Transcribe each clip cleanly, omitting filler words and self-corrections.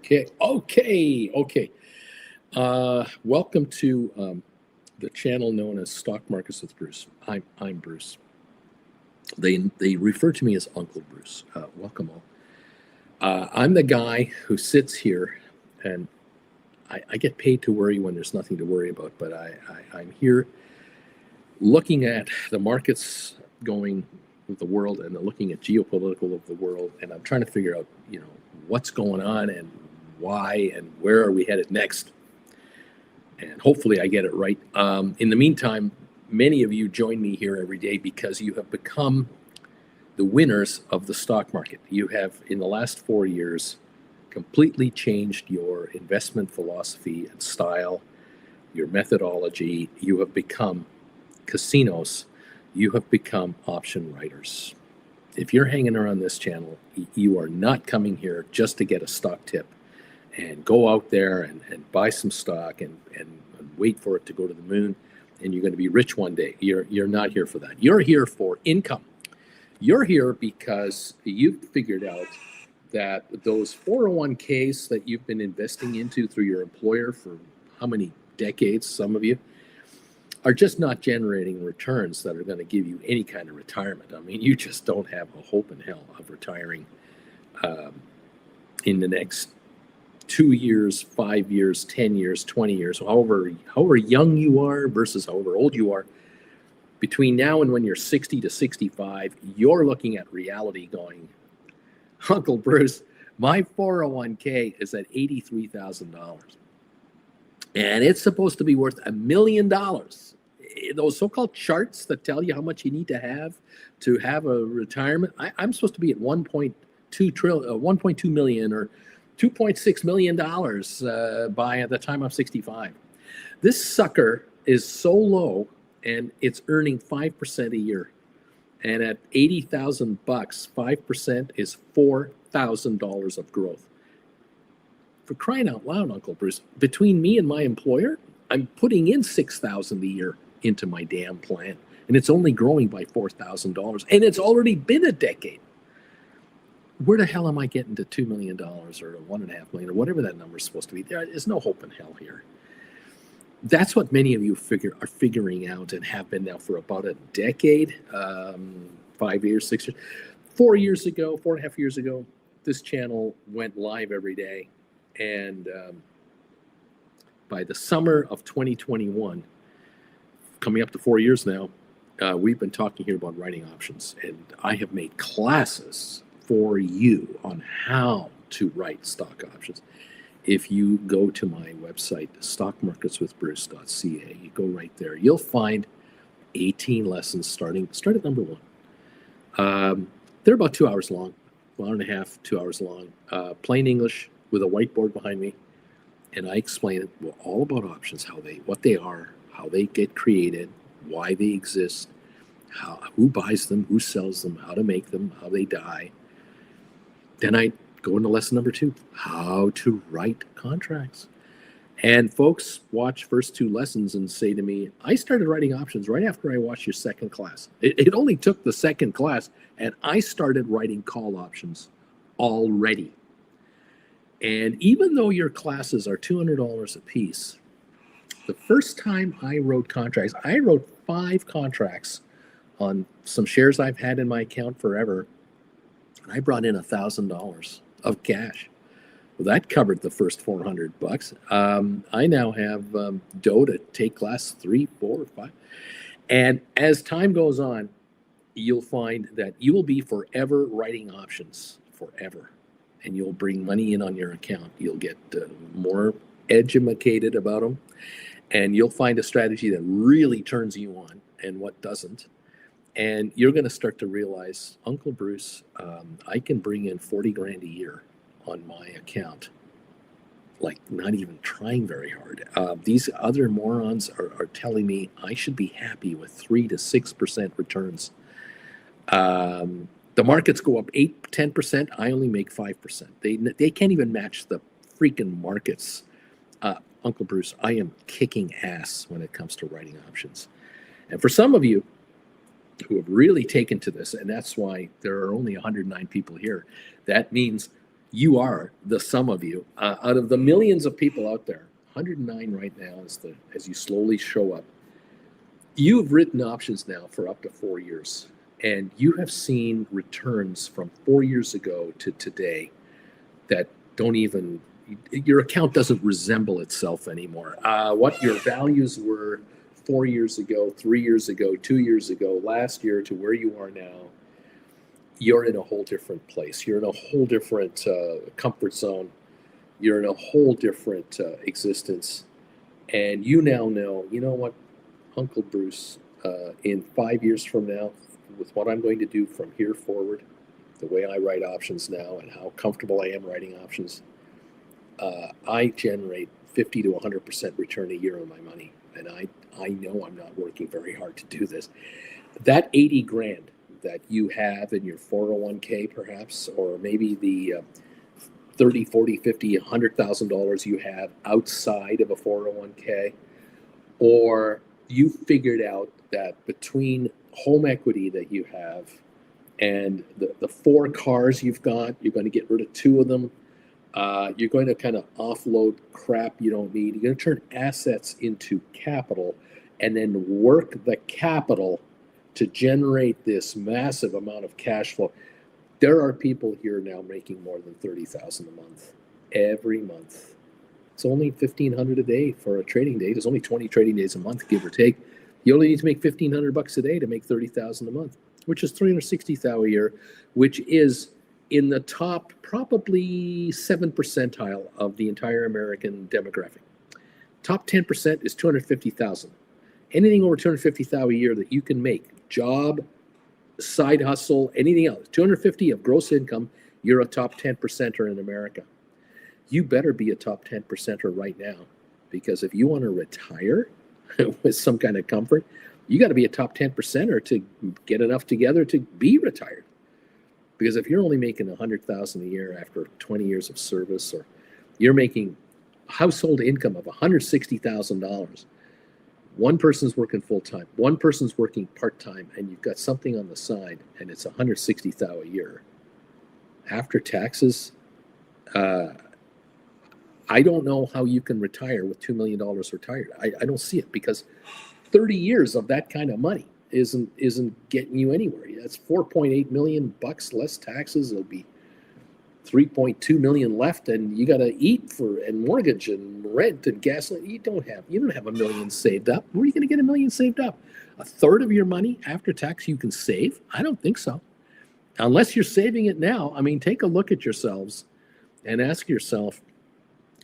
Okay. Welcome to the channel known as Stock Markets with Bruce. I'm Bruce. They refer to me as Uncle Bruce. Welcome all. I'm the guy who sits here, and I get paid to worry when there's nothing to worry about. But I'm here looking at the markets going with the world, and looking at geopolitical of the world, and I'm trying to figure out, what's going on and why and where are we headed next. And hopefully I get it right. In the meantime, many of you join me here every day because you have become the winners of the stock market. You have, in the last 4 years, completely changed your investment philosophy and style, your methodology. You have become casinos. You have become option writers. If you're hanging around this channel, you are not coming here just to get a stock tip and go out there and buy some stock and wait for it to go to the moon and you're going to be rich one day. You're not here for that. You're here for income. You're here because you've figured out that those 401ks that you've been investing into through your employer for how many decades, some of you, are just not generating returns that are going to give you any kind of retirement. I mean, you just don't have a hope in hell of retiring in the next 2 years, 5 years, 10 years, 20 years, however young you are versus however old you are. Between now and when you're 60 to 65, you're looking at reality going, Uncle Bruce, my 401k is at $83,000. And it's supposed to be worth $1 million. Those so-called charts that tell you how much you need to have a retirement, I'm supposed to be at 1.2 million or $2.6 million by the time I'm 65. This sucker is so low, and it's earning 5% a year. And at 80,000 bucks, 5% is $4,000 of growth. For crying out loud, Uncle Bruce, between me and my employer, I'm putting in $6,000 a year into my damn plan, and it's only growing by $4,000, and it's already been a decade. Where the hell am I getting to $2 million or $1.5 million or whatever that number is supposed to be? There is no hope in hell here. That's what many of you are figuring out and have been now for about a decade, 5 years, 6 years. 4 years ago, 4.5 years ago, this channel went live every day. And by the summer of 2021, coming up to 4 years now, we've been talking here about writing options. And I have made classes for you on how to write stock options. If you go to my website, stockmarketswithbruce.ca, you go right there, you'll find 18 lessons start at number 1. They're about 2 hours long, 1.5, 2 hours long, plain English with a whiteboard behind me. And I explain it all about options, what they are, how they get created, why they exist, who buys them, who sells them, how to make them, how they die. Then I go into lesson number 2, how to write contracts. And folks watch first 2 lessons and say to me, I started writing options right after I watched your second class. It only took the second class, and I started writing call options already. And even though your classes are $200 a piece, the first time I wrote contracts, I wrote 5 contracts on some shares I've had in my account forever. And I brought in $1,000 of cash. Well, that covered the first 400 bucks. I now have dough to take class 3, 4, 5. And as time goes on, you'll find that you will be forever writing options, forever. And you'll bring money in on your account. You'll get more educated about them. And you'll find a strategy that really turns you on and what doesn't. And you're going to start to realize, Uncle Bruce, I can bring in 40 grand a year on my account, like not even trying very hard. These other morons are telling me I should be happy with 3 to 6% returns. The markets go up 8, 10%. I only make 5%. They can't even match the freaking markets. Uncle Bruce, I am kicking ass when it comes to writing options. And for some of you who have really taken to this, and that's why there are only 109 people here, that means You are the sum of you. Out of the millions of people out there, 109 right now as you slowly show up. You've written options now for up to 4 years, and you have seen returns from 4 years ago to today that don't even, your account doesn't resemble itself anymore. What your values were 4 years ago, 3 years ago, 2 years ago, last year to where you are now, you're in a whole different place. You're in a whole different comfort zone. You're in a whole different existence. And you now know, you know what, Uncle Bruce, in 5 years from now, with what I'm going to do from here forward, the way I write options now and how comfortable I am writing options, I generate 50 to 100% return a year on my money. And I know I'm not working very hard to do this. That 80 grand that you have in your 401k perhaps, or maybe the 30, 40, 50, $100,000 you have outside of a 401k, or you figured out that between home equity that you have and the 4 cars you've got, you're going to get rid of 2 of them. You're going to kind of offload crap you don't need. You're going to turn assets into capital and then work the capital to generate this massive amount of cash flow. There are people here now making more than $30,000 a month every month. It's only $1,500 a day for a trading day. There's only 20 trading days a month, give or take. You only need to make $1,500 a day to make $30,000 a month, which is $360,000 a year, which is in the top probably 7 percentile of the entire American demographic. Top 10% is $250,000. Anything over $250,000 a year that you can make, job, side hustle, anything else, 250 of gross income, you're a top 10 percenter in America. You better be a top 10 percenter right now, because if you want to retire with some kind of comfort, you got to be a top 10 percenter to get enough together to be retired. Because if you're only making $100,000 a year after 20 years of service, or you're making household income of $160,000, one person's working full-time, one person's working part-time, and you've got something on the side, and it's $160,000 a year. After taxes, I don't know how you can retire with $2 million retired. I don't see it, because 30 years of that kind of money isn't getting you anywhere. That's $4.8 million less taxes. It'll be $3.2 million left, and you got to eat and mortgage and rent and gasoline. You don't have $1 million saved up. Where are you going to get $1 million saved up? A third of your money after tax you can save? I don't think so. Unless you're saving it now. I mean, take a look at yourselves and ask yourself,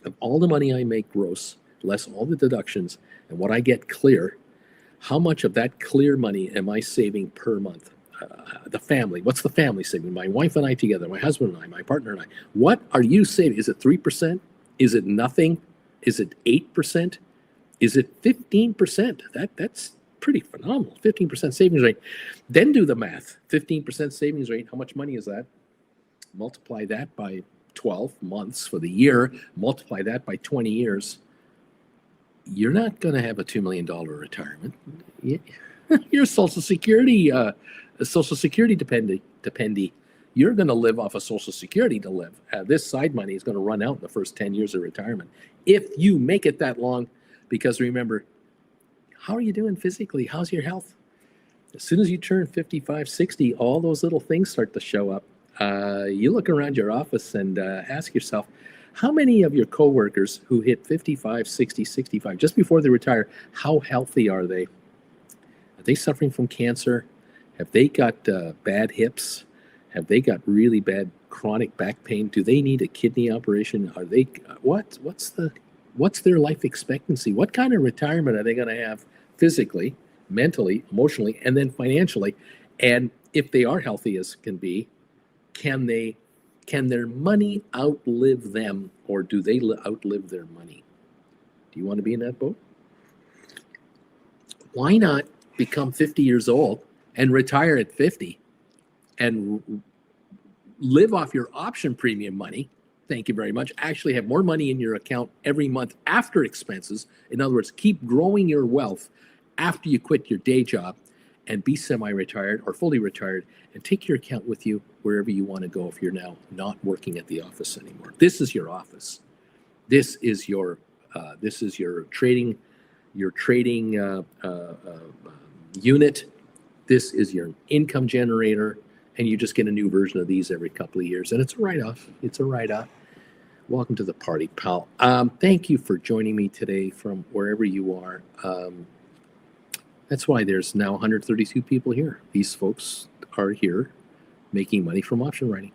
of all the money I make gross, less all the deductions, and what I get clear, how much of that clear money am I saving per month? The family, what's the family saving? My wife and I together, my husband and I, my partner and I. What are you saving? Is it 3%? Is it nothing? Is it 8%? Is it 15%? That's pretty phenomenal. 15% savings rate. Then do the math. 15% savings rate. How much money is that? Multiply that by 12 months for the year. Multiply that by 20 years. You're not going to have a $2 million retirement. You're Social Security dependee. You're going to live off of Social Security to live. This side money is going to run out in the first 10 years of retirement, if you make it that long. Because remember, how are you doing physically? How's your health? As soon as you turn 55, 60, all those little things start to show up. You look around your office and ask yourself, how many of your coworkers who hit 55, 60, 65, just before they retire, how healthy are they? Are they suffering from cancer? Have they got bad hips? Have they got really bad chronic back pain? Do they need a kidney operation? Are they what's their life expectancy? What kind of retirement are they going to have physically, mentally, emotionally, and then financially? And if they are healthy as can be, can their money outlive them, or do they outlive their money? Do you want to be in that boat? Why not become 50 years old and retire at 50 and live off your option premium money? Thank you very much. Actually have more money in your account every month after expenses. In other words, keep growing your wealth after you quit your day job and be semi-retired or fully retired, and take your account with you wherever you want to go if you're now not working at the office anymore. This is your office. This is your trading unit. This is your income generator, and you just get a new version of these every couple of years, and it's a write-off. It's a write-off. Welcome to the party, pal. Thank you for joining me today from wherever you are. That's why there's now 132 people here. These folks are here making money from option writing,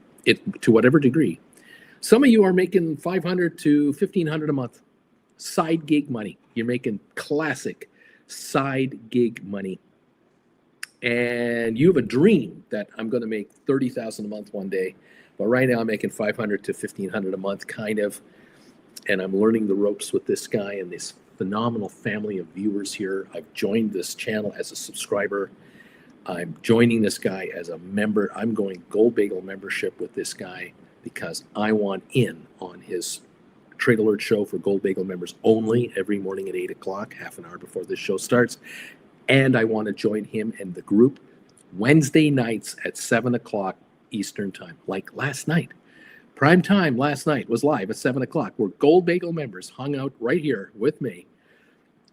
to whatever degree. Some of you are making $500 to $1,500 a month. Side gig money. You're making classic side gig money. And you have a dream that I'm going to make $30,000 a month one day. But right now I'm making $500 to $1,500 a month, kind of. And I'm learning the ropes with this guy and this phenomenal family of viewers here. I've joined this channel as a subscriber. I'm joining this guy as a member. I'm going Gold Bagel membership with this guy because I want in on his Trade Alert show for Gold Bagel members only every morning at 8 o'clock, half an hour before this show starts. And I want to join him and the group Wednesday nights at 7 o'clock Eastern time, like last night. Prime time last night was live at 7 o'clock, where Gold Bagel members hung out right here with me.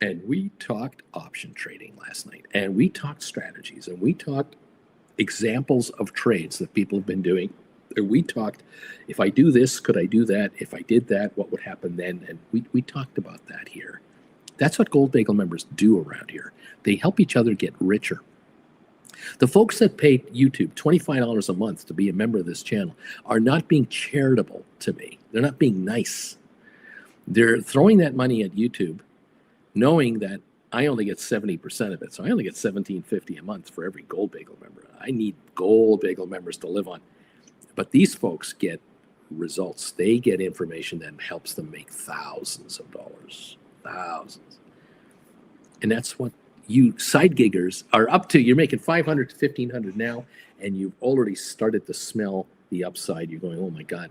And we talked option trading last night. And we talked strategies. And we talked examples of trades that people have been doing. And we talked, if I do this, could I do that? If I did that, what would happen then? And we talked about that here. That's what Gold Bagel members do around here. They help each other get richer. The folks that pay YouTube $25 a month to be a member of this channel are not being charitable to me. They're not being nice. They're throwing that money at YouTube, knowing that I only get 70% of it. So I only get $17.50 a month for every Gold Bagel member. I need Gold Bagel members to live on. But these folks get results. They get information that helps them make thousands of dollars. Thousands. And that's what you side giggers are up to. You're making $500 to $1,500 now, and you've already started to smell the upside. You're going, oh my God,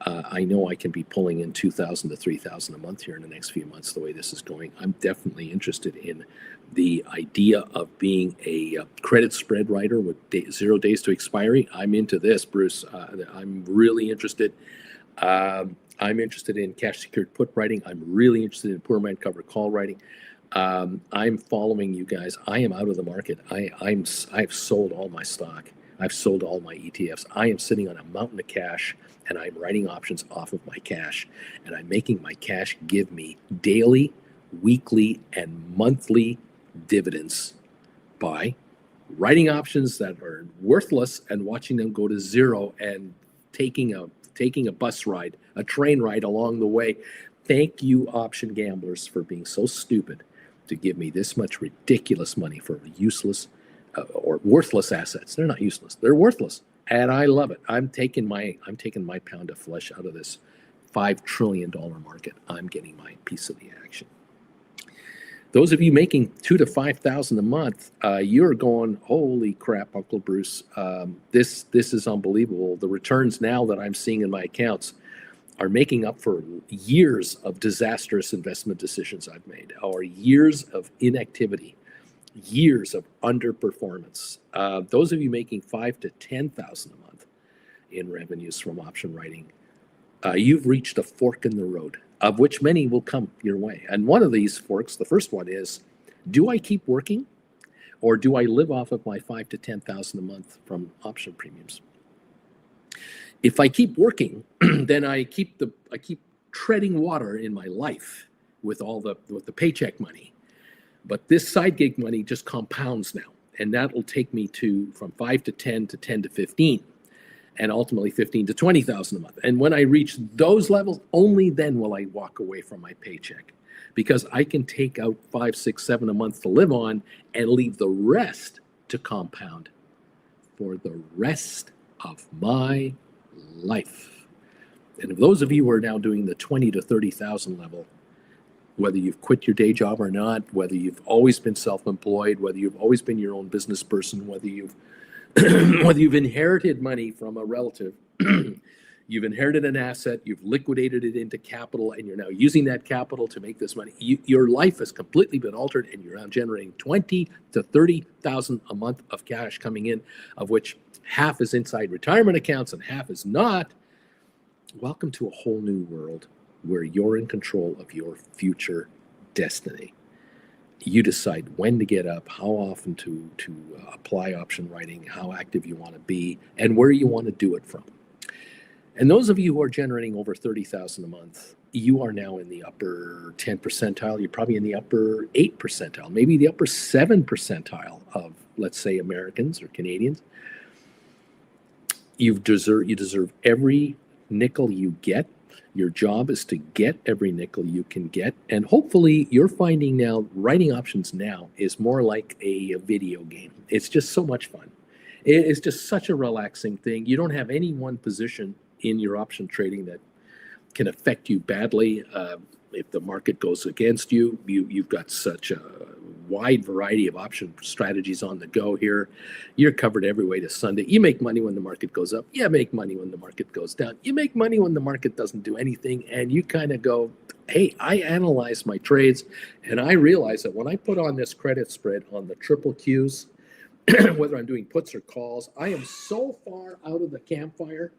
I know I can be pulling in $2,000 to $3,000 a month here in the next few months the way this is going. I'm definitely interested in the idea of being a credit spread writer with 0 days to expiry. I'm into this, Bruce. I'm really interested. I'm interested in cash secured put writing. I'm really interested in poor man cover call writing. I'm following you guys. I am out of the market. I've sold all my stock. I've sold all my ETFs. I am sitting on a mountain of cash, and I'm writing options off of my cash, and I'm making my cash give me daily, weekly, and monthly dividends by writing options that are worthless and watching them go to zero and taking a bus ride, a train ride along the way. Thank you, option gamblers, for being so stupid to give me this much ridiculous money for useless or worthless assets. They're not useless. They're worthless. And I love it. I'm taking my pound of flesh out of this $5 trillion market. I'm getting my piece of the action. Those of you making $2,000 to $5,000 a month, you're going, holy crap, Uncle Bruce. This is unbelievable. The returns now that I'm seeing in my accounts are making up for years of disastrous investment decisions I've made, or years of inactivity, years of underperformance. Those of you making $5,000 to $10,000 a month in revenues from option writing, you've reached a fork in the road, of which many will come your way. And one of these forks, the first one is, do I keep working, or do I live off of my $5,000 to $10,000 a month from option premiums? If I keep working, then I keep treading water in my life with the paycheck money. But this side gig money just compounds now, and that will take me from 5 to 10 to 10 to 15, and ultimately 15 to 20,000 a month. And when I reach those levels, only then will I walk away from my paycheck, because I can take out 5, 6, 7 a month to live on and leave the rest to compound for the rest of my life. And if those of you who are now doing the 20 to 30,000 level, whether you've quit your day job or not, whether you've always been self-employed, whether you've always been your own business person, whether you've inherited money from a relative, you've inherited an asset, you've liquidated it into capital, and you're now using that capital to make this money. Your life has completely been altered, and you're now generating 20 to 30,000 a month of cash coming in, of which half is inside retirement accounts and half is not. Welcome to a whole new world where you're in control of your future destiny. You decide when to get up, how often to apply option writing, how active you want to be, and where you want to do it from. And those of you who are generating over 30,000 a month, you are now in the upper 10 percentile. You're probably in the upper 8 percentile, maybe the upper 7 percentile of, let's say, Americans or Canadians. You deserve every nickel you get. Your job is to get every nickel you can get. And hopefully you're finding now writing options now is more like a video game. It's just so much fun. It's just such a relaxing thing. You don't have any one position in your option trading that can affect you badly. If the market goes against you, you've got such a wide variety of option strategies on the go here. You're covered every way to Sunday. You make money when the market goes up. You make money when the market goes down. You make money when the market doesn't do anything. And you kind of go, hey, I analyze my trades. And I realize that when I put on this credit spread on the triple Qs, whether I'm doing puts or calls, I am so far out of the campfire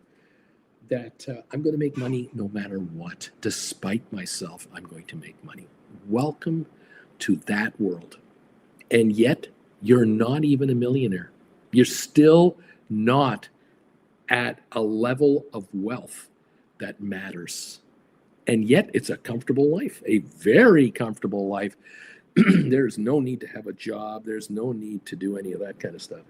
that I'm going to make money no matter what. Despite myself, I'm going to make money. Welcome to that world. And yet, you're not even a millionaire. You're still not at a level of wealth that matters. And yet, it's a comfortable life, a very comfortable life. There's no need to have a job. There's no need to do any of that kind of stuff.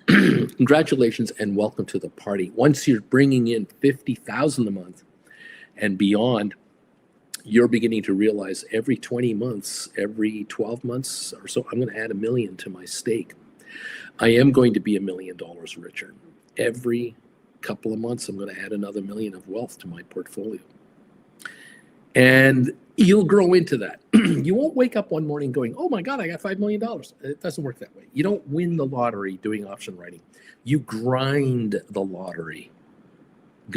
Congratulations and welcome to the party. Once you're bringing in 50,000 a month and beyond, you're beginning to realize every 20 months, every 12 months or so, I'm going to add $1 million to my stake. I am going to be $1 million richer. Every couple of months, I'm going to add another $1 million of wealth to my portfolio. And you'll grow into that. You won't wake up one morning going, oh my God, I got $5 million. It doesn't work that way. You don't win the lottery doing option writing. You grind the lottery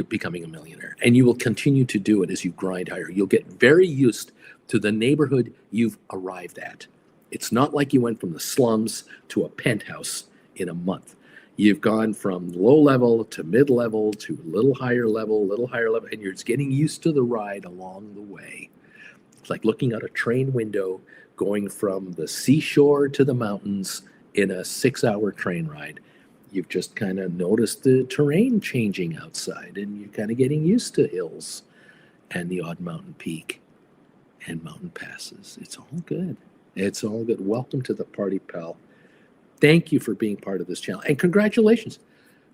becoming a millionaire. And you will continue to do it as you grind higher. You'll get very used to the neighborhood you've arrived at. It's not like you went from the slums to a penthouse in a month. You've gone from low level to mid level to a little higher level, and you're just getting used to the ride along the way. It's like looking out a train window going from the seashore to the mountains in a 6-hour train ride. You've just kind of noticed the terrain changing outside, and you're kind of getting used to hills and the odd mountain peak and mountain passes. It's all good. It's all good. Welcome to the party, pal. Thank you for being part of this channel. And congratulations.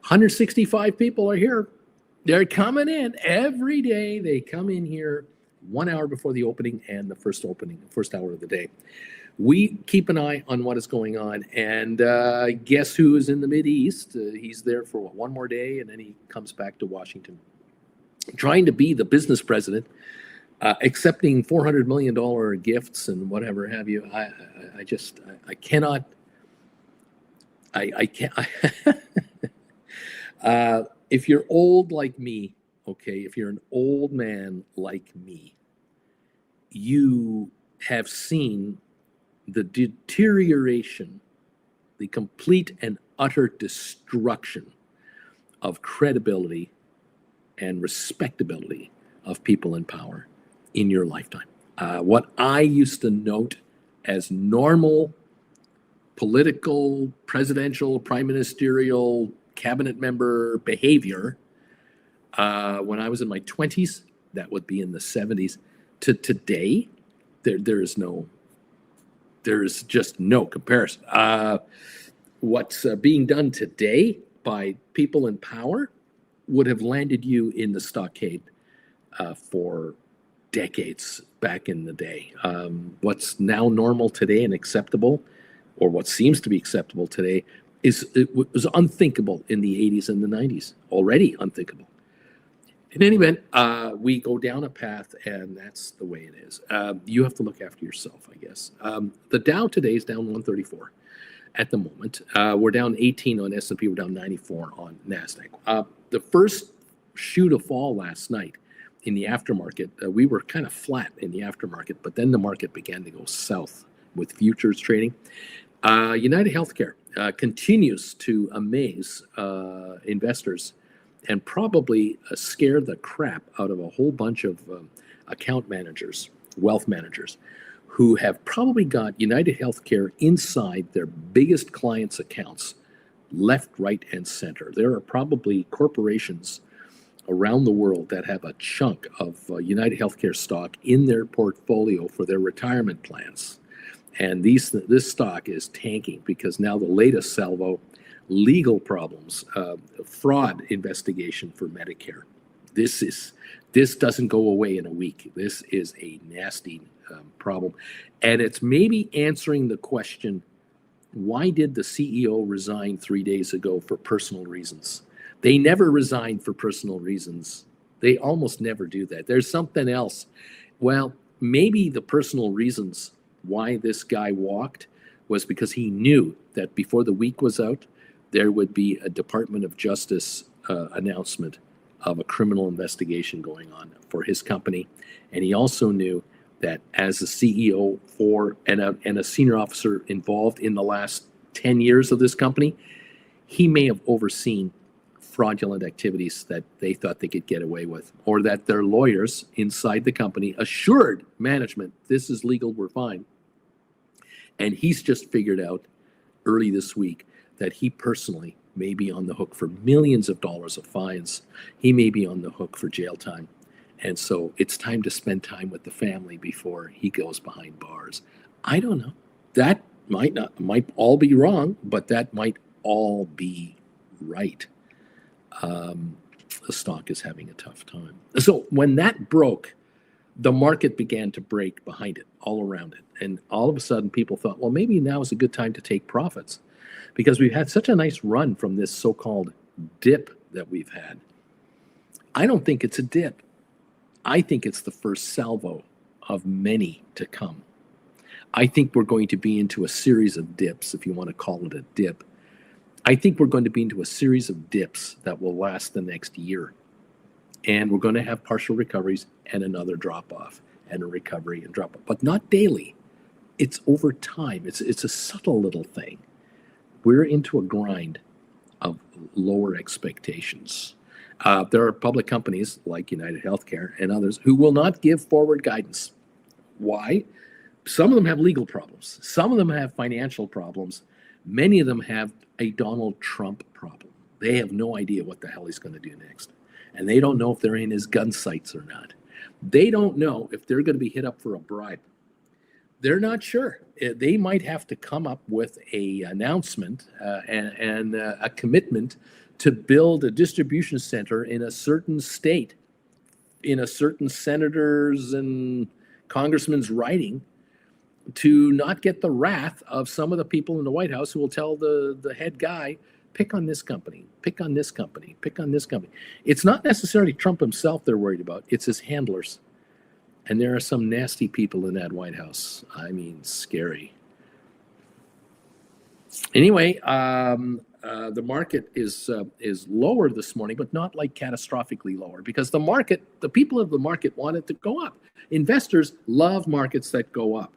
165 people are here. They're coming in every day. They come in here 1 hour before the opening and the first hour of the day. We keep an eye on what is going on. And guess who is in the Mideast? He's there for one more day, and then he comes back to Washington. Trying to be the business president, accepting $400 million gifts and whatever have you. I cannot. I can't. If you're old like me, okay, if you're an old man like me, you have seen the deterioration, the complete and utter destruction of credibility and respectability of people in power in your lifetime. What I used to note as normal political, presidential, prime ministerial, cabinet member behavior when I was in my 20s, that would be in the 70s, to today, there's just no comparison. What's being done today by people in power would have landed you in the stockade for decades back in the day. What's now normal today and acceptable, or what seems to be acceptable today, was unthinkable in the 80s and the 90s, already unthinkable. In any event, we go down a path, and that's the way it is. You have to look after yourself, I guess. The Dow today is down 134 at the moment. We're down 18 on S&P. We're down 94 on NASDAQ. The first shoe to fall last night in the aftermarket, we were kind of flat in the aftermarket, but then the market began to go south with futures trading. United Healthcare continues to amaze investors and probably scare the crap out of a whole bunch of account managers, wealth managers, who have probably got United Healthcare inside their biggest clients' accounts, left, right, and center. There are probably corporations around the world that have a chunk of United Healthcare stock in their portfolio for their retirement plans. And this stock is tanking because now the latest salvo, legal problems, fraud investigation for Medicare. This doesn't go away in a week. This is a nasty problem. And it's maybe answering the question, why did the CEO resign 3 days ago for personal reasons? They never resign for personal reasons. They almost never do that. There's something else. Well, maybe the personal reasons why this guy walked was because he knew that before the week was out, there would be a Department of Justice announcement of a criminal investigation going on for his company. And he also knew that as a CEO and a senior officer involved in the last 10 years of this company, he may have overseen fraudulent activities that they thought they could get away with, or that their lawyers inside the company assured management, this is legal, we're fine. And he's just figured out early this week that he personally may be on the hook for millions of dollars of fines. He may be on the hook for jail time. And so it's time to spend time with the family before he goes behind bars. I don't know. That might all be wrong, but that might all be right. The stock is having a tough time. So when that broke, the market began to break behind it, all around it. And all of a sudden people thought, well, maybe now is a good time to take profits because we've had such a nice run from this so-called dip that we've had. I don't think it's a dip. I think it's the first salvo of many to come. I think we're going to be into a series of dips, if you want to call it a dip. I think we're going to be into a series of dips that will last the next year. And we're going to have partial recoveries and another drop-off and a recovery and drop-off, but not daily. It's over time. It's a subtle little thing. We're into a grind of lower expectations. There are public companies like United Healthcare and others who will not give forward guidance. Why? Some of them have legal problems. Some of them have financial problems. Many of them have a Donald Trump problem. They have no idea what the hell he's going to do next. And they don't know if they're in his gun sights or not. They don't know if they're going to be hit up for a bribe. They're not sure. They might have to come up with an announcement and a commitment to build a distribution center in a certain state, in a certain senator's and congressman's writing, to not get the wrath of some of the people in the White House who will tell the head guy, pick on this company, pick on this company, pick on this company. It's not necessarily Trump himself they're worried about. It's his handlers. And there are some nasty people in that White House. I mean, scary. Anyway, the market is lower this morning, but not like catastrophically lower, because the people of the market want it to go up. Investors love markets that go up.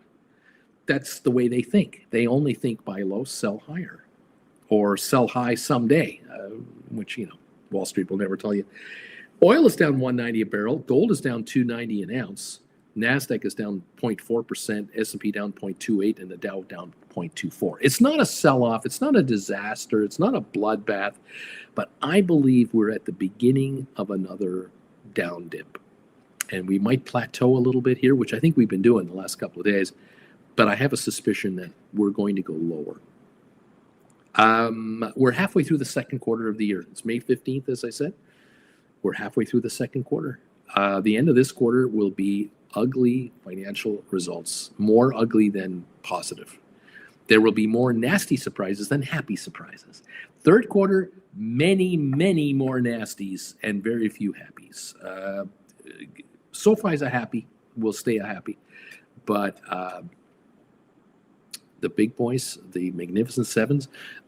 That's the way they think. They only think buy low, sell higher, or sell high someday, which, Wall Street will never tell you. Oil is down $190 a barrel. Gold is down $290 an ounce. NASDAQ is down 0.4%, S&P down 0.28, and the Dow down 0.24. It's not a sell-off. It's not a disaster. It's not a bloodbath. But I believe we're at the beginning of another down dip. And we might plateau a little bit here, which I think we've been doing the last couple of days. But I have a suspicion that we're going to go lower. We're halfway through the second quarter of the year. It's May 15th, as I said. We're halfway through the second quarter. The end of this quarter will be ugly financial results, more ugly than positive. There will be more nasty surprises than happy surprises. Third quarter, many, many more nasties and very few happies. SoFi's a happy, will stay a happy, but the big boys, the Magnificent Sevens,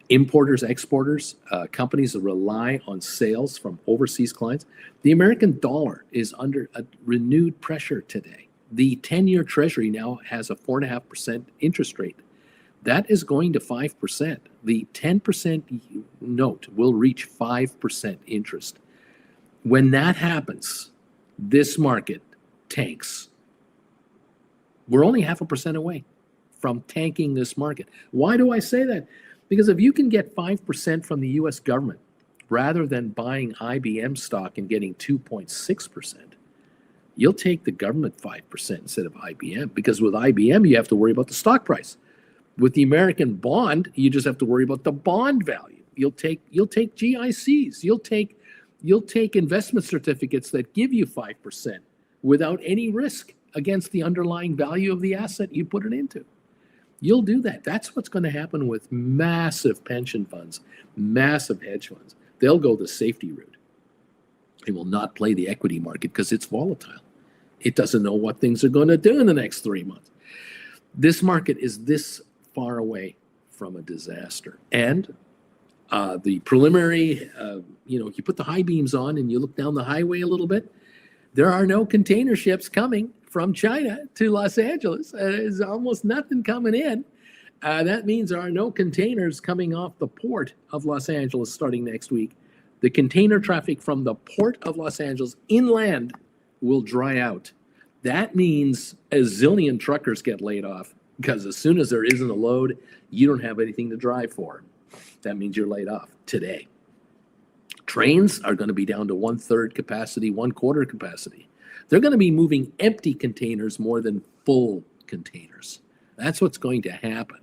importers, exporters, companies that rely on sales from overseas clients. The American dollar is under a renewed pressure today. The 10-year Treasury now has a 4.5% interest rate. That is going to 5%. The 10% note will reach 5% interest. When that happens, this market tanks. We're only 0.5% away from tanking this market. Why do I say that? Because if you can get 5% from the US government rather than buying IBM stock and getting 2.6%, you'll take the government 5% instead of IBM. Because with IBM, you have to worry about the stock price. With the American bond, you just have to worry about the bond value. You'll take GICs. You'll take investment certificates that give you 5% without any risk against the underlying value of the asset you put it into. You'll do that. That's what's going to happen with massive pension funds, massive hedge funds. They'll go the safety route. They will not play the equity market because it's volatile. It doesn't know what things are going to do in the next 3 months. This market is this far away from a disaster. And the preliminary, you put the high beams on and you look down the highway a little bit, there are no container ships coming from China to Los Angeles. There's almost nothing coming in. That means there are no containers coming off the port of Los Angeles starting next week. The container traffic from the port of Los Angeles inland will dry out. That means a zillion truckers get laid off because as soon as there isn't a load, you don't have anything to drive for. That means you're laid off today. Trains are going to be down to 1/3 capacity, 1/4 capacity. They're going to be moving empty containers more than full containers. That's what's going to happen.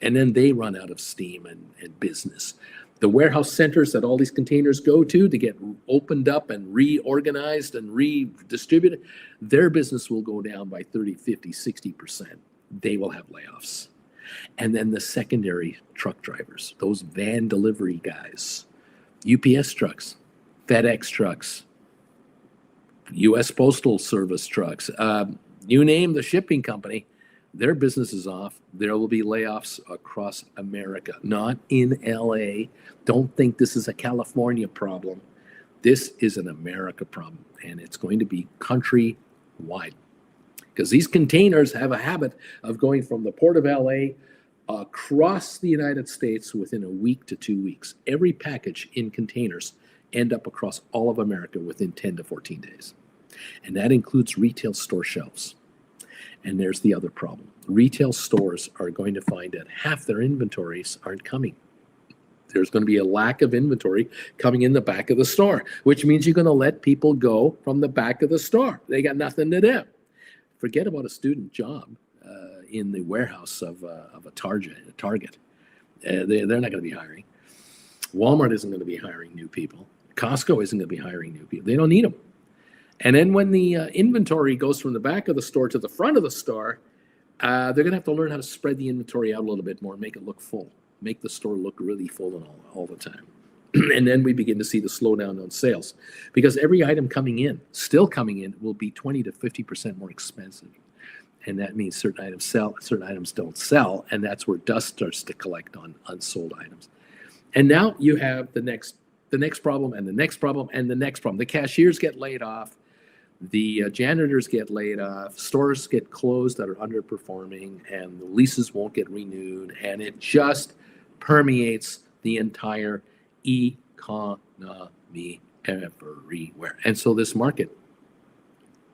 And then they run out of steam and business. The warehouse centers that all these containers go to get opened up and reorganized and redistributed, their business will go down by 30, 50, 60%. They will have layoffs. And then the secondary truck drivers, those van delivery guys, UPS trucks, FedEx trucks, US Postal Service trucks, you name the shipping company, their business is off. There will be layoffs across America, not in LA. Don't think this is a California problem. This is an America problem, and it's going to be country-wide. Because these containers have a habit of going from the port of LA across the United States within a week to 2 weeks. Every package in containers end up across all of America within 10 to 14 days. And that includes retail store shelves. And there's the other problem. Retail stores are going to find that half their inventories aren't coming. There's going to be a lack of inventory coming in the back of the store, which means you're going to let people go from the back of the store. They got nothing to do. Forget about a student job in the warehouse of a Target. They're not going to be hiring. Walmart isn't going to be hiring new people. Costco isn't going to be hiring new people. They don't need them. And then when the inventory goes from the back of the store to the front of the store, they're going to have to learn how to spread the inventory out a little bit more and make it look full, make the store look really full and all the time. And then we begin to see the slowdown on sales because every item still coming in, will be 20 to 50% more expensive. And that means certain items sell, certain items don't sell. And that's where dust starts to collect on unsold items. And now you have the next problem and the next problem and the next problem. The cashiers get laid off. The janitors get laid off. Stores get closed that are underperforming, and the leases won't get renewed. And it just permeates the entire economy everywhere. And so this market,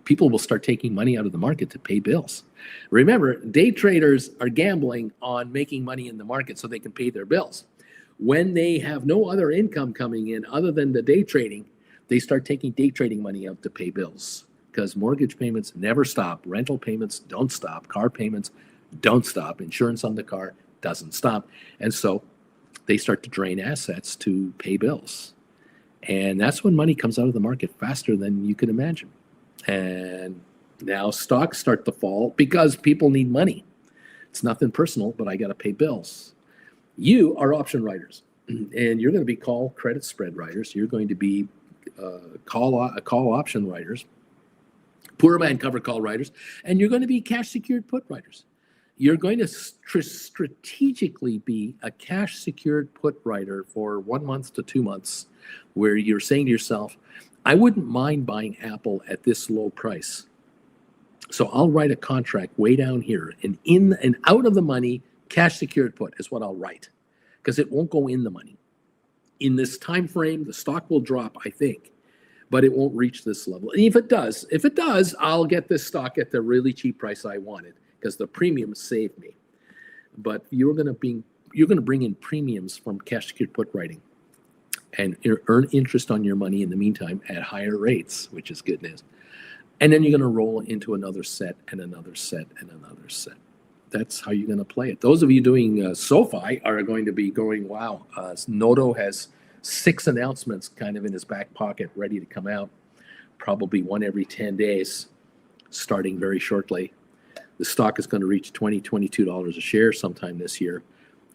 people will start taking money out of the market to pay bills. Remember, day traders are gambling on making money in the market so they can pay their bills. When they have no other income coming in other than the day trading, they start taking day trading money out to pay bills because mortgage payments never stop. Rental payments don't stop. Car payments don't stop. Insurance on the car doesn't stop. And so they start to drain assets to pay bills. And that's when money comes out of the market faster than you can imagine. And now stocks start to fall because people need money. It's nothing personal, but I got to pay bills. You are option writers, and you're going to be call credit spread writers. You're going to be call option writers, poor man cover call writers, and you're going to be cash secured put writers. You're going to strategically be a cash secured put writer for 1 month to 2 months, where you're saying to yourself, I wouldn't mind buying Apple at this low price. So I'll write a contract way down here and in and out of the money Cash secured put is what I'll write, because it won't go in the money. In this time frame, the stock will drop, I think, but it won't reach this level. And if it does, I'll get this stock at the really cheap price I wanted, because the premiums saved me. But you're going to bring in premiums from cash secured put writing, and earn interest on your money in the meantime at higher rates, which is good news. And then you're going to roll into another set and another set and another set. That's how you're going to play it. Those of you doing SoFi are going to be going, wow, Noto has 6 announcements kind of in his back pocket ready to come out, probably one every 10 days, starting very shortly. The stock is going to reach $20, $22 a share sometime this year.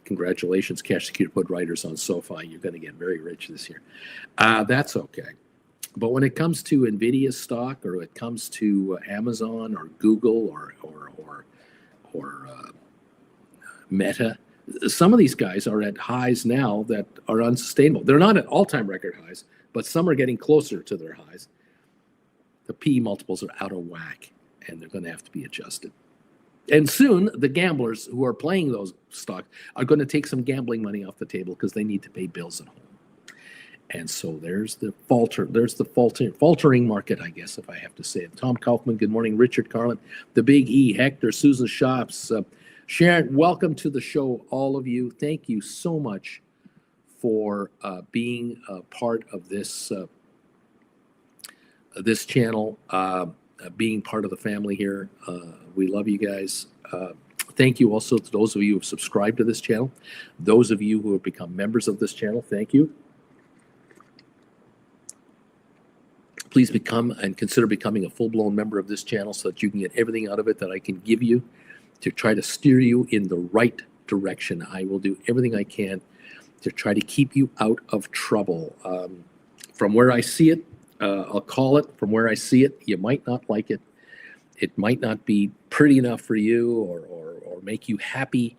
Congratulations, cash secured put writers on SoFi. You're going to get very rich this year. That's okay. But when it comes to NVIDIA stock, or it comes to Amazon or Google or Meta, some of these guys are at highs now that are unsustainable. They're not at all-time record highs, but some are getting closer to their highs. The PE multiples are out of whack, and they're going to have to be adjusted. And soon, the gamblers who are playing those stocks are going to take some gambling money off the table, because they need to pay bills at home. And so there's the faltering market, I guess, if I have to say it. Tom Kaufman, good morning. Richard Carlin, the Big E, Hector, Susan Shops, Sharon, welcome to the show, all of you. Thank you so much for being a part of this this channel, being part of the family here. We love you guys. Thank you also to those of you who have subscribed to this channel. Those of you who have become members of this channel, thank you. Please become and consider becoming a full-blown member of this channel, so that you can get everything out of it that I can give you to try to steer you in the right direction. I will do everything I can to try to keep you out of trouble. From where I see it, I'll call it from where I see it. You might not like it. It might not be pretty enough for you or make you happy,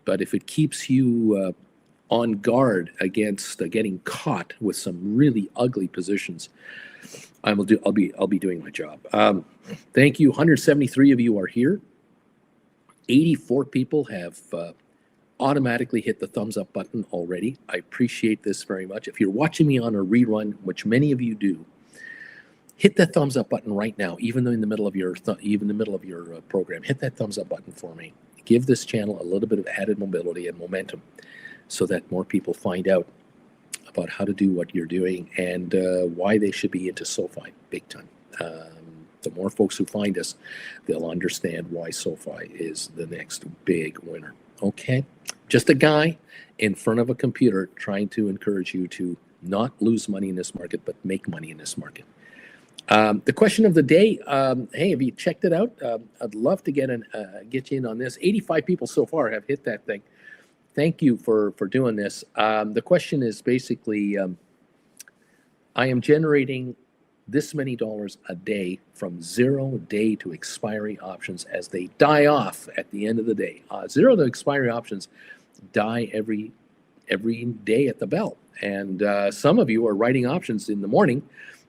but if it keeps you on guard against getting caught with some really ugly positions, I'll be doing my job. Thank you. 173 of you are here. 84 people have automatically hit the thumbs up button already. I appreciate this very much. If you're watching me on a rerun, which many of you do, hit that thumbs up button right now, even in the middle of your program. Hit that thumbs up button for me. Give this channel a little bit of added mobility and momentum, so that more people find out about how to do what you're doing and why they should be into SoFi big time. The more folks who find us, they'll understand why SoFi is the next big winner. Okay? Just a guy in front of a computer trying to encourage you to not lose money in this market, but make money in this market. The question of the day, hey, have you checked it out? I'd love to get you in on this. 85 people so far have hit that thing. Thank you for doing this. The question is basically, I am generating this many dollars a day from 0 day to expiry options as they die off at the end of the day. 0 to expiry options die every day at the bell. And some of you are writing options in the morning,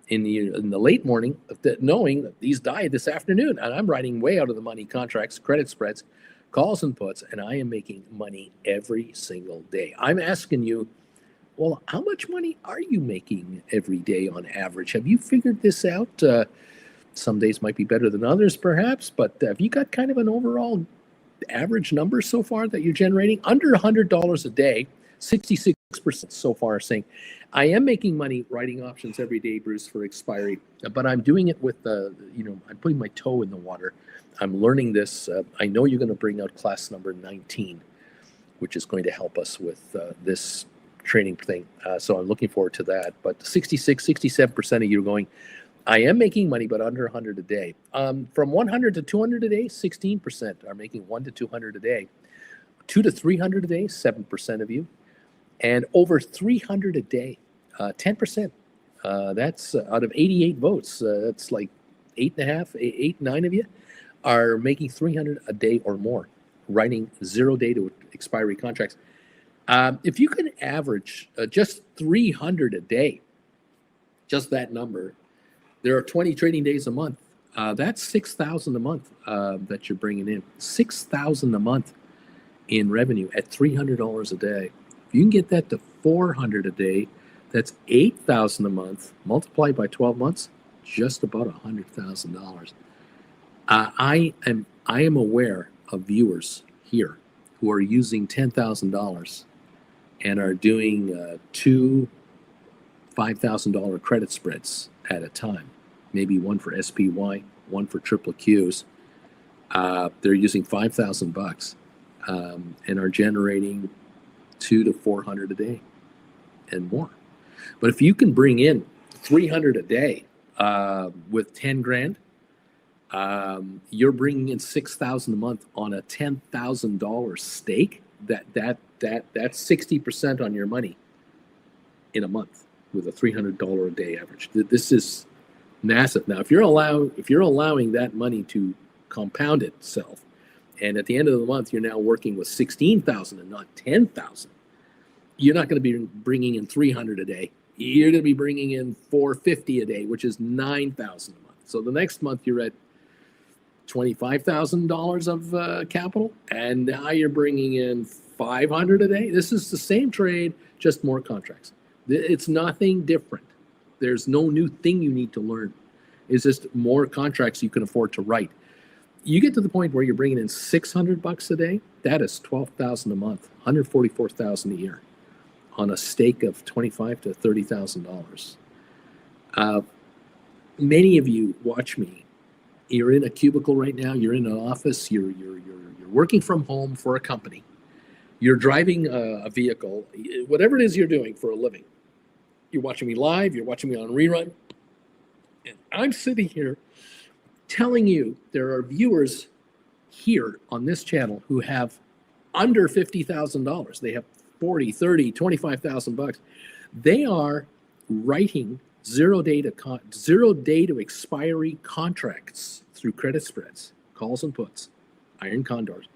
in the late morning, knowing that these die this afternoon. And I'm writing way out of the money contracts, credit spreads, calls and puts, and I am making money every single day. I'm asking you, well, how much money are you making every day on average? Have you figured this out? Some days might be better than others, perhaps, but have you got kind of an overall average number so far that you're generating? Under $100 a day, 66% so far are saying, I am making money writing options every day, Bruce, for expiry, but I'm doing it with, I'm putting my toe in the water. I'm learning this. I know you're going to bring out class number 19, which is going to help us with this training thing. So I'm looking forward to that. But 67% of you are going, I am making money, but under 100 a day. From 100 to 200 a day, 16% are making 1 to 200 a day. 2 to 300 a day, 7% of you. And over 300 a day, 10%. That's out of 88 votes. That's like 9 of you are making 300 a day or more, writing 0 day to expiry contracts. If you can average just 300 a day, just that number, there are 20 trading days a month. That's 6,000 a month that you're bringing in. 6,000 a month in revenue at $300 a day. If you can get that to $400 a day, that's $8,000 a month multiplied by 12 months, just about $100,000. I am aware of viewers here who are using $10,000 and are doing two $5,000 credit spreads at a time, maybe one for SPY, one for triple Qs. They're using $5,000 and are generating $200 to $400 a day and more. But if you can bring in $300 a day with 10 grand, you're bringing in $6,000 a month on a $10,000 stake. That's 60% on your money in a month with a $300 a day average. This is massive. Now, if you're allowing that money to compound itself, and at the end of the month you're now working with 16,000 and not 10,000, you're not going to be bringing in 300 a day. You're going to be bringing in 450 a day, which is 9,000 a month. So the next month you're at $25,000 of capital, and now you're bringing in 500 a day. This is the same trade, just more contracts. It's nothing different. There's no new thing you need to learn. It's just more contracts you can afford to write. You get to the point where you're bringing in $600 a day. That is $12,000 a month, $144,000 a year, on a stake of $25,000 to $30,000. Many of you watch me. You're in a cubicle right now. You're in an office. You're working from home for a company. You're driving a vehicle. Whatever it is you're doing for a living. You're watching me live. You're watching me on rerun. And I'm sitting here telling you there are viewers here on this channel who have under $50,000. They have 40, 30, 25,000 bucks. They are writing zero day to expiry contracts through credit spreads, calls and puts, iron condors,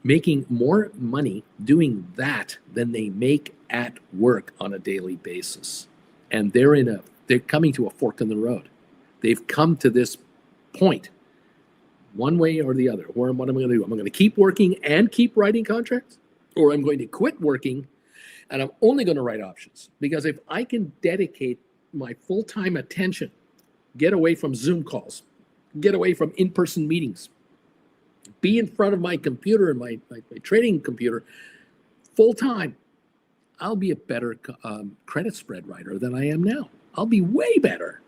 making more money doing that than they make at work on a daily basis. And they're coming to a fork in the road. They've come to this point, one way or the other. What am I going to do? I'm going to keep working and keep writing contracts, or I'm going to quit working and I'm only going to write options. Because if I can dedicate my full-time attention, get away from Zoom calls, get away from in-person meetings, be in front of my computer and my trading computer full-time, I'll be a better credit spread writer than I am now. I'll be way better.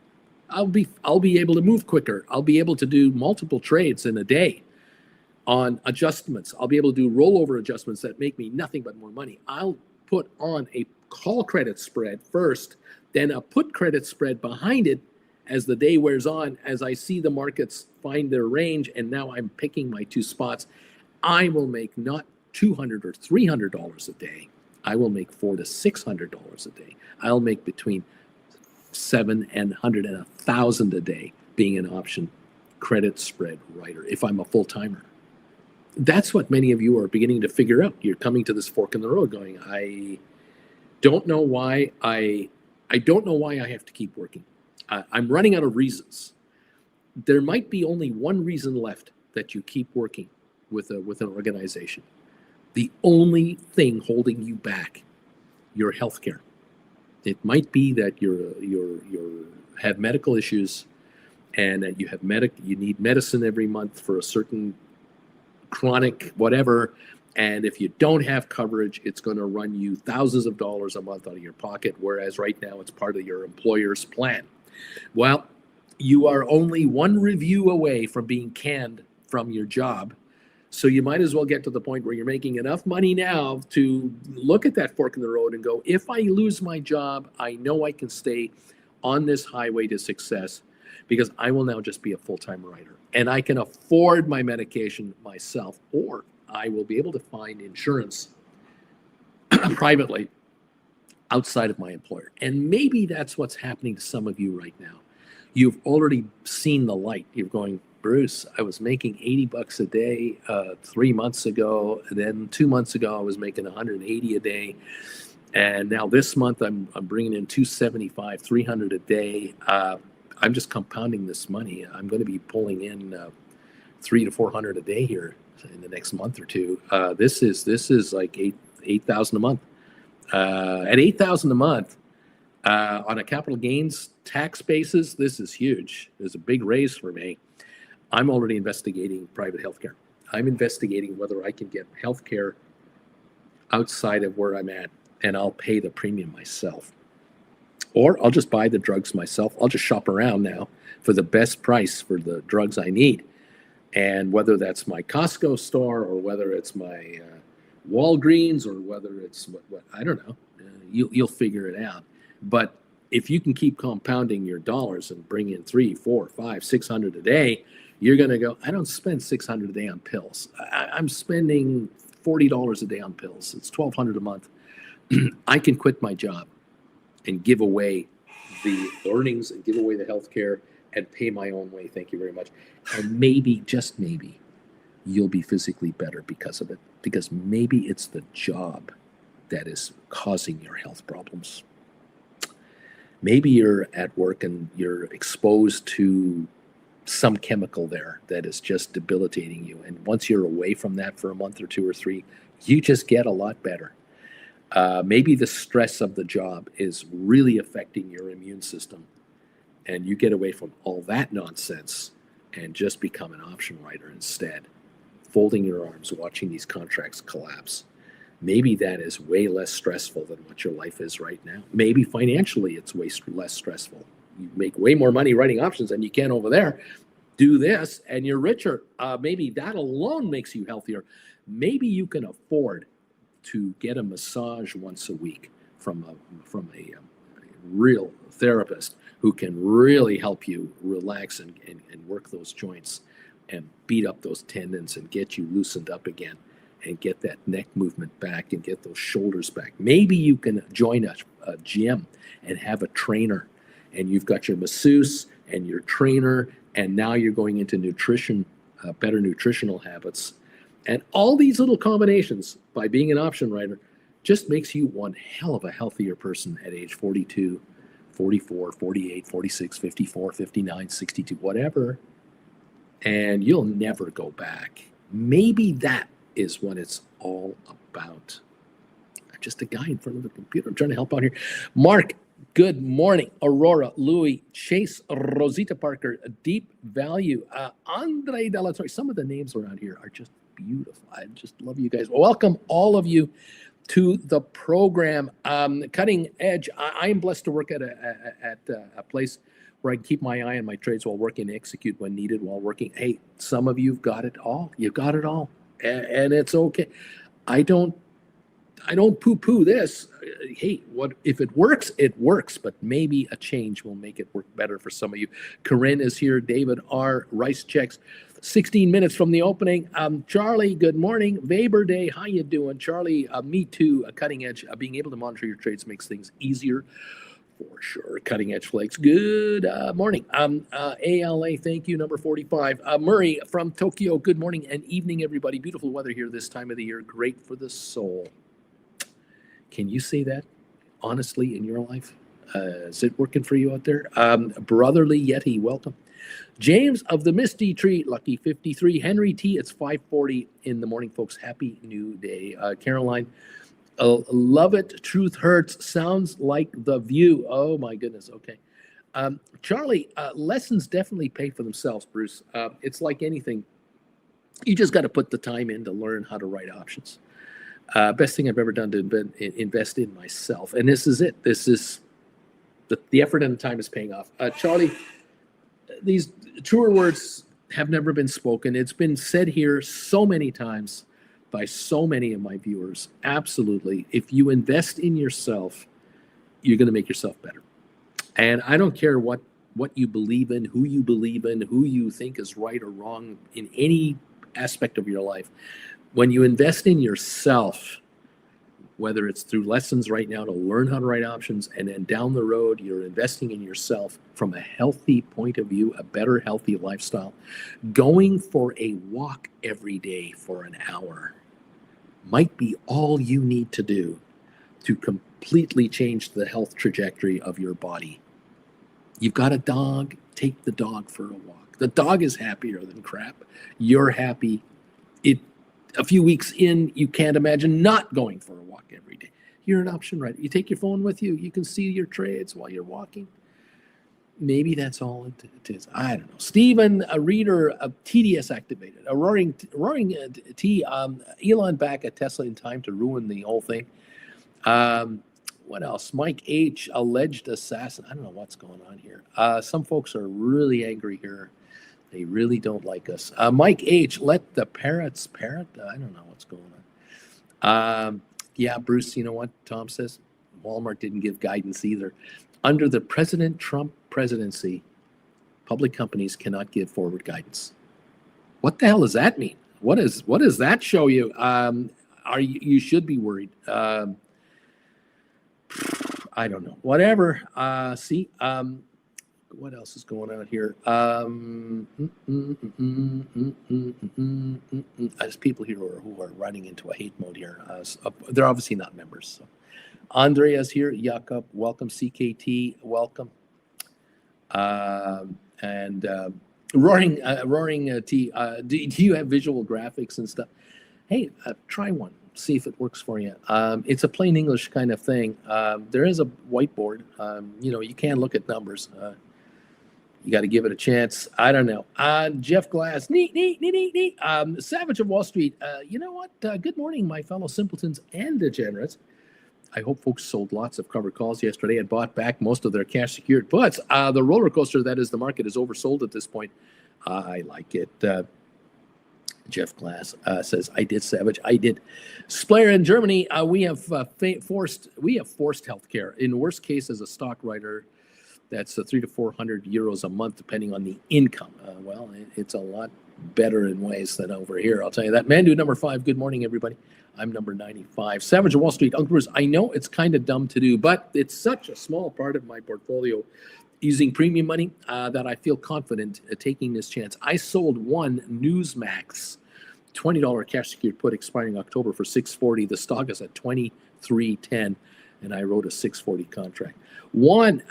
I'll be able to move quicker. I'll be able to do multiple trades in a day on adjustments. I'll be able to do rollover adjustments that make me nothing but more money. I'll put on a call credit spread first, then a put credit spread behind it as the day wears on, as I see the markets find their range, and now I'm picking my two spots. I will make not $200 or $300 a day. I will make $400 to $600 a day. I'll make between $700 and $1,000 a day being an option credit spread writer if I'm a full-timer. That's what many of you are beginning to figure out. You're coming to this fork in the road going, I don't know why I don't know why I have to keep working. I'm running out of reasons. There might be only one reason left that you keep working with an organization. The only thing holding you back, your health care. It might be that you have medical issues, and that you need medicine every month for a certain chronic whatever, and if you don't have coverage, it's going to run you thousands of dollars a month out of your pocket, whereas right now it's part of your employer's plan. Well, you are only one review away from being canned from your job. So you might as well get to the point where you're making enough money now to look at that fork in the road and go, if I lose my job, I know I can stay on this highway to success because I will now just be a full-time writer. And I can afford my medication myself, or I will be able to find insurance privately outside of my employer. And maybe that's what's happening to some of you right now. You've already seen the light. You're going, Bruce, I was making $80 a day 3 months ago. And then 2 months ago, I was making $180 a day. And now this month, I'm bringing in $275, $300 a day. I'm just compounding this money. I'm going to be pulling in 300 to 400 a day here in the next month or two. This is like 8,000 a month. At 8,000 a month on a capital gains tax basis, this is huge. There's a big raise for me. I'm already investigating private healthcare. I'm investigating whether I can get healthcare outside of where I'm at, and I'll pay the premium myself. Or I'll just buy the drugs myself. I'll just shop around now for the best price for the drugs I need. And whether that's my Costco store or whether it's my Walgreens or whether it's what I don't know, you'll figure it out. But if you can keep compounding your dollars and bring in 3, 4, 5, 600 a day, you're going to go, I don't spend 600 a day on pills. I'm spending $40 a day on pills. It's $1,200 a month. I can quit my job and give away the earnings and give away the health care and pay my own way. Thank you very much. And maybe, just maybe, you'll be physically better because of it. Because maybe it's the job that is causing your health problems. Maybe you're at work and you're exposed to some chemical there that is just debilitating you. And once you're away from that for a month or 2 or 3, you just get a lot better. Maybe the stress of the job is really affecting your immune system, and you get away from all that nonsense and just become an option writer instead, folding your arms, watching these contracts collapse. Maybe that is way less stressful than what your life is right now. Maybe financially it's way less stressful. You make way more money writing options than you can over there. Do this and you're richer. Maybe that alone makes you healthier. Maybe you can afford to get a massage once a week from a real therapist who can really help you relax and work those joints and beat up those tendons and get you loosened up again and get that neck movement back and get those shoulders back. Maybe you can join a gym and have a trainer, and you've got your masseuse and your trainer, and now you're going into nutrition, better nutritional habits. And all these little combinations, by being an option writer, just makes you one hell of a healthier person at age 42, 44, 48, 46, 54, 59, 62, whatever. And you'll never go back. Maybe that is what it's all about. I'm just a guy in front of the computer. I'm trying to help out here. Mark, good morning. Aurora, Louis, Chase, Rosita Parker, Deep Value, Andre Della Torre. Some of the names around here are just beautiful. I just love you guys. Welcome all of you to the program. Cutting Edge. I am blessed to work at a place where I can keep my eye on my trades while working, execute when needed while working. Hey, some of you've got it all. You've got it all, and it's okay. I don't poo-poo this. Hey, what if it works? It works, but maybe a change will make it work better for some of you. Corinne is here. David R. Rice checks. 16 minutes from the opening. Charlie, good morning. Weber Day, how you doing? Charlie, me too. Cutting Edge. Being able to monitor your trades makes things easier. For sure. Cutting Edge Flakes. Good morning. ALA, thank you. Number 45. Murray from Tokyo. Good morning and evening, everybody. Beautiful weather here this time of the year. Great for the soul. Can you say that honestly in your life? Is it working for you out there? Brotherly Yeti, welcome. James of the Misty Tree, lucky 53. Henry T, it's 5:40 in the morning, folks. Happy new day. Caroline, love it. Truth hurts. Sounds like The View. Oh, my goodness. Okay. Charlie, lessons definitely pay for themselves, Bruce. It's like anything. You just got to put the time in to learn how to write options. Best thing I've ever done to invest in myself. And this is it. This is the effort and the time is paying off. Charlie, these truer words have never been spoken. It's been said here so many times by so many of my viewers. Absolutely. If you invest in yourself, you're going to make yourself better. And I don't care what you believe in, who you think is right or wrong in any aspect of your life. When you invest in yourself, whether it's through lessons right now to learn how to write options, and then down the road, you're investing in yourself from a healthy point of view, a better, healthy lifestyle. Going for a walk every day for an hour might be all you need to do to completely change the health trajectory of your body. You've got a dog, take the dog for a walk. The dog is happier than crap. You're happy. A few weeks in, you can't imagine not going for a walk every day. You're an option writer. You take your phone with you. You can see your trades while you're walking. Maybe that's all it is. I don't know. Stephen, a reader of TDS activated. A roaring T. Elon back at Tesla in time to ruin the whole thing. What else? Mike H. Alleged assassin. I don't know what's going on here. Some folks are really angry here. They really don't like us. Mike H. Let the parrots parrot. I don't know what's going on. Yeah, Bruce, you know what Tom says? Walmart didn't give guidance either. Under the President Trump presidency, public companies cannot give forward guidance. What the hell does that mean? What does that show you? You should be worried. I don't know. Whatever. What else is going on here? There's people here who are running into a hate mode here. They're obviously not members. So. Andrea's here. Jakob, welcome. CKT, welcome. Roaring T. Do you have visual graphics and stuff? Hey, try one. See if it works for you. It's a plain English kind of thing. There is a whiteboard. You can look at numbers. You got to give it a chance. I don't know. Jeff Glass, neat. Savage of Wall Street. You know what? Good morning, my fellow simpletons and degenerates. I hope folks sold lots of covered calls yesterday and bought back most of their cash secured puts. The roller coaster that is the market is oversold at this point. I like it. Jeff Glass says, I did, Savage. I did. Splayer in Germany, we have forced healthcare. In worst case, as a stock writer, that's 300 to 400 euros a month, depending on the income. Well, it's a lot better in ways than over here. I'll tell you that. Mandu number 5. Good morning, everybody. I'm number 95. Savage of Wall Street. Uncle Bruce, I know it's kind of dumb to do, but it's such a small part of my portfolio using premium money that I feel confident taking this chance. I sold one Newsmax $20 cash secured put expiring October for $640. The stock is at $23.10, and I wrote a $640 contract. One,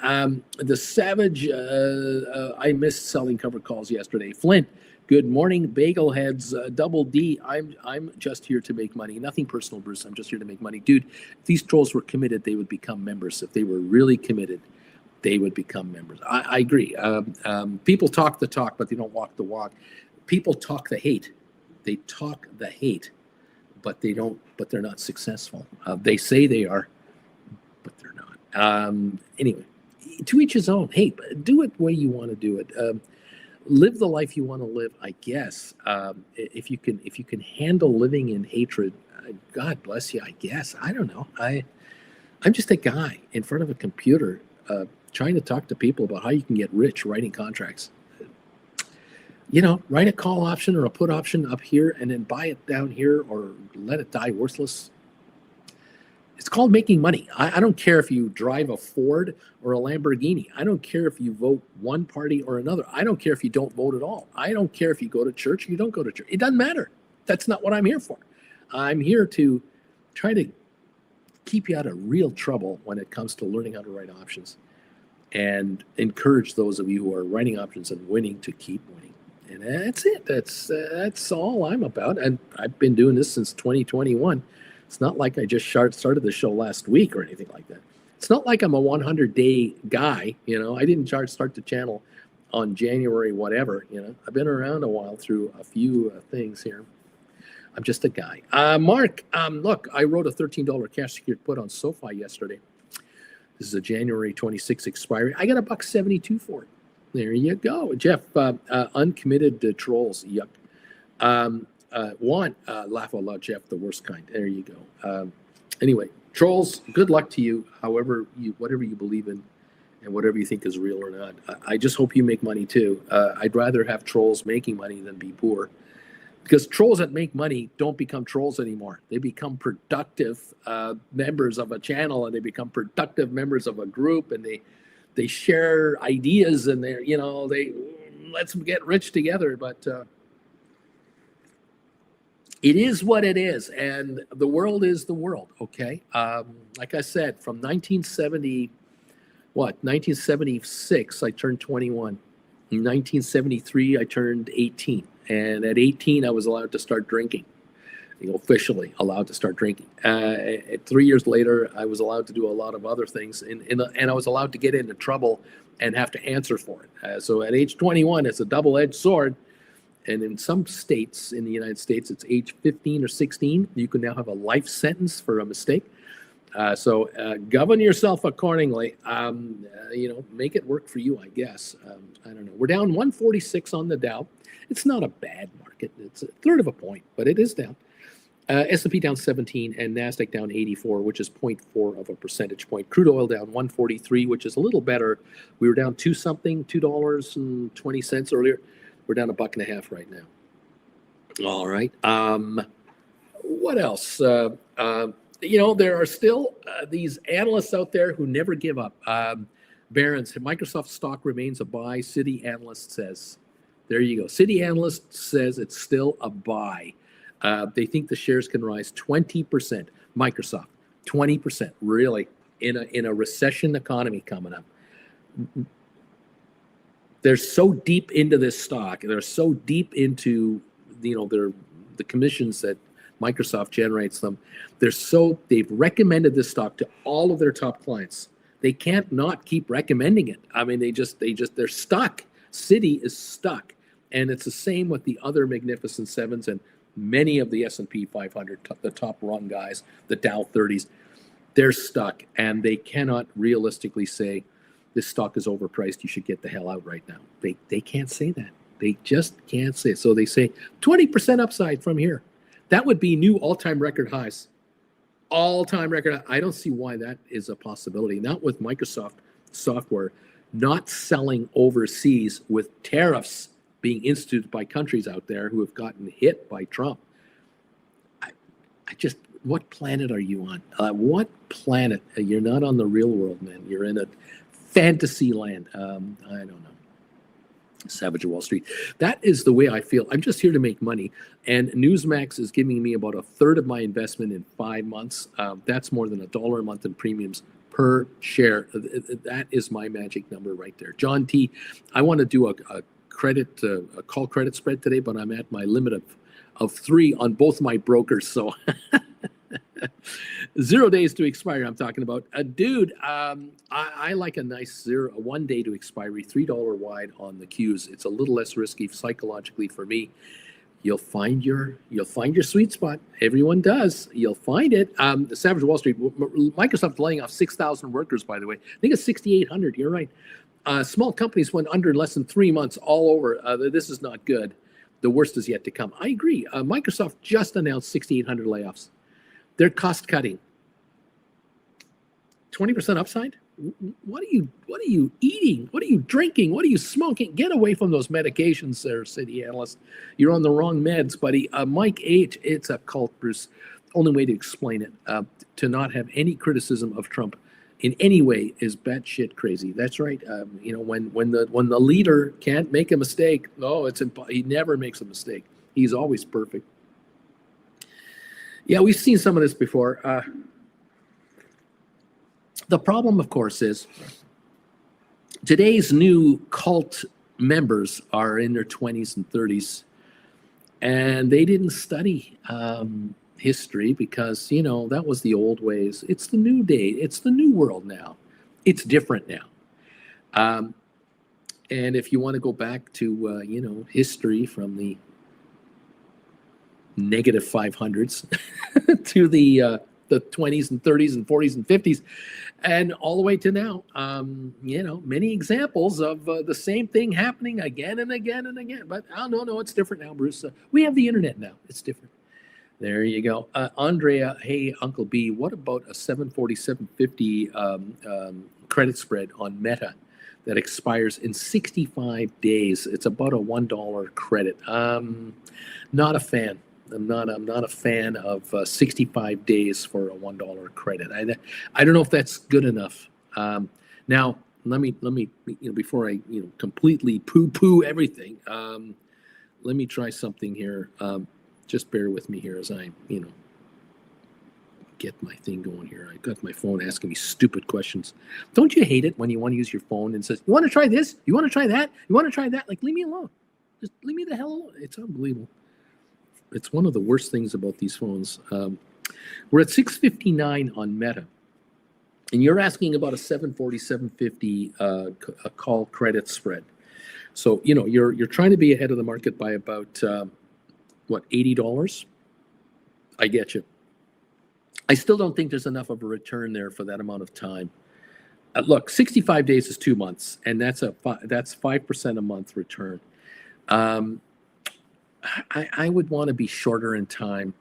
the Savage, I missed selling covered calls yesterday. Flint, good morning, bagel heads. Double D, I'm just here to make money. Nothing personal, Bruce. I'm just here to make money. Dude, if these trolls were committed, they would become members. If they were really committed, they would become members. I agree. People talk the talk, but they don't walk the walk. People talk the hate. They talk the hate, but they don't. But they're not successful. They say they are, but they're not. Anyway, to each his own. Hey, do it the way you want to do it. Live the life you want to live. I guess if you can handle living in hatred, God bless you. I guess I don't know. I'm just a guy in front of a computer trying to talk to people about how you can get rich writing contracts. Write a call option or a put option up here and then buy it down here or let it die worthless. It's called making money. I don't care if you drive a Ford or a Lamborghini. I don't care if you vote one party or another. I don't care if you don't vote at all. I don't care if you go to church or you don't go to church. It doesn't matter. That's not what I'm here for. I'm here to try to keep you out of real trouble when it comes to learning how to write options and encourage those of you who are writing options and winning to keep winning. And that's it. That's all I'm about. And I've been doing this since 2021. It's not like I just started the show last week or anything like that. It's not like I'm a 100-day guy. I didn't start the channel on January whatever. I've been around a while through a few things here. I'm just a guy. Mark, look, I wrote a $13 cash secured put on SoFi yesterday. This is a January 26 expiry. I got $1.72 for it. There you go. Jeff, uncommitted trolls. Yuck. Laugh out loud, Jeff, the worst kind. There you go. Anyway, trolls, good luck to you, whatever you believe in and whatever you think is real or not. I just hope you make money too. I'd rather have trolls making money than be poor. Because trolls that make money don't become trolls anymore. They become productive members of a channel, and they become productive members of a group, and they share ideas, and they let's get rich together. But it is what it is, and the world is the world. Okay, like I said, from 1976, I turned 21. In 1973, I turned 18. And at 18, I was allowed to start drinking, officially allowed to start drinking. 3 years later, I was allowed to do a lot of other things, and I was allowed to get into trouble and have to answer for it. So at age 21, it's a double-edged sword. And in some states in the United States, it's age 15 or 16. You can now have a life sentence for a mistake. So govern yourself accordingly. Make it work for you, I guess. I don't know. We're down 146 on the Dow. It's not a bad market. It's a third of a point, but it is down. S&P down 17 and NASDAQ down 84, which is 0.4 of a percentage point. Crude oil down 143, which is a little better. We were down $2.20 earlier. We're down $1.50 right now. All right. What else? There are still these analysts out there who never give up. Barron's, Microsoft stock remains a buy. Citi analyst says, there you go. Citi analyst says it's still a buy. They think the shares can rise 20%. Microsoft, 20%, really, in a recession economy coming up. They're so deep into this stock. They're so deep into the commissions that Microsoft generates them. They've recommended this stock to all of their top clients. They can't not keep recommending it. I mean, they're stuck. Citi is stuck, and it's the same with the other Magnificent Sevens and many of the S&P 500, the top run guys, the Dow 30s. They're stuck, and they cannot realistically say this stock is overpriced. You should get the hell out right now. They can't say that. They just can't say it. So they say 20% upside from here. That would be new all-time record highs. All-time record. I don't see why that is a possibility. Not with Microsoft software not selling overseas with tariffs being instituted by countries out there who have gotten hit by Trump. What planet are you on? What planet? You're not on the real world, man. You're in a fantasy land. I don't know. Savage Wall Street. That is the way I feel. I'm just here to make money. And Newsmax is giving me about a third of my investment in 5 months. That's more than $1 a month in premiums per share. That is my magic number right there. John T., I want to do a call credit spread today, but I'm at my limit of 3 on both my brokers. So 0 days to expire, I'm talking about. Dude, I like a nice 1 day to expiry, $3 wide on the Qs. It's a little less risky psychologically for me. You'll find your sweet spot. Everyone does. You'll find it. The Savage Wall Street, Microsoft laying off 6,000 workers, by the way. I think it's 6,800. You're right. Small companies went under in less than 3 months all over. This is not good. The worst is yet to come. I agree. Microsoft just announced 6,800 layoffs. They're cost cutting. 20% upside? What are you eating? What are you drinking? What are you smoking? Get away from those medications there, Citi analyst. You're on the wrong meds, buddy. Mike H., it's a cult, Bruce. Only way to explain it, to not have any criticism of Trump in any way is batshit crazy. That's right. When the leader can't make a mistake, he never makes a mistake. He's always perfect. Yeah, we've seen some of this before. The problem, of course, is today's new cult members are in their 20s and 30s, and they didn't study history because, that was the old ways. It's the new day. It's the new world now. It's different now. And if you want to go back to, history from the negative 500s to the 20s and 30s and 40s and 50s and all the way to now, many examples of the same thing happening again and again and again. But no, it's different now, Bruce. We have the internet now. It's different. There you go. Andrea, hey, Uncle B, what about a 747.50 credit spread on Meta that expires in 65 days? It's about a $1 credit. Not a fan. I'm not a fan of 65 days for a $1 credit. I don't know if that's good enough. Now, let me before I completely poo-poo everything, let me try something here. Just bear with me here as I get my thing going here. I got my phone asking me stupid questions. Don't you hate it when you want to use your phone and says, you want to try this? You want to try that? You want to try that? Like, leave me alone. Just leave me the hell alone. It's unbelievable. It's one of the worst things about these phones. We're at 6:59 on Meta. And you're asking about a 740, 750 a call credit spread. So, you're trying to be ahead of the market by about, $80? I get you. I still don't think there's enough of a return there for that amount of time. Look, 65 days is 2 months, and that's 5% a month return. I would want to be shorter in time.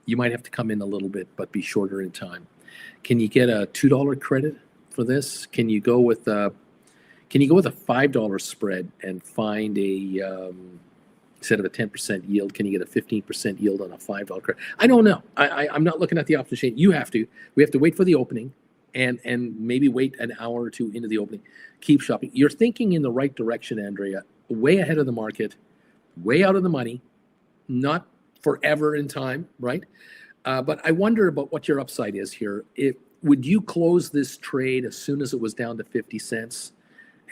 You might have to come in a little bit, but be shorter in time. Can you get a $2 credit for this? Can you go with a $5 spread and find instead of a 10% yield, can you get a 15% yield on a $5 credit? I don't know. I'm not looking at the option chain. You have to. We have to wait for the opening and maybe wait an hour or two into the opening. Keep shopping. You're thinking in the right direction, Andrea. Way ahead of the market, way out of the money, not forever in time, right? But I wonder about what your upside is here. Would you close this trade as soon as it was down to 50 cents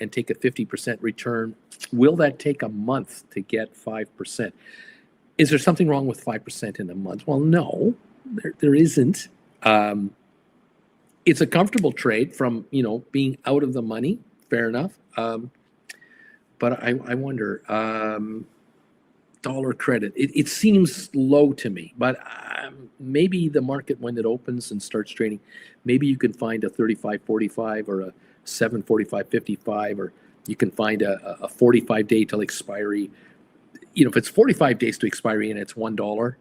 and take a 50% return? Will that take a month to get 5%? Is there something wrong with 5% in a month? Well, no, there isn't. It's a comfortable trade from, being out of the money. Fair enough. But I wonder, dollar credit, it seems low to me, but maybe the market, when it opens and starts trading, maybe you can find a 35.45 or a 7.45.55, or you can find a 45-day till expiry. If it's 45 days to expiry and it's $1,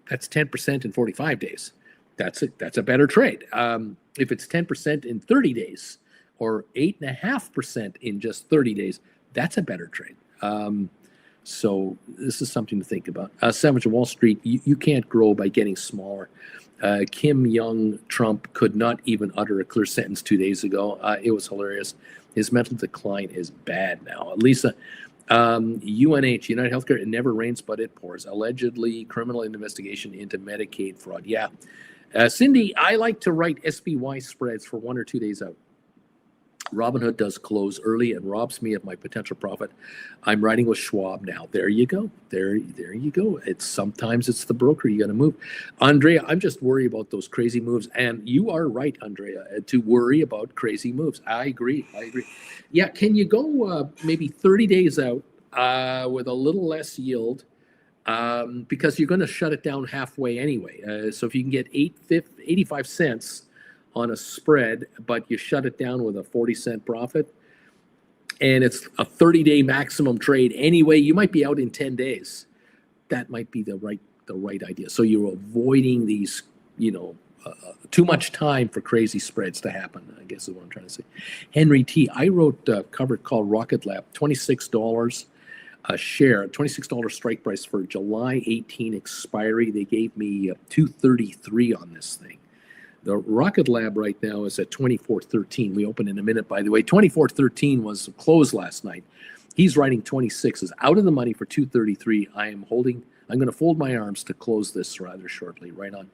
that's 10% in 45 days. That's a better trade. If it's 10% in 30 days or 8.5% in just 30 days, that's a better trade. So this is something to think about. Savage of Wall Street, you can't grow by getting smaller. Kim Young-Trump could not even utter a clear sentence 2 days ago. It was hilarious. His mental decline is bad now. Lisa, UNH, United Healthcare, it never rains but it pours. Allegedly criminal investigation into Medicaid fraud. Yeah. Cindy, I like to write SPY spreads for 1 or 2 days out. Robinhood does close early and robs me of my potential profit. I'm writing with Schwab now. There you go. There you go. Sometimes it's the broker you got to move. Andrea, I'm just worried about those crazy moves. And you are right, Andrea, to worry about crazy moves. I agree. Yeah, can you go maybe 30 days out with a little less yield? Because you're going to shut it down halfway anyway. So if you can get 85 cents on a spread, but you shut it down with a 40-cent profit, and it's a 30-day maximum trade anyway, you might be out in 10 days. That might be the right idea. So you're avoiding these, too much time for crazy spreads to happen, I guess is what I'm trying to say. Henry T., I wrote a cover called Rocket Lab, $26 a share, $26 strike price for July 18 expiry. They gave me $233 on this thing. The Rocket Lab right now is at 24.13. We open in a minute, by the way. 24.13 was closed last night. He's writing 26, is out of the money for 233. I'm going to fold my arms to close this rather shortly. Right on.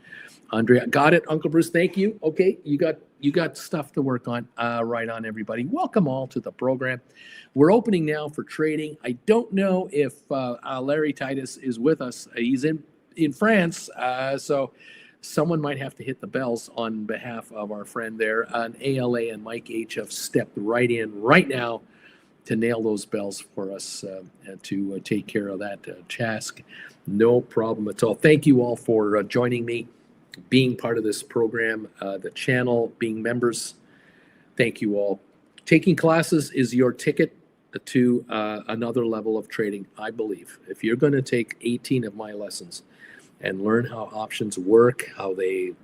Andrea, got it, Uncle Bruce. Thank you. Okay, you got stuff to work on. Right on, everybody. Welcome all to the program. We're opening now for trading. I don't know if Larry Titus is with us. He's in France, so someone might have to hit the bells on behalf of our friend there. And ALA and Mike H have stepped right in right now to nail those bells for us and to take care of that task. No problem at all. Thank you all for joining me, being part of this program, the channel, being members. Thank you all. Taking classes is your ticket to another level of trading, I believe. If you're going to take 18 of my lessons and learn how options work, how the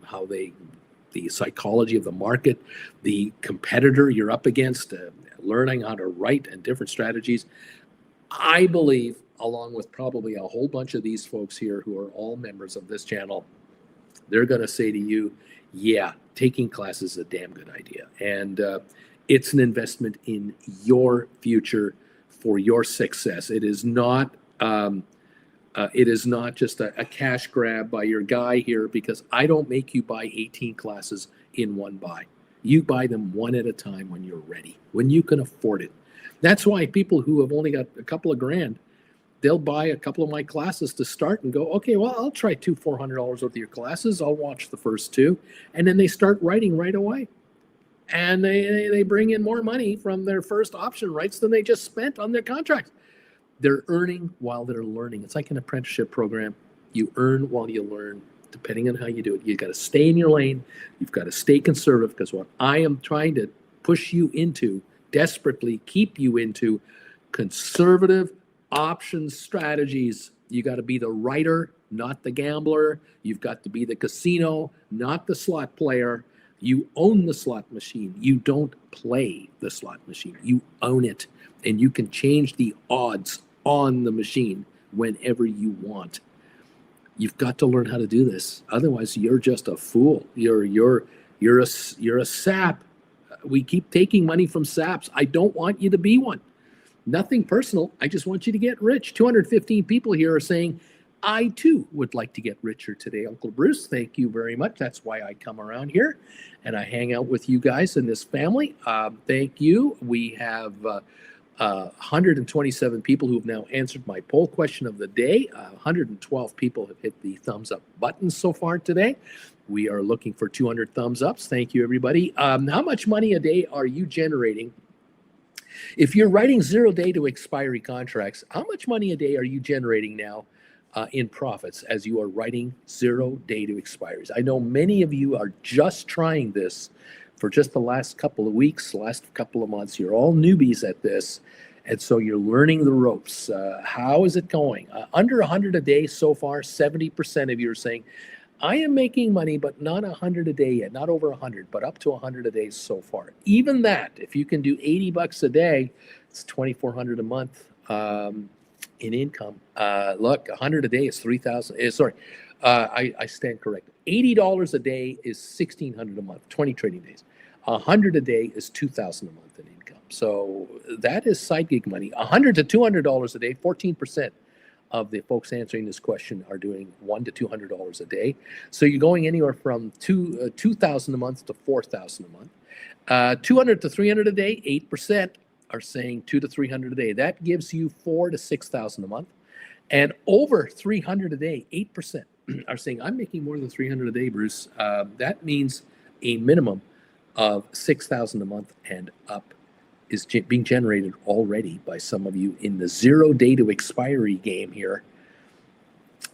psychology of the market, the competitor you're up against, learning how to write and different strategies, I believe, along with probably a whole bunch of these folks here who are all members of this channel, they're going to say to you, yeah, taking classes is a damn good idea. And it's an investment in your future for your success. It is not It is not just a cash grab by your guy here, because I don't make you buy 18 classes in one buy. You buy them one at a time when you're ready, when you can afford it. That's why people who have only got a couple of grand, they'll buy a couple of my classes to start and go, okay, well, I'll try $400 worth of your classes. I'll watch the first two. And then they start writing right away. And they bring in more money from their first option rights than they just spent on their contracts. They're earning while they're learning. It's like an apprenticeship program. You earn while you learn, depending on how you do it. You've got to stay in your lane. You've got to stay conservative, because what I am trying to push you into, desperately keep you into, conservative options strategies. You got to be the writer, not the gambler. You've got to be the casino, not the slot player. You own the slot machine. You don't play the slot machine. You own it, and you can change the odds on the machine whenever you want. You've got to learn how to do this. Otherwise, you're just a fool. You're a sap. We keep taking money from saps. I don't want you to be one. Nothing personal. I just want you to get rich. 215 people here are saying, I too would like to get richer today. Uncle Bruce, thank you very much. That's why I come around here and I hang out with you guys in this family. Thank you. We have 127 people who have now answered my poll question of the day. 112 people have hit the thumbs up button so far today. We are looking for 200 thumbs ups. Thank you, everybody. How much money a day are you generating? If you're writing 0 day to expiry contracts, how much money a day are you generating now in profits as you are writing 0 day to expiries? I know many of you are just trying this for just the last couple of weeks, last couple of months. You're all newbies at this, and so you're learning the ropes. How is it going? Under 100 a day so far, 70% of you are saying, I am making money, but not 100 a day yet, not over 100, but up to 100 a day so far. Even that, if you can do 80 bucks a day, it's 2,400 a month in income. Look, 100 a day is 3,000. Sorry, I stand corrected. $80 a day is 1,600 a month, 20 trading days. 100 a day is 2,000 a month in income. So that is side gig money. $100 to $200 a day, 14% of the folks answering this question are doing $100 to $200 a day. So you're going anywhere from 2,000 a month to 4,000 a month. 200 to 300 a day, 8% are saying 200 to 300 a day. That gives you 4,000 to 6,000 a month. And over 300 a day, 8% are saying, I'm making more than 300 a day, Bruce. That means a minimum of 6,000 a month and up is being generated already by some of you in the 0 day to expiry game here.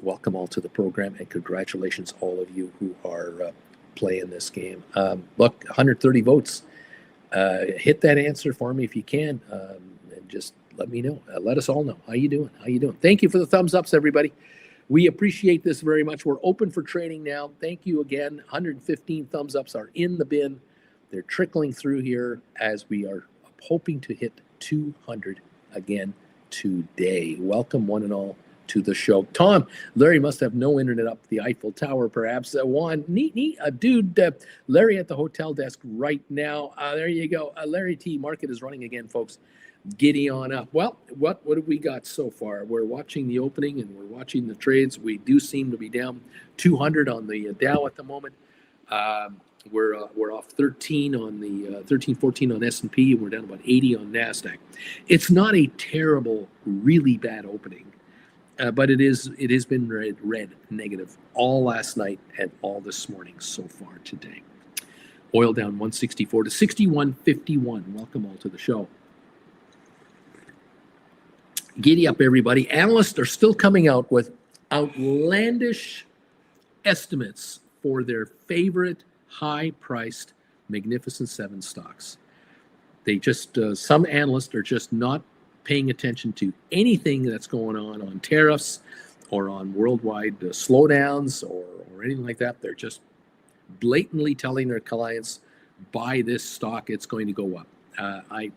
Welcome all to the program, and congratulations all of you who are playing this game. Look, 130 votes. Hit that answer for me if you can, and just let me know. Let us all know. How you doing? How you doing? Thank you for the thumbs ups, everybody. We appreciate this very much. We're open for trading now. Thank you again. 115 thumbs ups are in the bin. They're trickling through here as we are hoping to hit 200 again today. Welcome one and all to the show. Tom, Larry must have no internet up the Eiffel Tower, perhaps. Juan, neat, dude. Larry at the hotel desk right now. There you go. Larry T. Market is running again, folks. Giddy on up. Well, what have we got so far? We're watching the opening and we're watching the trades. We do seem to be down 200 on the Dow at the moment. We're off 13 on the 14 on S&P, and we're down about 80 on NASDAQ. It's not a terrible, really bad opening, but it has been red negative all last night and all this morning so far today. Oil down 164 to 61.51. Welcome all to the show. Giddy up, everybody. Analysts are still coming out with outlandish estimates for their favorite high-priced Magnificent Seven stocks. They just, some analysts are just not paying attention to anything that's going on tariffs or on worldwide slowdowns or anything like that. They're just blatantly telling their clients, buy this stock, it's going to go up. I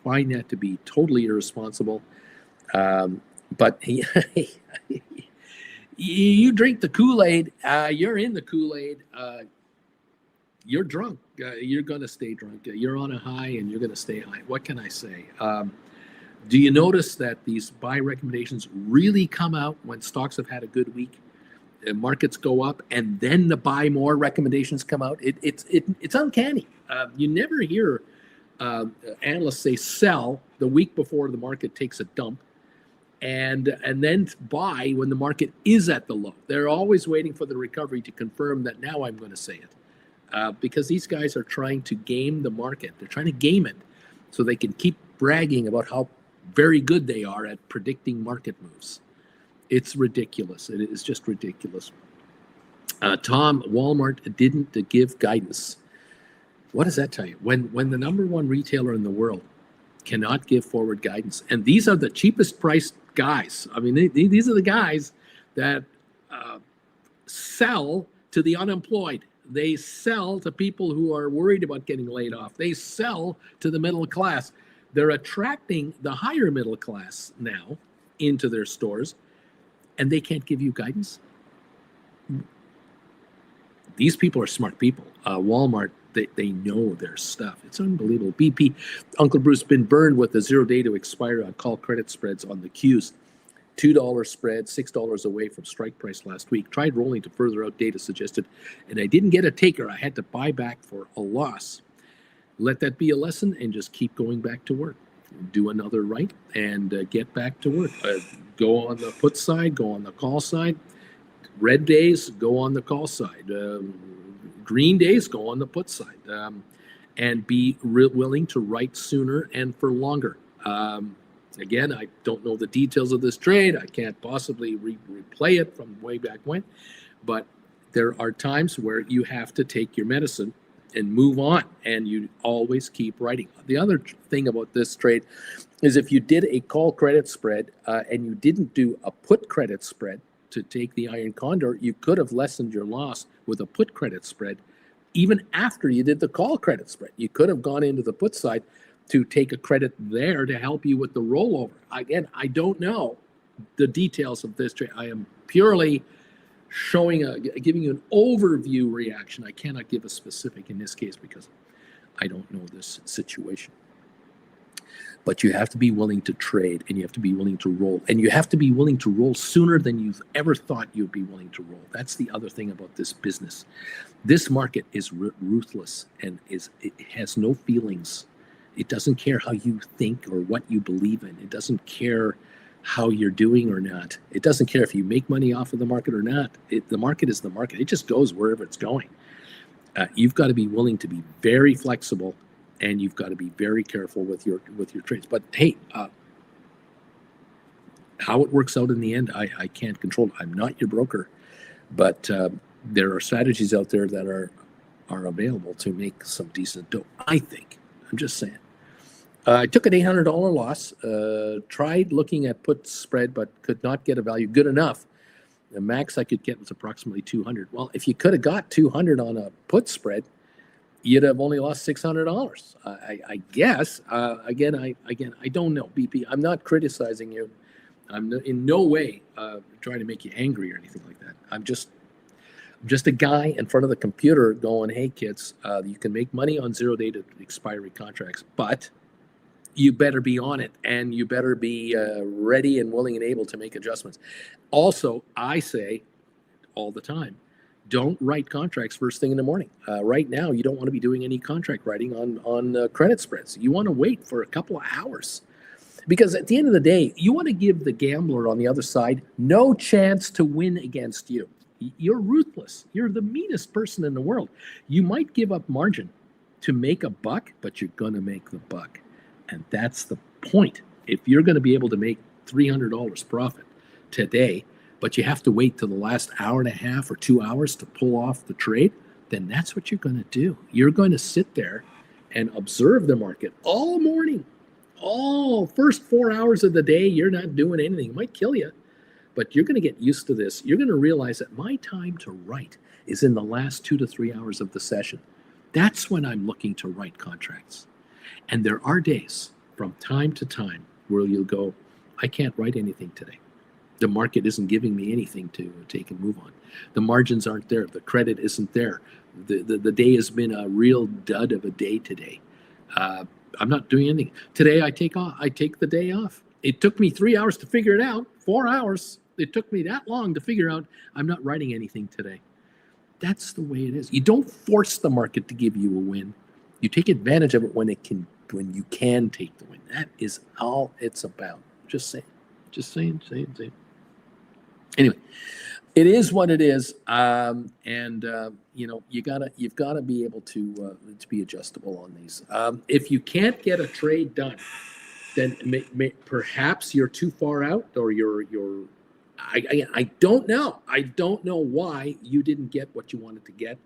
find that to be totally irresponsible. But you drink the Kool-Aid, you're in the Kool-Aid, you're drunk, you're going to stay drunk. You're on a high and you're going to stay high. What can I say? Do you notice that these buy recommendations really come out when stocks have had a good week? Markets go up, and then the buy more recommendations come out. It's uncanny. You never hear analysts say sell the week before the market takes a dump, and then buy when the market is at the low. They're always waiting for the recovery to confirm that now I'm going to say it, because these guys are trying to game the market. They're trying to game it so they can keep bragging about how very good they are at predicting market moves. It's ridiculous. It is just ridiculous. Tom, Walmart didn't give guidance. What does that tell you? When the number one retailer in the world cannot give forward guidance, and these are the cheapest priced guys. I mean, these are the guys that sell to the unemployed. They sell to people who are worried about getting laid off. They sell to the middle class. They're attracting the higher middle class now into their stores, and they can't give you guidance. These people are smart people. Walmart, they know their stuff. It's unbelievable. BP, Uncle Bruce, been burned with the 0 day to expire on call credit spreads on the Qs. $2 spread, $6 away from strike price last week. Tried rolling to further out data suggested, and I didn't get a taker. I had to buy back for a loss. Let that be a lesson and just keep going back to work. Do another right and get back to work. Go on the put side, go on the call side. Red days, go on the call side. Green days, go on the put side. And be willing to write sooner and for longer. Again, I don't know the details of this trade. I can't possibly replay it from way back when. But there are times where you have to take your medicine and move on, and you always keep writing. The other thing about this trade is if you did a call credit spread and you didn't do a put credit spread to take the iron condor, you could have lessened your loss with a put credit spread even after you did the call credit spread. You could have gone into the put side to take a credit there to help you with the rollover. Again, I don't know the details of this trade. I am purely giving you an overview reaction. I cannot give a specific in this case because I don't know this situation. But you have to be willing to trade, and you have to be willing to roll, and you have to be willing to roll sooner than you've ever thought you'd be willing to roll. That's the other thing about this business. This market is ruthless, and it has no feelings. It doesn't care how you think or what you believe in. It doesn't care how you're doing or not. It doesn't care if you make money off of the market or not. The market is the market. It just goes wherever it's going. You've got to be willing to be very flexible, and you've got to be very careful with your trades. But hey, how it works out in the end, I can't control. I'm not your broker, but there are strategies out there that are available to make some decent dough, I think. I'm just saying. I took an $800 loss, tried looking at put spread, but could not get a value good enough. The max I could get was approximately 200. Well, if you could have got 200 on a put spread, you'd have only lost $600. I guess. Again, I don't know, BP. I'm not criticizing you. I'm in no way trying to make you angry or anything like that. I'm just a guy in front of the computer going, hey, kids, you can make money on 0 day to expiry contracts, but you better be on it, and you better be ready and willing and able to make adjustments. Also, I say all the time, don't write contracts first thing in the morning. Right now, you don't want to be doing any contract writing on credit spreads. You want to wait for a couple of hours, because at the end of the day, you want to give the gambler on the other side no chance to win against you. You're ruthless. You're the meanest person in the world. You might give up margin to make a buck, but you're going to make the buck. And that's the point. If you're going to be able to make $300 profit today, but you have to wait till the last hour and a half or 2 hours to pull off the trade, then that's what you're going to do. You're going to sit there and observe the market all morning. All first 4 hours of the day, you're not doing anything. It might kill you, but you're going to get used to this. You're going to realize that my time to write is in the last 2 to 3 hours of the session. That's when I'm looking to write contracts. And there are days from time to time where you'll go, I can't write anything today. The market isn't giving me anything to take and move on. The margins aren't there. The credit isn't there. The day has been a real dud of a day today. I'm not doing anything. Today I take the day off. It took me 3 hours to figure it out, 4 hours. It took me that long to figure out I'm not writing anything today. That's the way it is. You don't force the market to give you a win. You take advantage of it when you can take the win. That is all it's about. Just saying. Anyway, it is what it is, you've got to be able to be adjustable on these. If you can't get a trade done, then perhaps you're too far out, or you're. I don't know. I don't know why you didn't get what you wanted to get.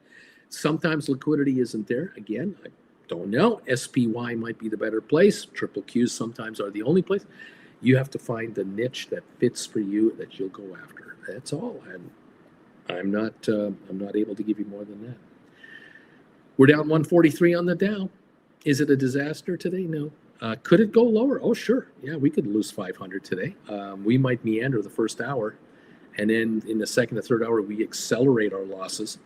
Sometimes liquidity isn't there. Again, I don't know. SPY might be the better place. Triple Qs sometimes are the only place. You have to find the niche that fits for you that you'll go after. That's all. And I'm not able to give you more than that. We're down 143 on the Dow. Is it a disaster today? No. Could it go lower? Oh, sure. Yeah, we could lose 500 today. We might meander the first hour, and then in the second and third hour, we accelerate our losses,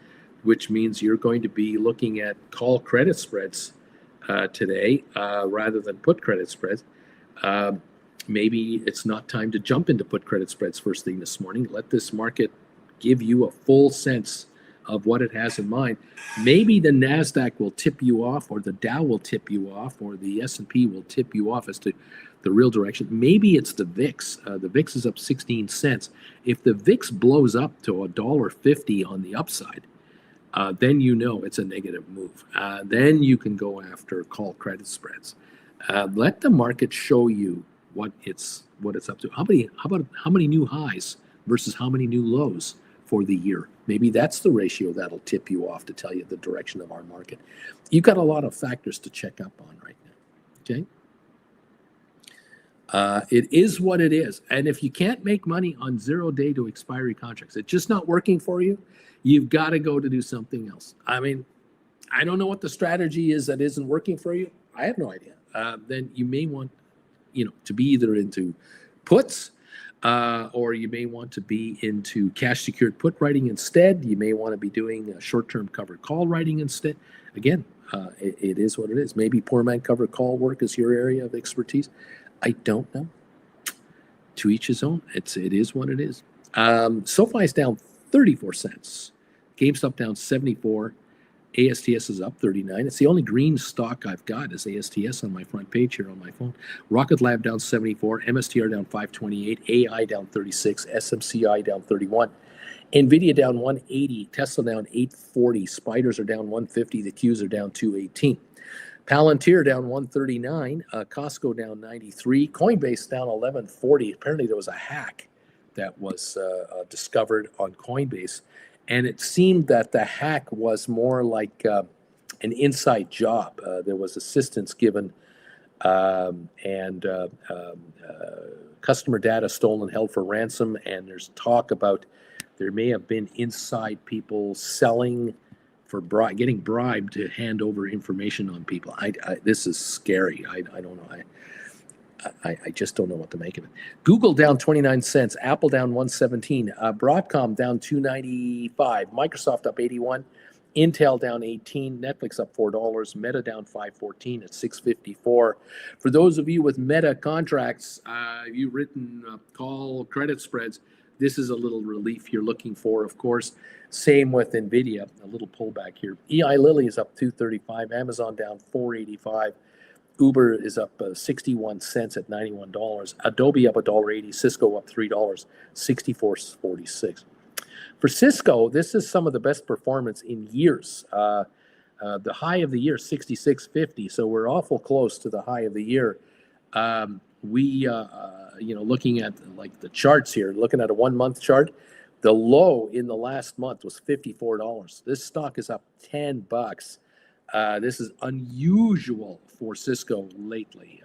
which means you're going to be looking at call credit spreads today rather than put credit spreads. Maybe it's not time to jump into put credit spreads first thing this morning. Let this market give you a full sense of what it has in mind. Maybe the NASDAQ will tip you off, or the Dow will tip you off, or the S&P will tip you off as to the real direction. Maybe it's the VIX. The VIX is up 16 cents. If the VIX blows up to $1.50 on the upside, then you know it's a negative move. Then you can go after call credit spreads. Let the market show you what it's up to. How many new highs versus how many new lows for the year? Maybe that's the ratio that'll tip you off to tell you the direction of our market. You've got a lot of factors to check up on right now. Okay. It is what it is. And if you can't make money on 0 day to expiry contracts, it's just not working for you, you've got to go to do something else. I mean, I don't know what the strategy is that isn't working for you. I have no idea. Then you may want, to be either into puts, or you may want to be into cash secured put writing instead. You may want to be doing short-term covered call writing instead. Again, it is what it is. Maybe poor man covered call work is your area of expertise. I don't know. To each his own. It is what it is. SoFi is down 34 cents. GameStop down 74. ASTS is up 39. It's the only green stock I've got is ASTS on my front page here on my phone. Rocket Lab down 74. MSTR down 528. AI down 36. SMCI down 31. NVIDIA down 180. Tesla down 840. Spiders are down 150. The Qs are down 218. Palantir down 139. Costco down 93. Coinbase down 1140. Apparently there was a hack that was discovered on Coinbase. And it seemed that the hack was more like an inside job. There was assistance given and customer data stolen, held for ransom. And there's talk about there may have been inside people selling for getting bribed to hand over information on people. This is scary. I don't know. I just don't know what to make of it. Google down 29 cents. Apple down 117. Broadcom down 295. Microsoft up 81. Intel down 18. Netflix up $4. Meta down 514 at 654. For those of you with Meta contracts, you've written call credit spreads. This is a little relief you're looking for, of course. Same with NVIDIA. A little pullback here. Eli Lilly is up 235. Amazon down 485. Uber is up 61 cents at $91. Adobe up $1.80. Cisco up $3, 64.46. For Cisco, this is some of the best performance in years. The high of the year, 66.50. So we're awful close to the high of the year. Looking at like the charts here, looking at a 1 month chart, the low in the last month was $54. This stock is up $10. This is unusual for Cisco lately.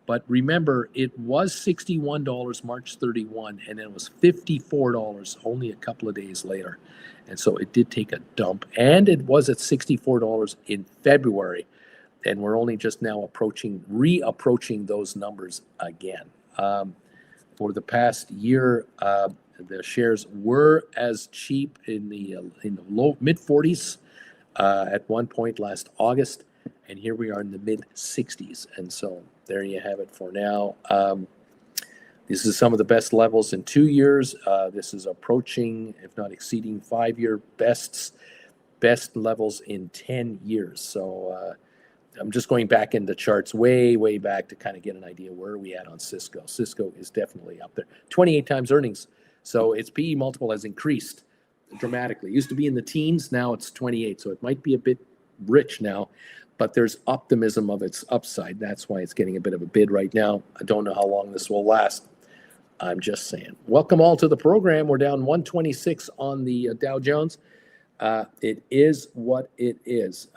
But remember, it was $61 March 31, and then it was $54 only a couple of days later. And so it did take a dump. And it was at $64 in February. And we're only just now reapproaching those numbers again. For the past year, the shares were as cheap in the low mid 40s at one point last August, And here we are in the mid 60s. And so there you have it for now. This is some of the best levels in 2 years. This is approaching, if not exceeding, 5-year best levels in 10 years. So I'm just going back into charts way back to kind of get an idea where are we at on Cisco. Cisco is definitely up there. 28 times earnings. So its PE multiple has increased dramatically. It used to be in the teens. Now it's 28. So it might be a bit rich now, but there's optimism of its upside. That's why it's getting a bit of a bid right now. I don't know how long this will last. I'm just saying. Welcome all to the program. We're down 126 on the Dow Jones. It is what it is.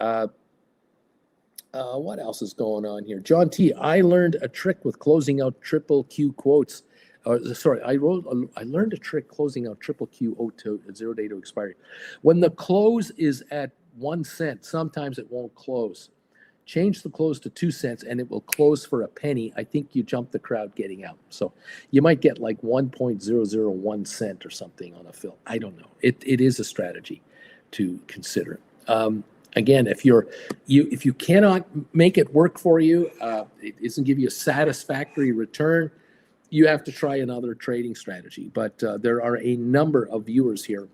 What else is going on here? John T. I learned a trick with closing out triple Q quotes. I learned a trick closing out triple Q to 0 day to expiry. When the close is at 1 cent, sometimes it won't close. Change the close to 2 cents and it will close for a penny. I think you jump the crowd getting out. So you might get like 1.001 cent or something on a fill. I don't know. It is a strategy to consider. Again, if you cannot make it work for you, it doesn't give you a satisfactory return, you have to try another trading strategy. But there are a number of viewers here,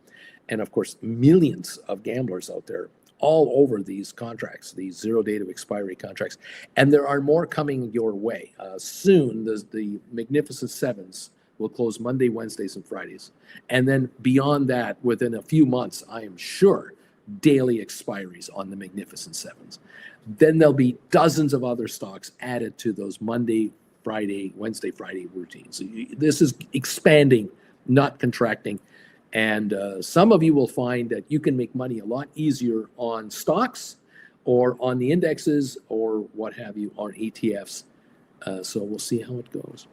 and of course, millions of gamblers out there all over these contracts, these 0 day to expiry contracts. And there are more coming your way. Soon, the Magnificent Sevens will close Monday, Wednesdays, and Fridays. And then beyond that, within a few months, I am sure, daily expiries on the Magnificent Sevens. Then there'll be dozens of other stocks added to those Monday, Friday, Wednesday, Friday routines. This is expanding, not contracting. And some of you will find that you can make money a lot easier on stocks or on the indexes or what have you, on ETFs. So we'll see how it goes.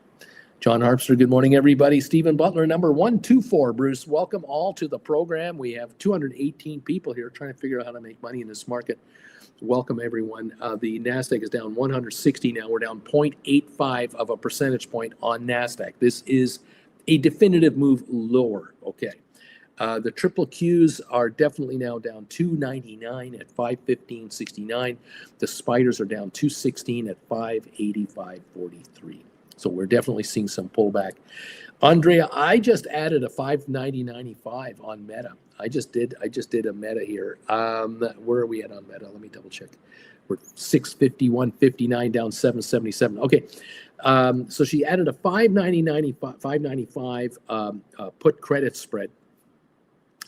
John Harpster, good morning, everybody. Stephen Butler, number 124. Bruce, welcome all to the program. We have 218 people here trying to figure out how to make money in this market. Welcome, everyone. The NASDAQ is down 160 now. We're down 0.85 of a percentage point on NASDAQ. This is a definitive move lower, okay. The triple Qs are definitely now down 299 at 515.69. The spiders are down 216 at 585.43. So we're definitely seeing some pullback. Andrea, I just added a 590.95 on Meta. I just did a Meta here. Where are we at on Meta? Let me double check. We're 651.59 down 777. Okay. So she added a 590.95 put credit spread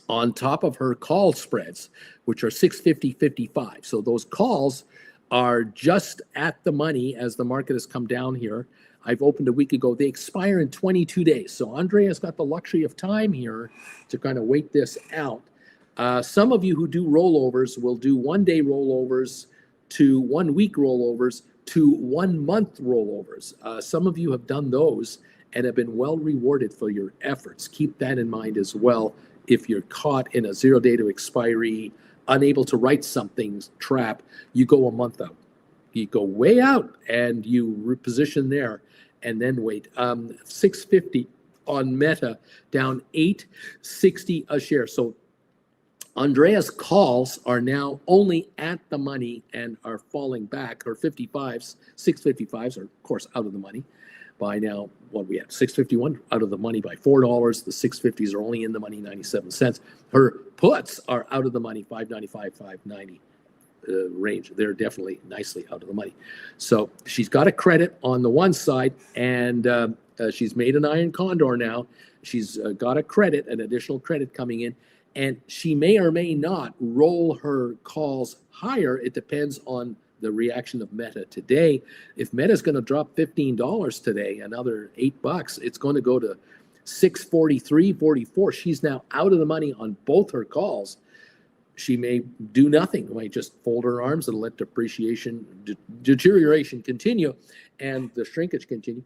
on top of her call spreads, which are 650.55. So those calls are just at the money as the market has come down here. I've opened a week ago. They expire in 22 days. So Andrea's got the luxury of time here to kind of wait this out. Some of you who do rollovers will do 1 day rollovers to 1 week rollovers to 1 month rollovers. Some of you have done those and have been well rewarded for your efforts. Keep that in mind as well. If you're caught in a 0 day to expiry, unable to write something trap, you go a month out. You go way out and you reposition there and then wait. 650 on Meta, down 860 a share. So Andrea's calls are now only at the money and are falling back. Her 55s, 655s are, of course, out of the money by now. What we have, 651 out of the money by $4. The 650s are only in the money 97 cents. Her puts are out of the money 595, 590 range. They're definitely nicely out of the money. So she's got a credit on the one side, and she's made an iron condor now. She's got a credit, an additional credit coming in, and she may or may not roll her calls higher. It depends on the reaction of Meta today. If Meta's going to drop $15 today, another $8, it's going to go to 643.44. She's now out of the money on both her calls. She may do nothing, might just fold her arms and let depreciation, deterioration continue and the shrinkage continue.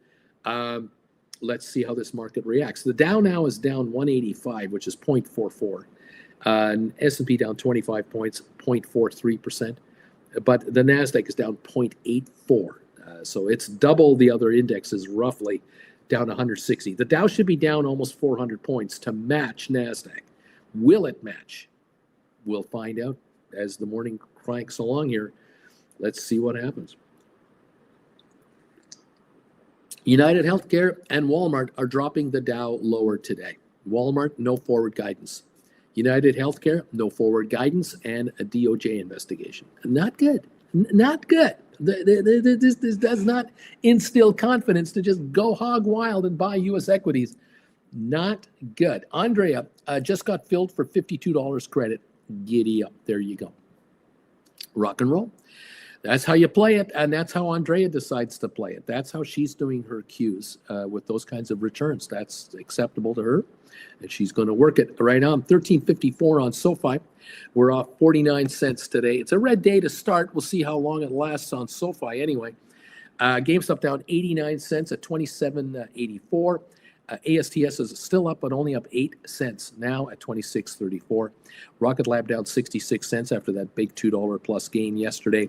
Let's see how this market reacts. The Dow now is down 185, which is 0.44. S&P down 25 points, 0.43%. But the NASDAQ is down 0.84. So it's double the other indexes, roughly, down 160. The Dow should be down almost 400 points to match NASDAQ. Will it match? We'll find out as the morning cranks along here. Let's see what happens. United Healthcare and Walmart are dropping the Dow lower today. Walmart, no forward guidance. United Healthcare, no forward guidance, and a DOJ investigation. Not good. Not good. This does not instill confidence to just go hog wild and buy U.S. equities. Not good. Andrea just got filled for $52 credit. Giddy up. There you go. Rock and roll. That's how you play it, and that's how Andrea decides to play it. That's how she's doing her Qs with those kinds of returns. That's acceptable to her, and she's going to work it right now. 1354 on SoFi. We're off 49 cents today. It's a red day to start. We'll see how long it lasts on SoFi anyway. GameStop down 89 cents at 27.84. ASTS is still up, but only up 8 cents now at 26.34. Rocket Lab down 66 cents after that big $2 plus gain yesterday.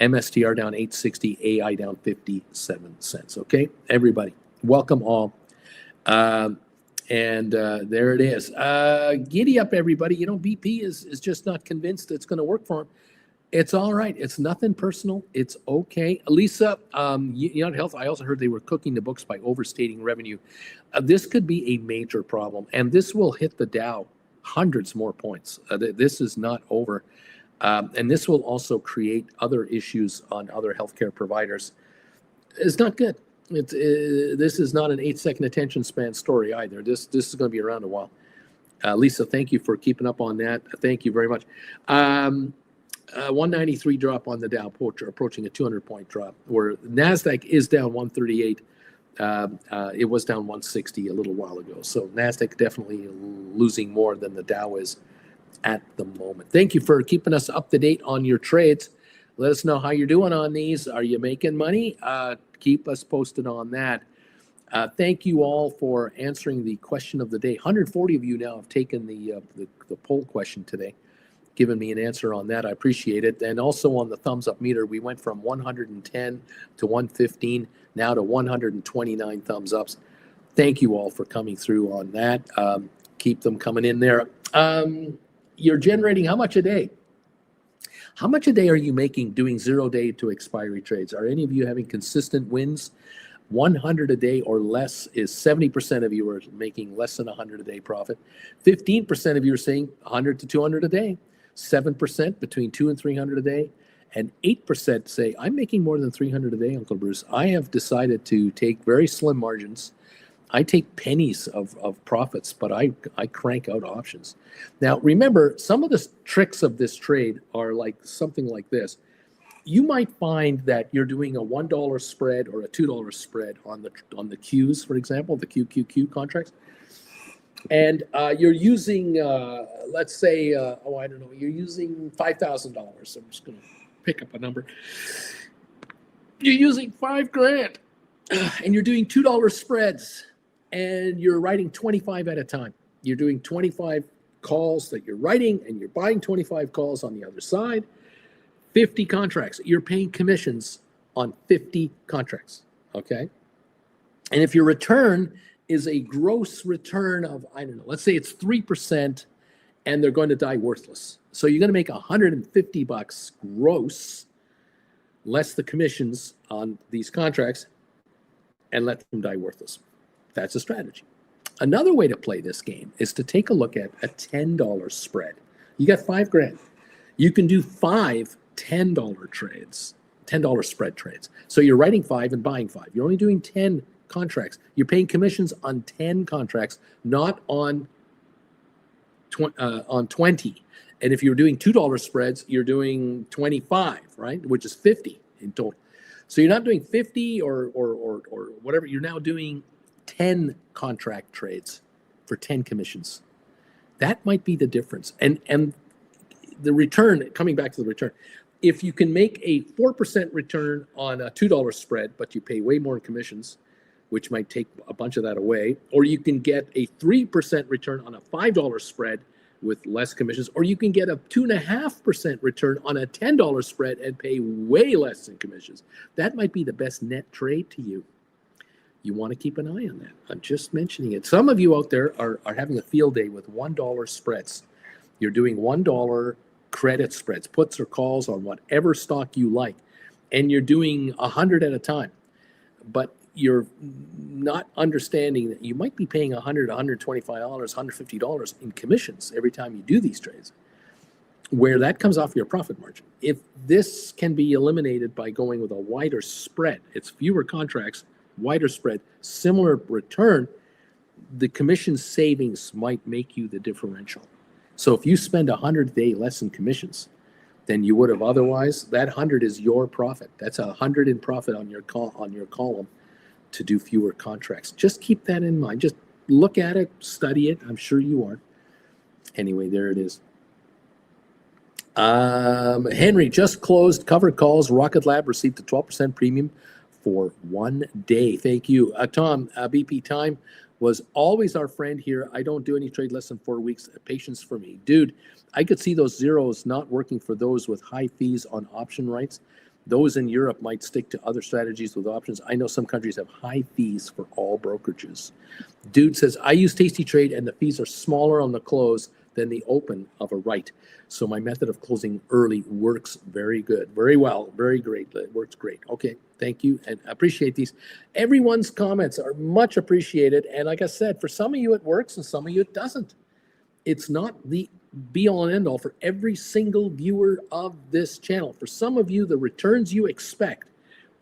MSTR down 8.60. AI down 57 cents. Okay, everybody, welcome all. And there it is. Giddy up, everybody. You know, BP is just not convinced it's going to work for him. It's all right. It's nothing personal. It's okay. Lisa, United Health, I also heard they were cooking the books by overstating revenue. This could be a major problem, and this will hit the Dow hundreds more points. This is not over. And this will also create other issues on other healthcare providers. It's not good. This is not an 8-second attention span story either. This is going to be around a while. Lisa, thank you for keeping up on that. Thank you very much. 193 drop on the Dow, approaching a 200-point drop, where NASDAQ is down 138. It was down 160 a little while ago. So NASDAQ definitely losing more than the Dow is at the moment. Thank you for keeping us up to date on your trades. Let us know how you're doing on these. Are you making money? Keep us posted on that. Thank you all for answering the question of the day. 140 of you now have taken the poll question today, given me an answer on that. I appreciate it. And also on the thumbs up meter, we went from 110 to 115, now to 129 thumbs ups. Thank you all for coming through on that. Keep them coming in there. You're generating how much a day? How much a day are you making doing 0-day to expiry trades? Are any of you having consistent wins? 100 a day or less is 70% of you are making less than 100 a day profit. 15% of you are saying 100 to 200 a day. 7% between 200 and 300 a day, and 8% say, I'm making more than 300 a day, Uncle Bruce. I have decided to take very slim margins. I take pennies of profits, but I crank out options. Now, remember, some of the tricks of this trade are like something like this. You might find that you're doing a $1 spread or a $2 spread on the Qs, for example, the QQQ contracts. And you're using, let's say, you're using $5,000. I'm just going to pick up a number. You're using $5,000, and you're doing $2 spreads, and you're writing 25 at a time. You're doing 25 calls that you're writing, and you're buying 25 calls on the other side. 50 contracts. You're paying commissions on 50 contracts. Okay, and if your return is a gross return of, I don't know, let's say it's 3%, and they're going to die worthless. So you're going to make $150 gross, less the commissions on these contracts, and let them die worthless. That's a strategy. Another way to play this game is to take a look at a $10 spread. You got $5,000. You can do 5 $10 trades, $10 spread trades. So you're writing 5 and buying 5. You're only doing 10 contracts. You're paying commissions on 10 contracts, not on 20. And if you're doing $2 spreads, you're doing 25, right? Which is 50 in total. So you're not doing 50 or whatever. You're now doing 10 contract trades for 10 commissions. That might be the difference. And the return, coming back to the return, if you can make a 4% return on a $2 spread, but you pay way more in commissions, which might take a bunch of that away, or you can get a 3% return on a $5 spread with less commissions, or you can get a 2.5% return on a $10 spread and pay way less in commissions. That might be the best net trade to you. You want to keep an eye on that. I'm just mentioning it. Some of you out there are having a field day with $1 spreads. You're doing $1 credit spreads, puts or calls on whatever stock you like. and you're doing 100 at a time, but you're not understanding that you might be paying $100, $125, $150 in commissions every time you do these trades, where that comes off your profit margin. If this can be eliminated by going with a wider spread, it's fewer contracts, wider spread, similar return, the commission savings might make you the differential. So if you spend 100 a day less in commissions than you would have otherwise, that 100 is your profit. That's 100 in profit on your column to do fewer contracts. Just keep that in mind. Just look at it, study it. I'm sure you are. Anyway, there it is. Henry just closed covered calls. Rocket Lab received a 12% premium for 1 day. Thank you. Tom, BP Time was always our friend here. I don't do any trade less than 4 weeks. Patience for me. Dude, I could see those zeros not working for those with high fees on option rights. Those in Europe might stick to other strategies with options. I know some countries have high fees for all brokerages. Dude says, I use Tasty Trade and the fees are smaller on the close than the open of a right. So my method of closing early works very good, very well, very great. It works great. Okay, thank you, and appreciate these. Everyone's comments are much appreciated. And like I said, for some of you it works and some of you it doesn't. It's not the be all and end all for every single viewer of this channel. For some of you, the returns you expect,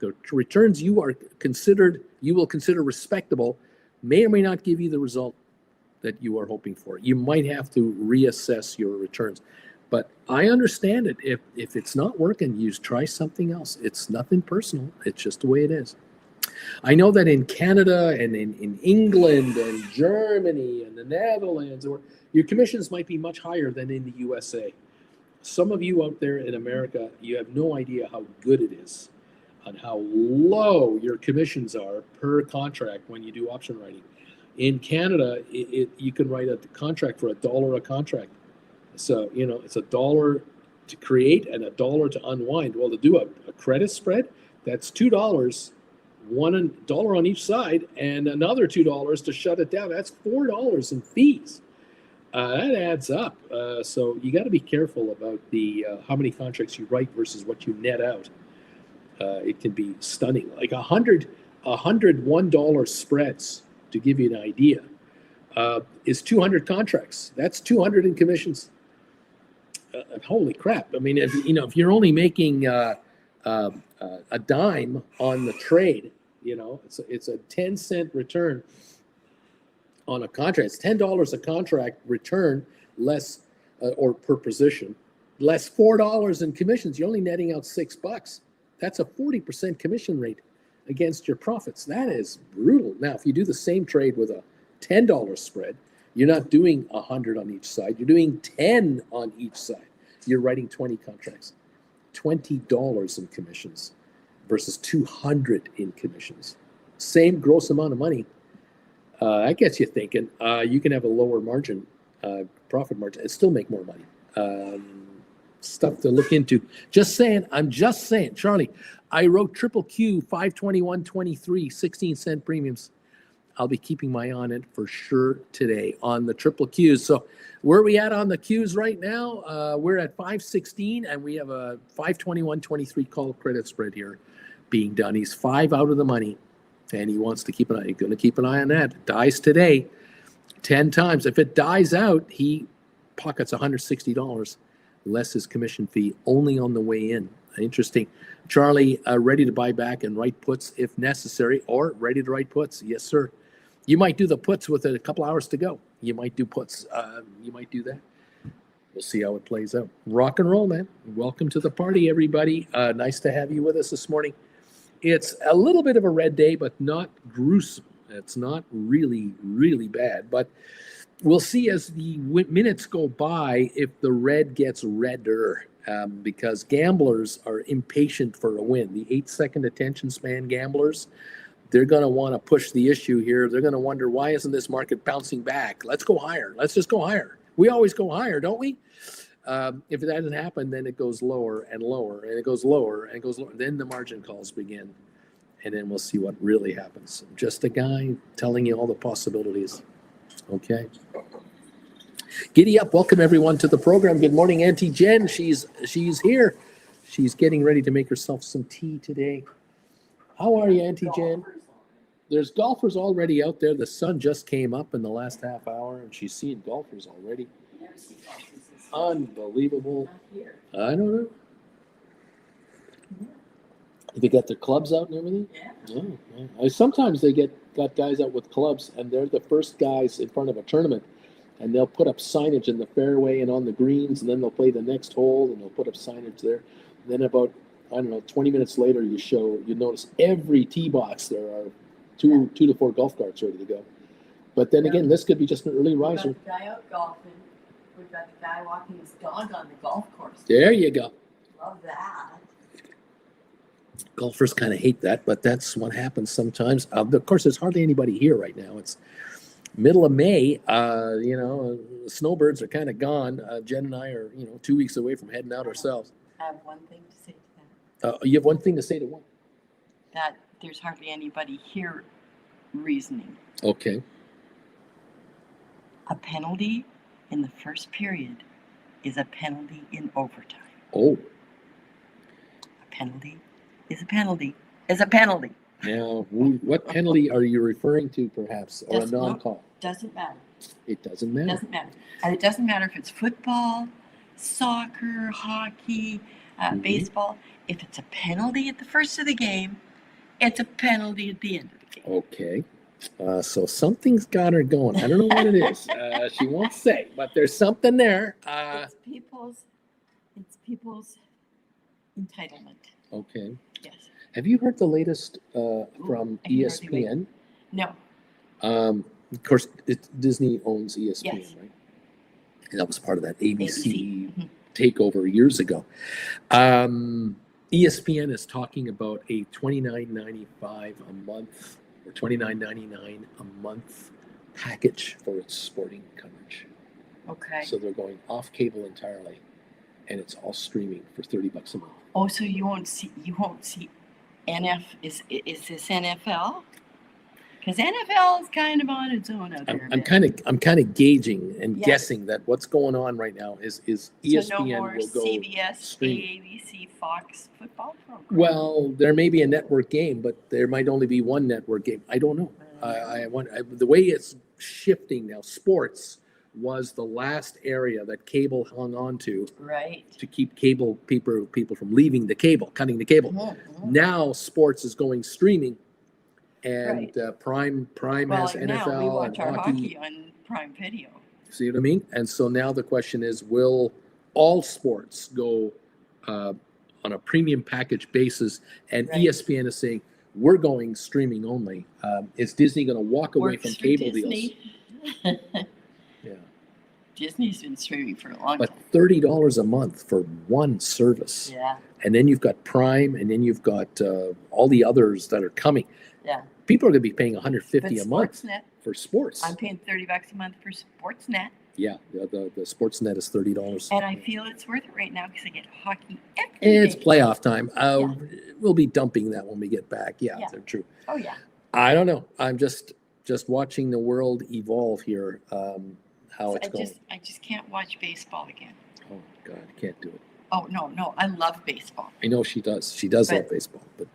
the returns you will consider respectable, may or may not give you the result that you are hoping for. You might have to reassess your returns. But I understand it. If it's not working, you try something else. It's nothing personal. It's just the way it is. I know that in Canada and in England and Germany and the Netherlands, your commissions might be much higher than in the USA. Some of you out there in America, you have no idea how good it is and how low your commissions are per contract when you do option writing. In Canada, you can write a contract for $1 a contract. So, it's $1 to create and $1 to unwind. Well, to do a credit spread, that's $2, $1 on each side, and another $2 to shut it down. That's $4 in fees. That adds up. So you got to be careful about the how many contracts you write versus what you net out. It can be stunning. Like 100 $1 spreads, to give you an idea, is 200 contracts. That's 200 in commissions. Holy crap! I mean, if you're only making a dime on the trade, it's a 10-cent return on a contract. It's $10 a contract return less, or per position, less $4 in commissions. You're only netting out $6. That's a 40% commission rate against your profits. That is brutal. Now, if you do the same trade with a $10 spread, you're not doing 100 on each side. You're doing 10 on each side. You're writing 20 contracts, $20 in commissions versus 200 in commissions. Same gross amount of money. That gets you thinking. You can have a lower margin, profit margin, and still make more money. Stuff to look into. Just saying. I'm just saying. Charlie, I wrote triple Q 521.23, 16-cent premiums. I'll be keeping my eye on it for sure today on the triple Qs. So where are we at on the Qs right now? We're at 516, and we have a 521.23 call credit spread here being done. He's 5 out of the money, and he wants to keep an eye. He's going to keep an eye on that. It dies today 10 times. If it dies out, he pockets $160 less his commission fee only on the way in. Interesting. Charlie, ready to buy back and write puts if necessary, or ready to write puts. Yes, sir. You might do the puts with a couple hours to go. You might do puts. You might do that. We'll see how it plays out. Rock and roll, man. Welcome to the party, everybody. Nice to have you with us this morning. It's a little bit of a red day, but not gruesome. It's not really, really bad. But we'll see as the minutes go by if the red gets redder. Because gamblers are impatient for a win. The 8-second attention span gamblers, they're going to want to push the issue here. They're going to wonder, why isn't this market bouncing back? Let's go higher. Let's just go higher. We always go higher, don't we? If it doesn't happen, then it goes lower and lower, and it goes lower and it goes lower. Then the margin calls begin, and then we'll see what really happens. I'm just a guy telling you all the possibilities. Okay. Giddy up. Welcome everyone to the program. Good morning, Auntie Jen. She's here. She's getting ready to make herself some tea today. How are you, Auntie Jen? There's golfers already out there. The sun just came up in the last half hour, and she's seeing golfers already. Unbelievable. I don't know. They got their clubs out and everything? Yeah. Yeah. Sometimes they got guys out with clubs, and they're the first guys in front of a tournament, and they'll put up signage in the fairway and on the greens, and then they'll play the next hole, and they'll put up signage there. And then about, 20 minutes later, you notice every tee box there are two to four golf carts ready to go. But then again, this could be just an early riser. We've got the guy out golfing. We've got the guy walking his dog on the golf course. There you go. Love that. Golfers kind of hate that, but that's what happens sometimes. Of course, there's hardly anybody here right now. It's middle of May. Snowbirds are kind of gone. Jen and I are, 2 weeks away from heading out ourselves. I have one thing to say to that. You have one thing to say to what? That there's hardly anybody here reasoning. Okay. A penalty in the first period is a penalty in overtime. Oh. A penalty is a penalty is a penalty. Now, what penalty are you referring to, perhaps, or a non-call? Doesn't matter. It doesn't matter. Doesn't matter. And it doesn't matter if it's football, soccer, hockey, baseball. If it's a penalty at the first of the game, it's a penalty at the end of the game. Okay. So something's got her going. I don't know what it is. She won't say, but there's something there. It's people's entitlement. Okay. Yes. Have you heard the latest from ESPN? No. Of course, Disney owns ESPN, Yes. right? And that was part of that ABC takeover years ago. ESPN is talking about a $29.95 a month or $29.99 a month package for its sporting coverage. Okay. So they're going off cable entirely, and it's all streaming for $30 a month. Oh, so you won't see is this NFL? Because NFL is kind of on its own out there. I'm kind of gauging and guessing that what's going on right now is ESPN so no more will go CBS, streaming. ABC, Fox football program. Well, there may be a network game, but there might only be one network game. I don't know. The way it's shifting now, sports was the last area that cable hung on to, right, to keep cable people from leaving the cable, cutting the cable. Mm-hmm. Now sports is going streaming, and right. Prime well, has like NFL now we watch and our hockey on Prime Video. See what I mean? And so now the question is, will all sports go on a premium package basis? And Right. ESPN is saying, we're going streaming only. Is Disney going to walk away Works from for cable Disney. deals? Yeah. Disney's been streaming for a long But time. $30 a month for one service. Yeah, And then you've got Prime, and then you've got all the others that are coming. yeah. People are going to be paying $150 But a month Sportsnet, for sports. I'm paying $30 a month for Sportsnet, Yeah, the Sportsnet is $30. and I feel it's worth it right now because I get hockey every It's day. playoff time. We'll be dumping that when we get back. Yeah, Yeah. they're true. Oh yeah. I don't know. I'm just watching the world evolve here. How So it's going. I just can't watch baseball again. Oh God, I can't do it. Oh no, I love baseball. I know she does. She does But love baseball, but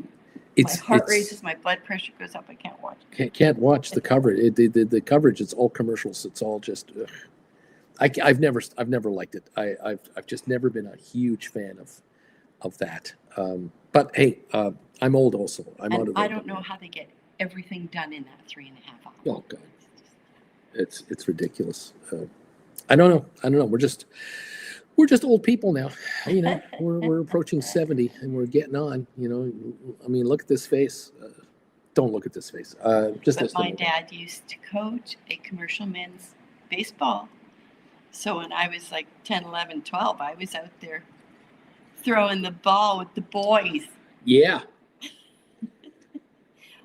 it's my heart races, my blood pressure goes up. I can't watch. can't watch the coverage. The coverage. It's all commercials. It's all just. I've never liked it. I've just never been a huge fan of that. But hey, I'm old also. I'm out of I it. don't know how they get everything done in that 3.5 hours. Oh God, it's ridiculous. I don't know. We're just old people now. We're approaching 70 and we're getting on. I mean, look at this face. Don't look at this face. Just But listen. my dad used to coach a commercial men's baseball. So when I was like 10, 11, 12, I was out there throwing the ball with the boys, Yeah,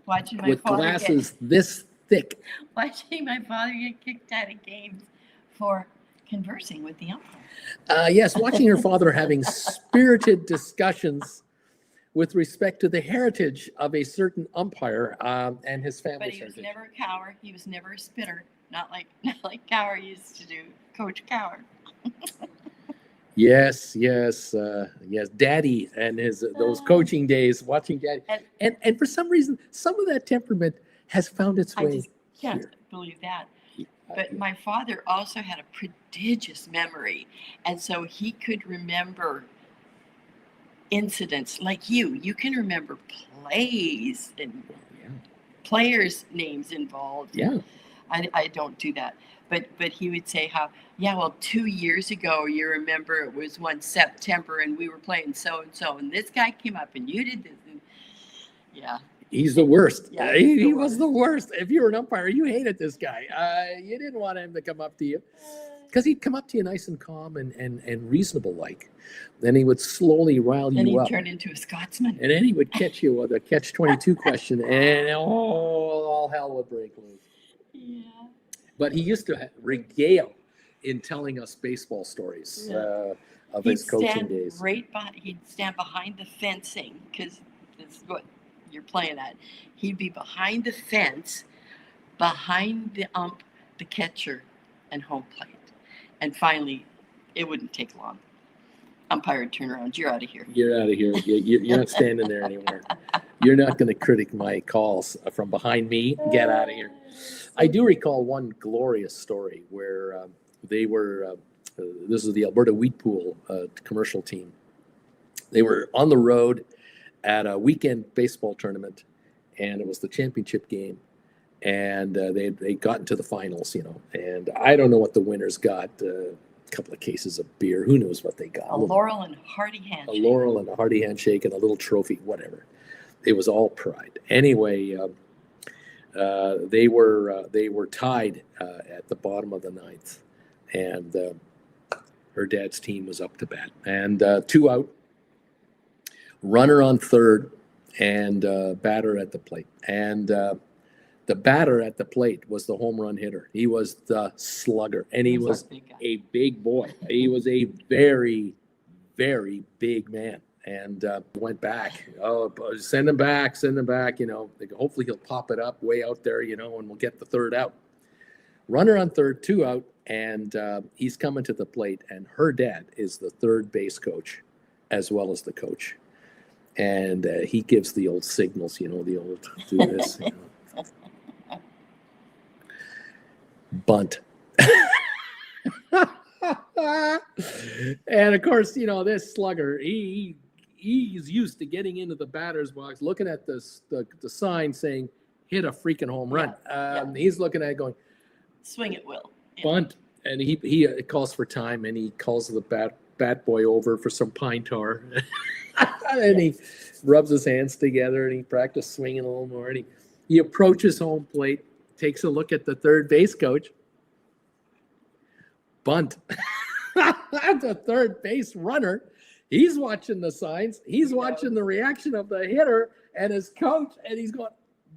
watching my with father glasses this thick. watching my father get kicked out of games for conversing with the umpire. Yes, watching her father having spirited discussions with respect to the heritage of a certain umpire and his But family's he was heritage. never a cower. He was never a spitter. Not like Cower used to do, Coach Cower. Yes, yes, yes. Daddy and his those Uh, coaching days, watching Daddy, and and for some reason, some of that temperament has found its I way just can't here. believe that. Uh, But my father also had a prodigious memory, and so he could remember incidents like you. You can remember plays and yeah, players' names involved. yeah. I don't do that. But he would say how, yeah, well, 2 years ago, you remember it was one September and we were playing so and so, and this guy came up and you did this. And yeah, He's the worst. yeah, he's the He was the worst. worst. If you were an umpire, you hated this guy. You didn't want him to come up to you because he'd come up to you nice and calm and reasonable like. Then he would slowly rile Then you he up. turned into a Scotsman. And then he would catch you with a catch 22 question, and all hell would break loose. Yeah. But he used to regale in telling us baseball stories Yeah. of He'd his coaching stand days. he'd stand behind the fencing because this is what you're playing at. He'd be behind the fence, behind the ump, the catcher, and home plate. And finally, it wouldn't take long. Umpire would turn around. You're out of here. You're out of here. You're not standing there anymore. You're not going to critic my calls from behind me. Get out of here. I do recall one glorious story where they were, this is the Alberta Wheat Pool commercial team. They were on the road at a weekend baseball tournament, and it was the championship game. And they got into the finals, and I don't know what the winners got. A couple of cases of beer. Who knows what they got? A Laurel and Hardy handshake. A laurel and a hearty handshake and a little trophy, whatever. It was all pride. Anyway, they were tied at the bottom of the ninth, and her dad's team was up to bat, and 2 out, runner on third, and batter at the plate, and the batter at the plate was the home run hitter. He was the slugger, and he was a big boy. He was a very, very big man. And went back. Oh, send him back, send him back. Hopefully he'll pop it up way out there, and we'll get the third out. Runner on third, 2 out, and he's coming to the plate. And her dad is the third base coach, as well as the coach. And he gives the old signals, the old do this. Bunt. And of course, this slugger, he's used to getting into the batter's box, looking at the sign saying, hit a freaking home run. He's looking at it going, swing at will. Yeah. Bunt. And he calls for time, and he calls the bat boy over for some pine tar. And he rubs his hands together, and he practices swinging a little more. And he approaches home plate, takes a look at the third base coach. Bunt. The third base runner, he's watching the signs. He's watching the reaction of the hitter and his coach, and he's going,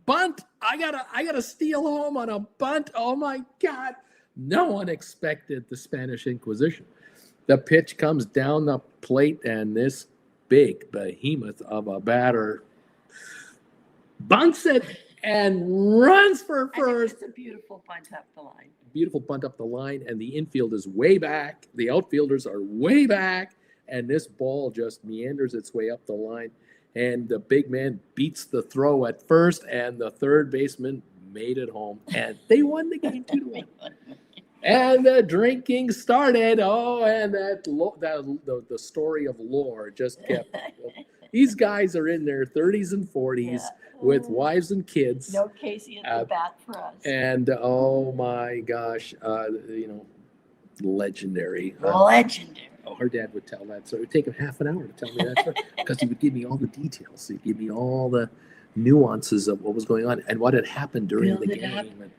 bunt. I gotta steal home on a bunt. Oh my God. No one expected the Spanish Inquisition. The pitch comes down the plate, and this big behemoth of a batter bunts it and runs for first. It's a beautiful bunt up the line. Beautiful bunt up the line, and the infield is way back. The outfielders are way back, and this ball just meanders its way up the line. And the big man beats the throw at first, and the third baseman made it home, and they won the game 2-1. And the drinking started. Oh, and the story of lore just kept. These guys are in their 30s and 40s with wives and kids. No Casey at the bat for us. And oh my gosh, legendary. Legendary. Her dad would tell that, so it would take him half an hour to tell me that story because he would give me all the details. He'd give me all the nuances of what was going on and what had happened during the game, and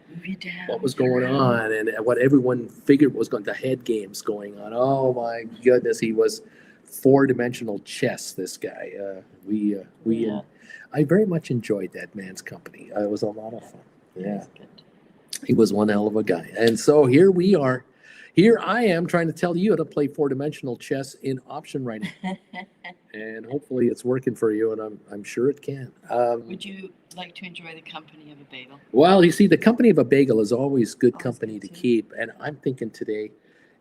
what was going on, and what everyone figured was going. The head games going on. Oh my goodness, he was four-dimensional chess. This guy. I very much enjoyed that man's company. It was a lot of fun. Yeah, he was one hell of a guy. And so here we are. Here I am trying to tell you how to play four-dimensional chess in option writing. And hopefully it's working for you, and I'm sure it can. Would you like to enjoy the company of a bagel? Well, you see, the company of a bagel is always good company to keep. And I'm thinking today,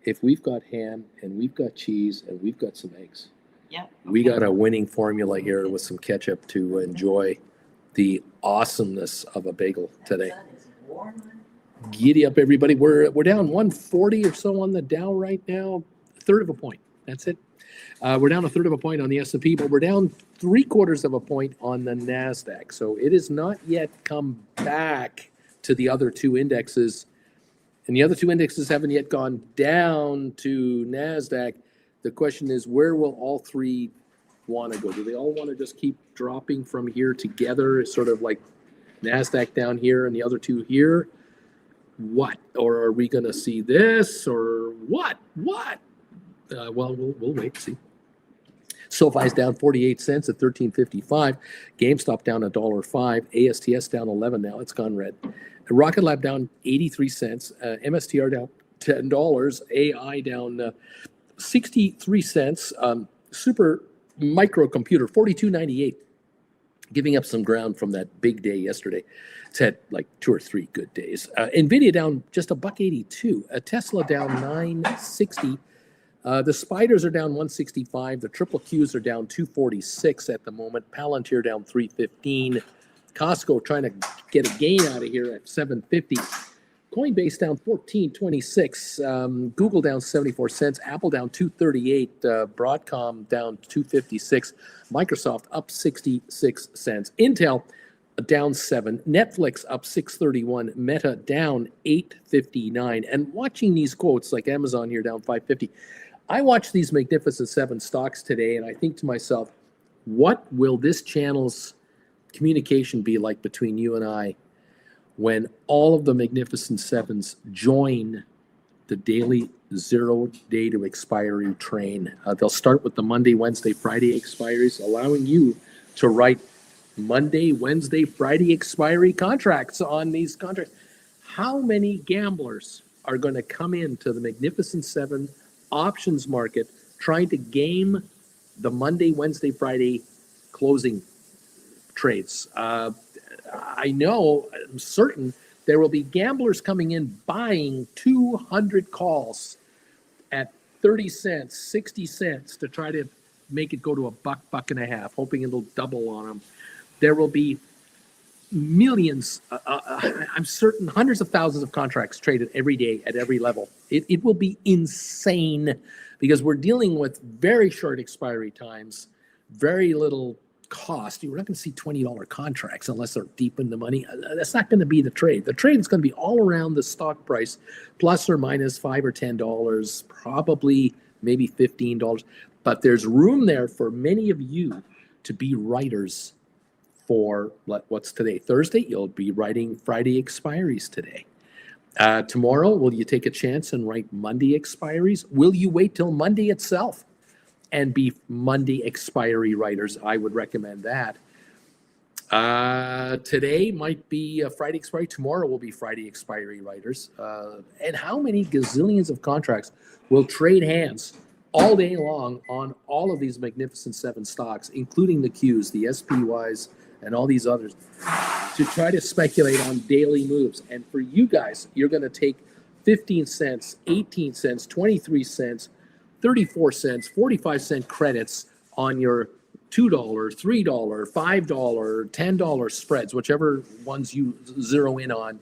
if we've got ham and we've got cheese and we've got some eggs, Yeah. we okay. got a winning formula here with some ketchup to enjoy the awesomeness of a bagel today. That is warm. Giddy up, everybody. We're down 140 or so on the Dow right now, a third of a point. That's it. We're down a third of a point on the S&P, but we're down 3/4 of a point on the NASDAQ. So it has not yet come back to the other two indexes. And the other two indexes haven't yet gone down to NASDAQ. The question is, where will all three want to go? Do they all want to just keep dropping from here together? It's sort of like NASDAQ down here and the other two here. What? Or are we going to see this or what? Well, we'll wait and see. SoFi's down 48 cents at 13.55. GameStop down $1.05. ASTS down 11 now. It's gone red. Rocket Lab down 83 cents. MSTR down $10. AI down 63 cents. Super Microcomputer 42.98. Giving up some ground from that big day yesterday. It's had like 2 or 3 good days. NVIDIA down just $1.82. Tesla down 9.60. The Spiders are down 165. The Triple Qs are down 246 at the moment. Palantir down 315. Costco trying to get a gain out of here at 750. Coinbase down 14.26. Google down 74 cents. Apple down 238. Broadcom down 256. Microsoft up 66 cents. Intel down 7. Netflix up 631. Meta down 859. And watching these quotes like Amazon here down 550. I watch these Magnificent Seven stocks today, and I think to myself, what will this channel's communication be like between you and I when all of the Magnificent Sevens join the daily 0 day to expiry train? They'll start with the Monday, Wednesday, Friday expiries, allowing you to write Monday, Wednesday, Friday expiry contracts on these contracts. How many gamblers are going to come into the Magnificent Seven options market trying to game the Monday, Wednesday, Friday closing trades? I know, I'm certain there will be gamblers coming in buying 200 calls at 30 cents, 60 cents to try to make it go to $1, $1.50, hoping it'll double on them. There will be millions, I'm certain, hundreds of thousands of contracts traded every day at every level. It will be insane because we're dealing with very short expiry times, very little cost. We're not going to see $20 contracts unless they're deep in the money. That's not going to be the trade. The trade is going to be all around the stock price, plus or minus $5 or $10, probably maybe $15. But there's room there for many of you to be writers for what's today, Thursday. You'll be writing Friday expiries today. Tomorrow, will you take a chance and write Monday expiries? Will you wait till Monday itself and be Monday expiry writers? I would recommend that. Today might be a Friday expiry. Tomorrow will be Friday expiry writers. And how many gazillions of contracts will trade hands all day long on all of these Magnificent Seven stocks, including the Qs, the SPYs, and all these others, to try to speculate on daily moves? And for you guys, you're going to take 15 cents, 18 cents, 23 cents, 34 cents, 45-cent credits on your $2, $3, $5, $10 spreads, whichever ones you zero in on.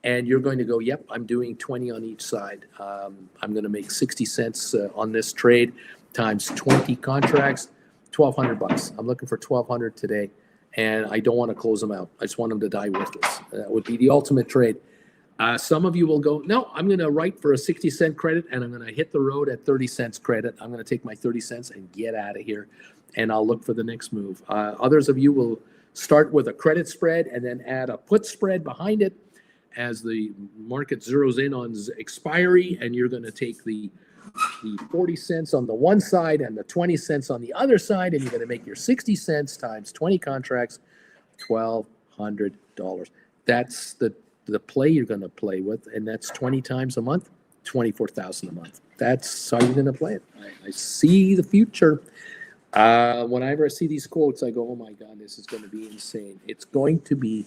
And you're going to go, yep, I'm doing 20 on each side. I'm going to make 60 cents on this trade times 20 contracts, $1,200. I'm looking for 1,200 today. And I don't want to close them out. I just want them to die worthless. That would be the ultimate trade. Some of you will go, no, I'm going to write for a 60-cent credit, and I'm going to hit the road at 30 cents credit. I'm going to take my 30 cents and get out of here, and I'll look for the next move. Others of you will start with a credit spread and then add a put spread behind it as the market zeroes in on expiry, and you're going to take the 40 cents on the one side and the 20 cents on the other side, and you're going to make your 60 cents times 20 contracts, $1,200. That's the play you're going to play with, and that's 20 times a month, 24,000 a month. That's how you're going to play it. I see the future. Whenever I see these quotes, I go, oh my God, this is going to be insane. It's going to be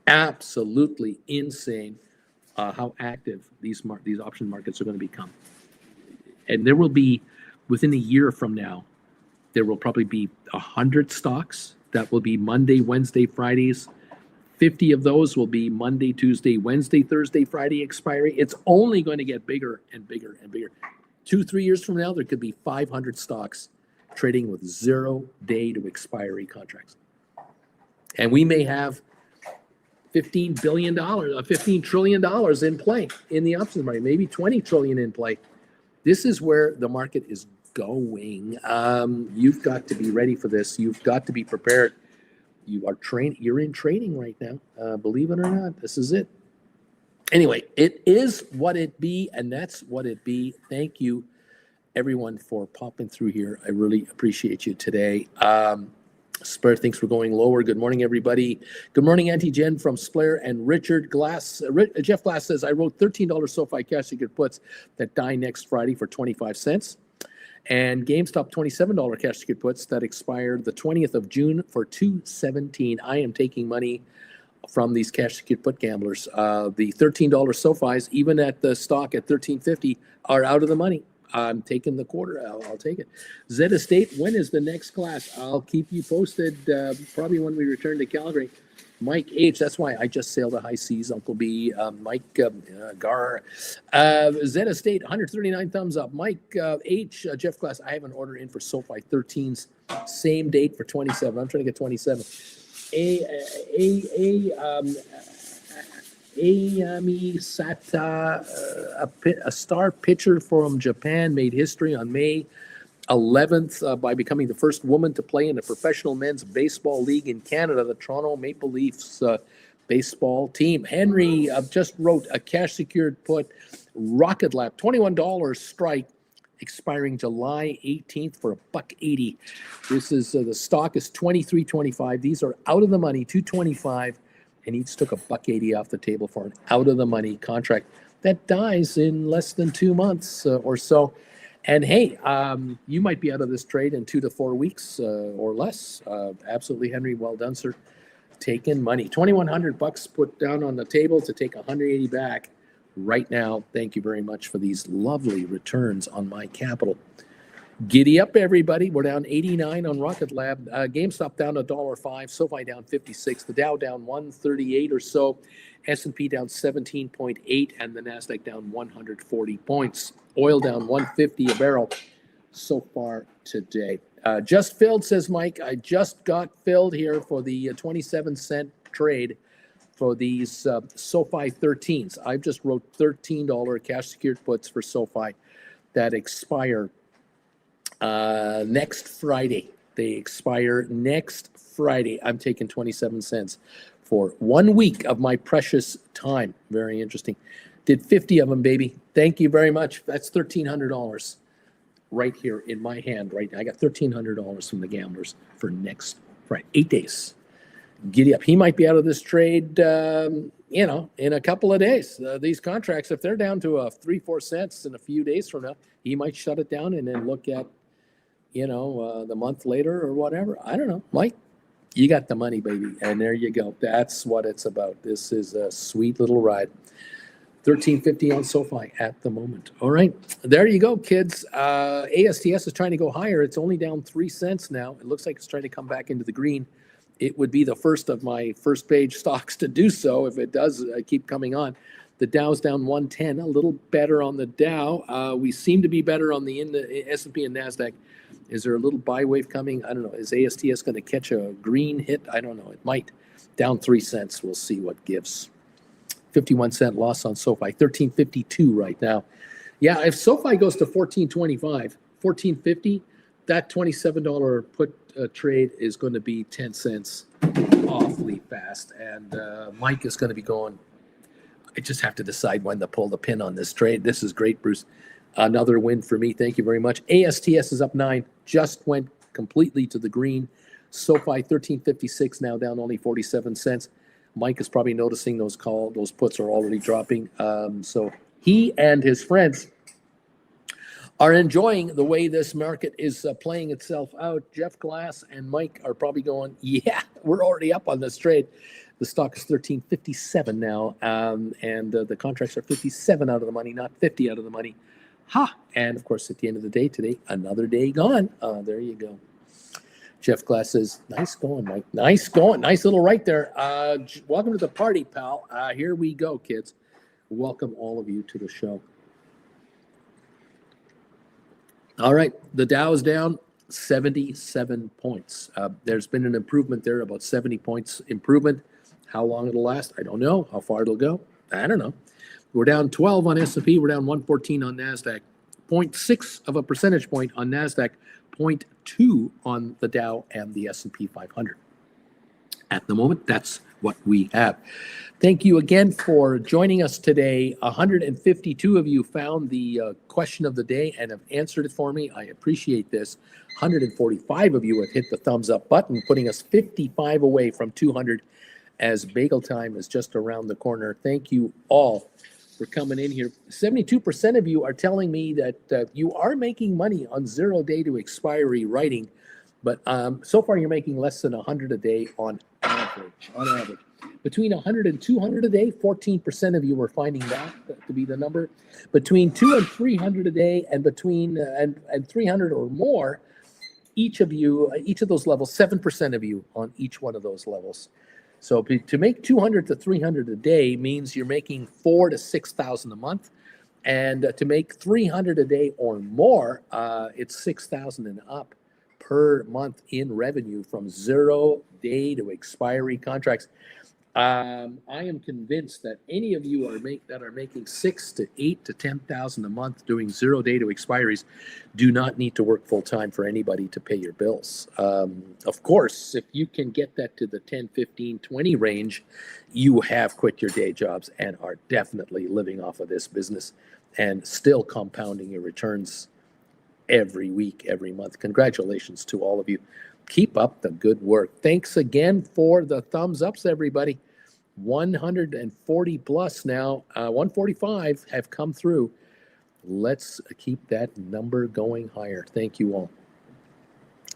absolutely insane how active these option markets are going to become. And there will be, within a year from now, there will probably be 100 stocks that will be Monday, Wednesday, Fridays. 50 of those will be Monday, Tuesday, Wednesday, Thursday, Friday expiry. It's only going to get bigger and bigger and bigger. 2-3 years from now, there could be 500 stocks trading with 0 day to expiry contracts. And we may have $15 billion, $15 trillion in play in the options market, maybe 20 trillion in play. This is where the market is going. You've got to be ready for this. You've got to be prepared. You're in training right now. Believe it or not, this is it. Anyway, it is what it be, and that's what it be. Thank you, everyone, for popping through here. I really appreciate you today. Splair thinks we're going lower. Good morning, everybody. Good morning, Auntie Jen from Splair and Richard Glass. Jeff Glass says, I wrote $13 SoFi cash ticket puts that die next Friday for 25 cents. And GameStop $27 cash ticket puts that expired the 20th of June for $2.17. I am taking money from these cash ticket put gamblers. The $13 SoFis, even at the stock at $13.50, are out of the money. I'm taking the quarter. I'll take it. Z Estate, when is the next class? I'll keep you posted, probably when we return to Calgary. Mike H, that's why I just sailed the high seas, Uncle B. Mike Gar. Z Estate, 139 thumbs up. Mike H, Jeff Class, I have an order in for SoFi 13s. Same date for 27. I'm trying to get 27. Ayami Sata, a star pitcher from Japan, made history on May 11th by becoming the first woman to play in a professional men's baseball league in Canada, the Toronto Maple Leafs baseball team. Henry just wrote a cash secured put, Rocket Lab, $21 strike, expiring July 18th for $1.80. This is the stock is $23.25. These are out of the money, $2.25, and each took $1.80 off the table for an out of the money contract that dies in less than 2 months or so. And hey, you might be out of this trade in 2 to 4 weeks or less. Absolutely, Henry. Well done, sir. Taking money, $2,100 put down on the table to take 180 back right now. Thank you very much for these lovely returns on my capital. Giddy up, everybody. We're down 89 on Rocket Lab. GameStop down $1.05. SoFi down 56. The Dow down 138 or so. S&P down 17.8, and the Nasdaq down 140 points. Oil down 150 a barrel so far today. Just filled, says Mike. I just got filled here for the 27-cent trade for these SoFi 13s. I just wrote $13 cash secured puts for SoFi that expire next Friday. They expire next Friday. I'm taking 27 cents for 1 week of my precious time. Very interesting. Did 50 of them, baby. Thank you very much. That's $1,300 right here in my hand right now. I got $1,300 from the gamblers for next Friday. 8 days. Giddy up. He might be out of this trade, in a couple of days. These contracts, if they're down to 3-4 cents in a few days from now, he might shut it down and then look at, the month later or whatever. I don't know. Mike, you got the money, baby. And there you go. That's what it's about. This is a sweet little ride. $13.50 on SoFi at the moment. All right. There you go, kids. ASTS is trying to go higher. It's only down 3 cents now. It looks like it's trying to come back into the green. It would be the first of my first page stocks to do so if it does keep coming on. The Dow's down 110, a little better on the Dow. We seem to be better on the S&P and NASDAQ. Is there a little buy wave coming? I don't know. Is ASTS going to catch a green hit? I don't know. It might. Down 3 cents. We'll see what gives. 51-cent loss on SoFi. 13.52 right now. Yeah, if SoFi goes to 14.25, 14.50, that $27 put trade is going to be 10 cents awfully fast. And Mike is going to be going, I just have to decide when to pull the pin on this trade. This is great, Bruce. Another win for me. Thank you very much. ASTS is up 9. Just went completely to the green. SoFi 13.56 now down only 47 cents. Mike is probably noticing those puts are already dropping. So he and his friends are enjoying the way this market is playing itself out. Jeff Glass and Mike are probably going, yeah, we're already up on this trade. The stock is 13.57 now, and the contracts are 57 out of the money, not 50 out of the money. Ha! And of course, at the end of the day today, another day gone. There you go. Jeff Glass says, nice going, Mike. Nice going. Nice little right there. Welcome to the party, pal. Here we go, kids. Welcome all of you to the show. All right. The Dow is down 77 points. There's been an improvement there, about 70 points improvement. How long it'll last, I don't know. How far it'll go, I don't know. We're down 12 on S&P. We're down 114 on NASDAQ. 0.6 of a percentage point on NASDAQ. 0.2 on the Dow and the S&P 500. At the moment, that's what we have. Thank you again for joining us today. 152 of you found the question of the day and have answered it for me. I appreciate this. 145 of you have hit the thumbs up button, putting us 55 away from 200 as bagel time is just around the corner. Thank you all for coming in here. 72% of you are telling me that you are making money on 0 day to expiry writing, but so far you're making less than 100 a day on average. Between 100 and 200 a day, 14% of you are finding that to be the number. Between 200 and 300 a day, and between and 300 or more, each of those levels, 7% of you on each one of those levels. So to make 200 to 300 a day means you're making 4,000 to 6,000 a month, and to make 300 a day or more, it's 6,000 and up per month in revenue from 0 day to expiry contracts. I am convinced that any of you that are making 6,000 to 8,000 to 10,000 a month doing 0 day to expiries do not need to work full time for anybody to pay your bills. Of course, if you can get that to the 10, 15, 20 range, you have quit your day jobs and are definitely living off of this business and still compounding your returns every week, every month. Congratulations to all of you. Keep up the good work. Thanks again for the thumbs ups, everybody. 140 plus now, 145 have come through. Let's keep that number going higher. Thank you all.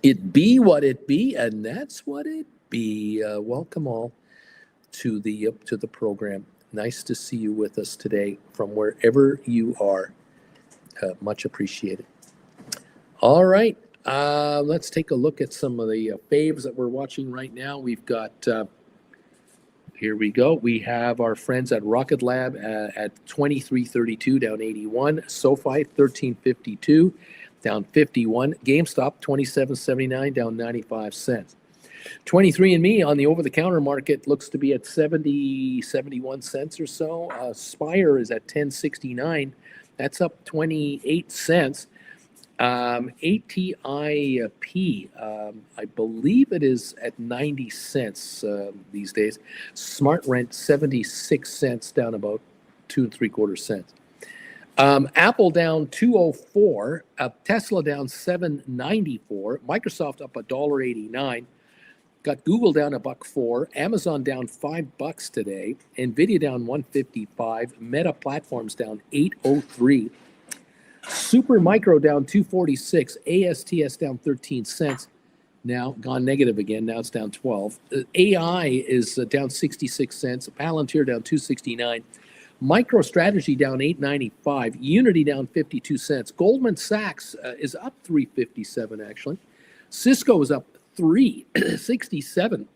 It be what it be, and that's what it be. Welcome all to the program. Nice to see you with us today from wherever you are. Much appreciated. All right. Let's take a look at some of the faves that we're watching right now. We've got, here we go. We have our friends at Rocket Lab at 2332, down 81. SoFi, 1352, down 51. GameStop, 2779, down 95 cents. 23andMe on the over-the-counter market looks to be at 71 cents or so. Spire is at 1069. That's up 28 cents. ATIP, I believe it is at 90 cents these days. Smart Rent, 76 cents, down about 2 3/4 cents. Apple down 204. Tesla down 7.94. Microsoft up $1.89. Got Google down $1.04. Amazon down $5 today. Nvidia down 155. Meta Platforms down 803. Super Micro down 246. ASTS down 13 cents. Now gone negative again. Now it's down 12. AI is down 66 cents. Palantir down 269. MicroStrategy down 8.95. Unity down 52 cents. Goldman Sachs is up 3.57 actually. Cisco is up 3.67,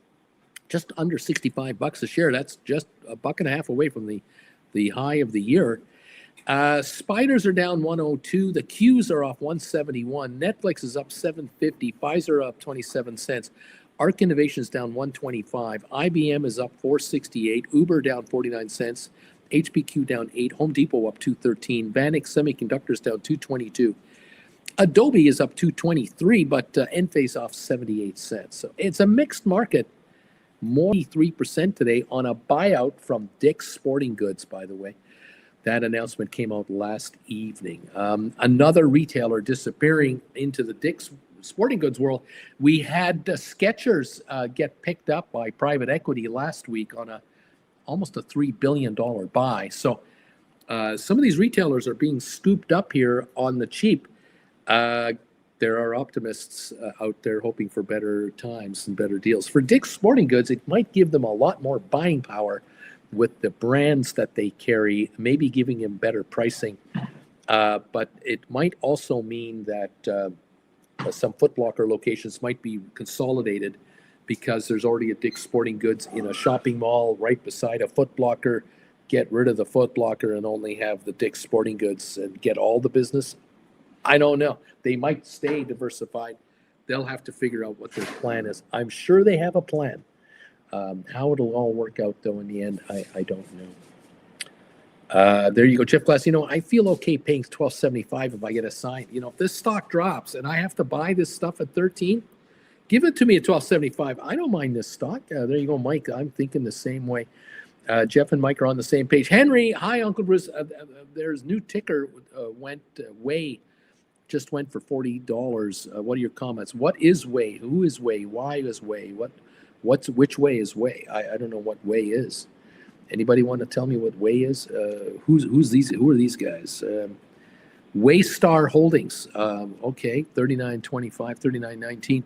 just under $65 a share. That's just $1.50 away from the high of the year. Spiders are down 102. The Qs are off 171. Netflix is up 750. Pfizer up 27 cents. Arc Innovation is down 125. IBM is up 468. Uber down 49 cents. HPQ down 8. Home Depot up 213. Vanex Semiconductors down 222. Adobe is up 223, but Enphase off 78 cents. So it's a mixed market. More than 3% today on a buyout from Dick's Sporting Goods, by the way. That announcement came out last evening. Another retailer disappearing into the Dick's Sporting Goods world. We had Skechers get picked up by private equity last week on almost a $3 billion buy. So some of these retailers are being scooped up here on the cheap. There are optimists out there hoping for better times and better deals. For Dick's Sporting Goods, it might give them a lot more buying power with the brands that they carry, maybe giving them better pricing But it might also mean that some Foot Locker locations might be consolidated because there's already a Dick's Sporting Goods in a shopping mall right beside a Foot Locker. Get rid of the Foot Locker and only have the Dick's Sporting Goods and get all the business. I don't know. They might stay diversified. They'll have to figure out what their plan is. I'm sure they have a plan. How it'll all work out, though, in the end, I don't know. There you go, Jeff Glass. I feel okay paying $12.75 if I get a sign. If this stock drops and I have to buy this stuff at 13, give it to me at $12.75. I don't mind this stock. There you go, Mike. I'm thinking the same way. Jeff and Mike are on the same page. Henry, hi, Uncle Bruce. There's new ticker just went for $40. What are your comments? What is Way? Who is Way? Why is Way? Which way is Way? I don't know what Way is. Anybody want to tell me what Way is? Who are these guys? Waystar Holdings. Okay, 39.25,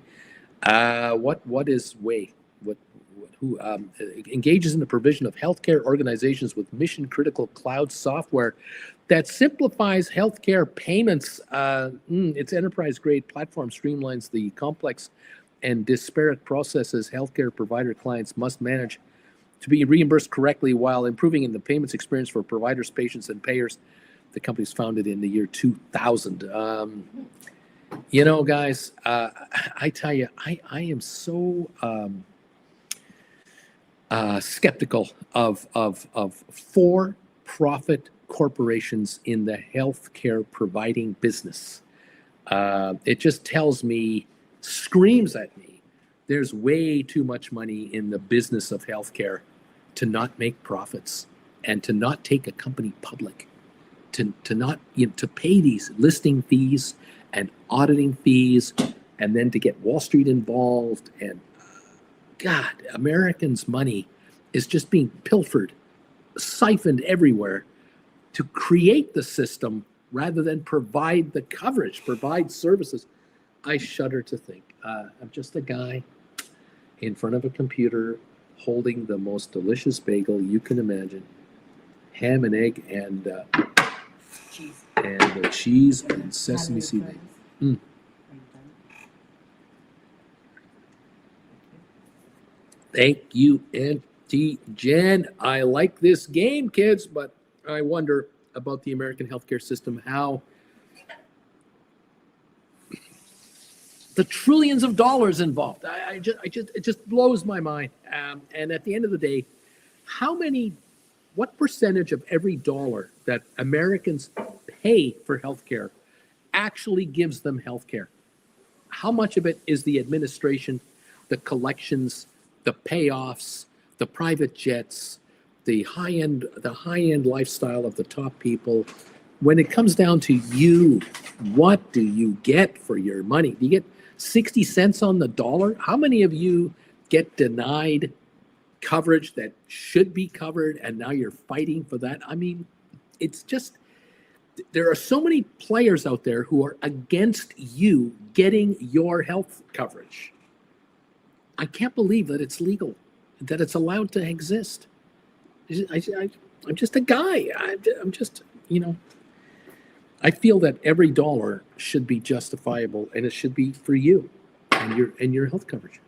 39.19. What is Way? Who engages in the provision of healthcare organizations with mission-critical cloud software that simplifies healthcare payments. Its enterprise-grade platform streamlines the complex and disparate processes healthcare provider clients must manage to be reimbursed correctly while improving in the payments experience for providers, patients, and payers. The company's founded in the year 2000. Guys, I tell you, I am so skeptical of for-profit corporations in the healthcare providing business. It just screams at me, there's way too much money in the business of healthcare to not make profits and to not take a company public, to not to pay these listing fees and auditing fees, and then to get Wall Street involved. And God, Americans' money is just being pilfered, siphoned everywhere to create the system rather than provide the coverage, provide services. I shudder to think. I'm just a guy in front of a computer holding the most delicious bagel you can imagine. Ham and egg and cheese and sesame seed. Thank you, Auntie Jen. I like this game, kids, but I wonder about the American healthcare system, how the trillions of dollars involved. It just blows my mind. And at the end of the day, what percentage of every dollar that Americans pay for healthcare actually gives them healthcare? How much of it is the administration, the collections, the payoffs, the private jets, the high-end lifestyle of the top people? When it comes down to you, what do you get for your money? Do you get 60 cents on the dollar? How many of you get denied coverage that should be covered and now you're fighting for that? I mean, it's just, there are so many players out there who are against you getting your health coverage. I can't believe that it's legal, that it's allowed to exist. I'm just a guy. I'm just, I feel that every dollar should be justifiable, and it should be for you and your health coverage.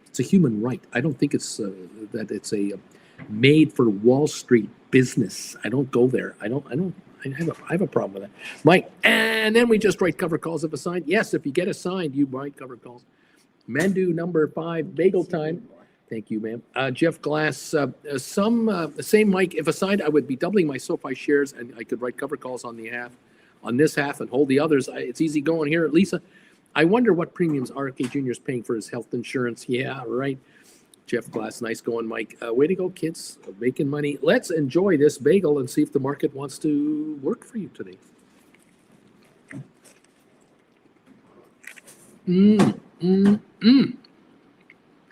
It's a human right. I don't think it's that it's a made for Wall Street business. I don't go there. I have a problem with that. Mike, and then we just write cover calls if assigned. Yes, if you get assigned, you write cover calls. Mandu number 5, bagel time. Thank you, ma'am. Jeff Glass, same Mike. If assigned, I would be doubling my SoFi shares, and I could write cover calls on this half, and hold the others. It's easy going here. Lisa, I wonder what premiums RFK Jr. is paying for his health insurance. Yeah, right. Jeff Glass, nice going, Mike. Way to go, kids. Making money. Let's enjoy this bagel and see if the market wants to work for you today.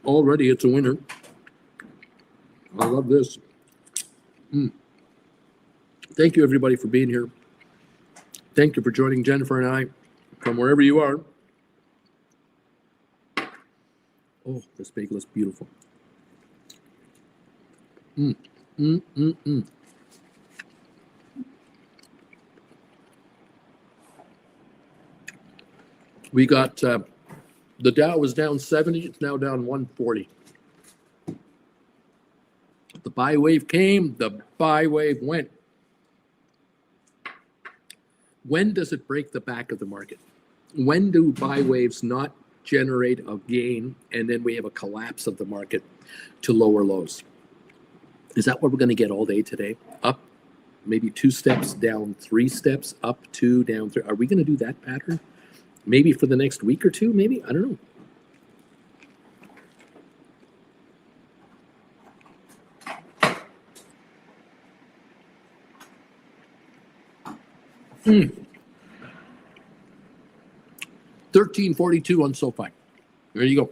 Already, it's a winner. I love this. Thank you, everybody, for being here. Thank you for joining Jennifer and I from wherever you are. Oh, this bagel is beautiful. We got the Dow was down 70. It's now down 140. The buy wave came. The buy wave went. When does it break the back of the market? When do buy waves not generate a gain and then we have a collapse of the market to lower lows? Is that what we're going to get all day today? Up maybe 2 steps, down 3 steps, up 2, down 3. Are we going to do that pattern? Maybe for the next week or two, maybe? I don't know. Hmm. 1342 on SoFi. There you go.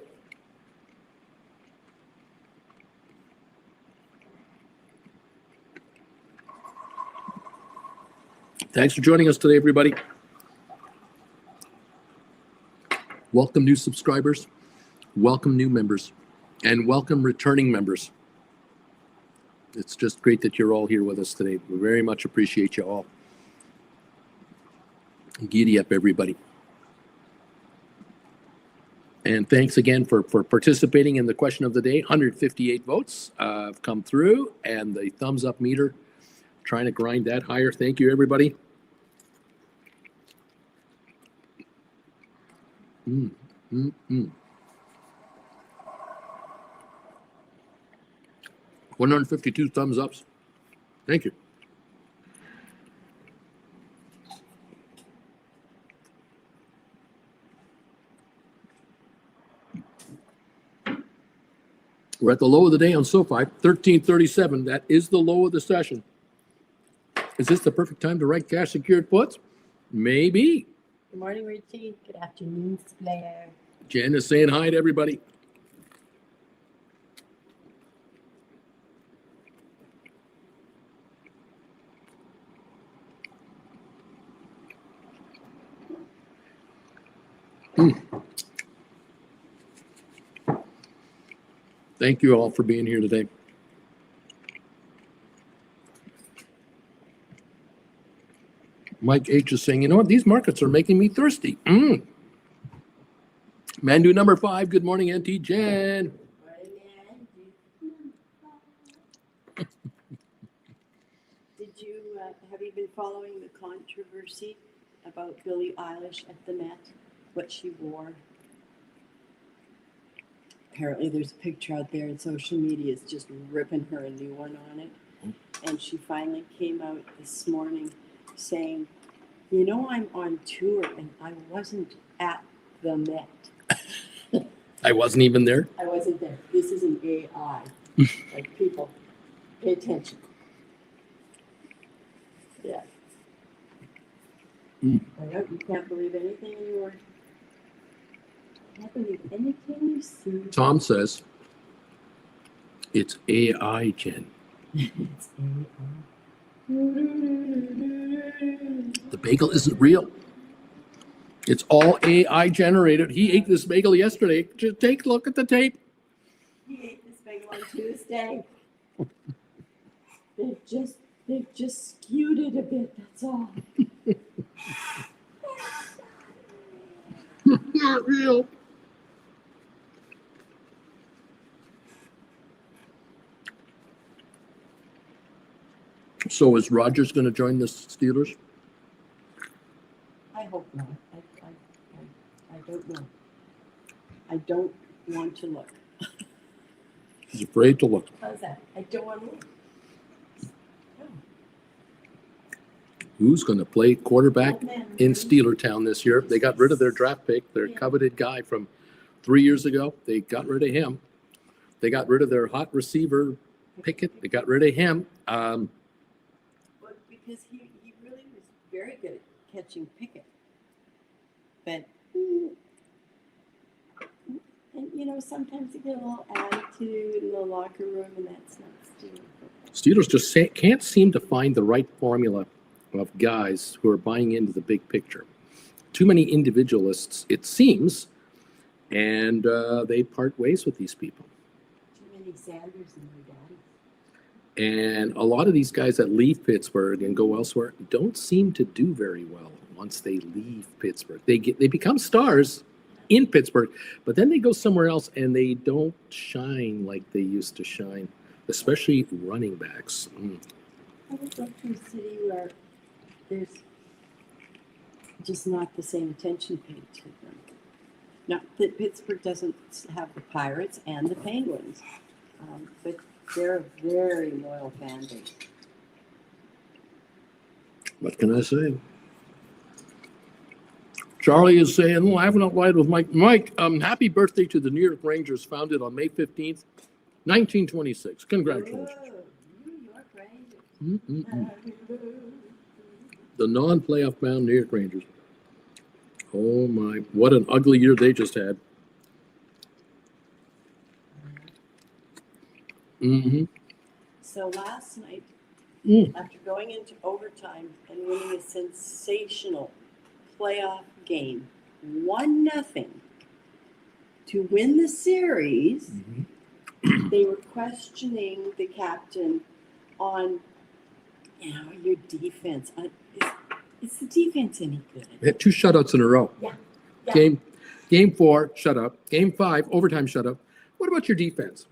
Thanks for joining us today, everybody. Welcome new subscribers, welcome new members, and welcome returning members. It's just great that you're all here with us today. We very much appreciate you all. Giddy up, everybody. And thanks again for participating in the question of the day. 158 votes have come through, and the thumbs up meter, trying to grind that higher. Thank you, everybody. 152 thumbs ups. Thank you. We're at the low of the day on SoFi, 1337. That is the low of the session. Is this the perfect time to write cash secured puts? Maybe. Good morning, Richie. Good afternoon, Blair. Jen is saying hi to everybody. Thank you all for being here today. Mike H is saying, you know what? These markets are making me thirsty. Mandu number 5. Good morning, Auntie Jen. Did you have you been following the controversy about Billie Eilish at the Met? What she wore? Apparently, there's a picture out there, and social media is just ripping her a new one on it. And she finally came out this morning saying, you know, I'm on tour and I wasn't at the Met. I wasn't even there. I wasn't there. This is an AI. Like, people, pay attention. Yeah. I know you can't believe anything anymore. You can't believe anything you see. Tom says, it's AI, Jen. It's AI. The bagel isn't real. It's all AI generated. He ate this bagel yesterday. Just take a look at the tape. He ate this bagel on Tuesday. They've just skewed it a bit, that's all. Not real. So is Rogers going to join the Steelers? I hope not. I don't know. I don't want to look. He's afraid to look. How's that? I don't want to look. No. Who's going to play quarterback in Steeler Town this year? They got rid of their draft pick, their coveted guy from 3 years ago. They got rid of him. They got rid of their hot receiver, Pickett. They got rid of him. Well, because he really was very good at catching Pickett. But, and you know, sometimes you get a little attitude in the locker room, and that's not Steelers. Steelers just can't seem to find the right formula of guys who are buying into the big picture. Too many individualists, it seems, and they part ways with these people. Too many Sanders and their daddies. And a lot of these guys that leave Pittsburgh and go elsewhere don't seem to do very well. once they leave Pittsburgh. They become stars in Pittsburgh, but then they go somewhere else and they don't shine like they used to shine, especially running backs. I would go to a city where there's just not the same attention paid to them. Not that Pittsburgh doesn't have the Pirates and the Penguins, but they're a very loyal fan base. What can I say? Charlie is saying, "Oh, I have not lied with Mike. Mike, happy birthday to the New York Rangers, founded on May 15th, 1926. Congratulations." Whoa, New York Rangers. The non-playoff bound New York Rangers. Oh my, what an ugly year they just had. So last night, Mm. after going into overtime and winning a sensational playoff game, 1-0 to win the series, they were questioning the captain on, your defense. Is the defense any good? They had 2 shutouts in a row. Yeah. Game 4, shutout. Game 5, overtime shutout. What about your defense?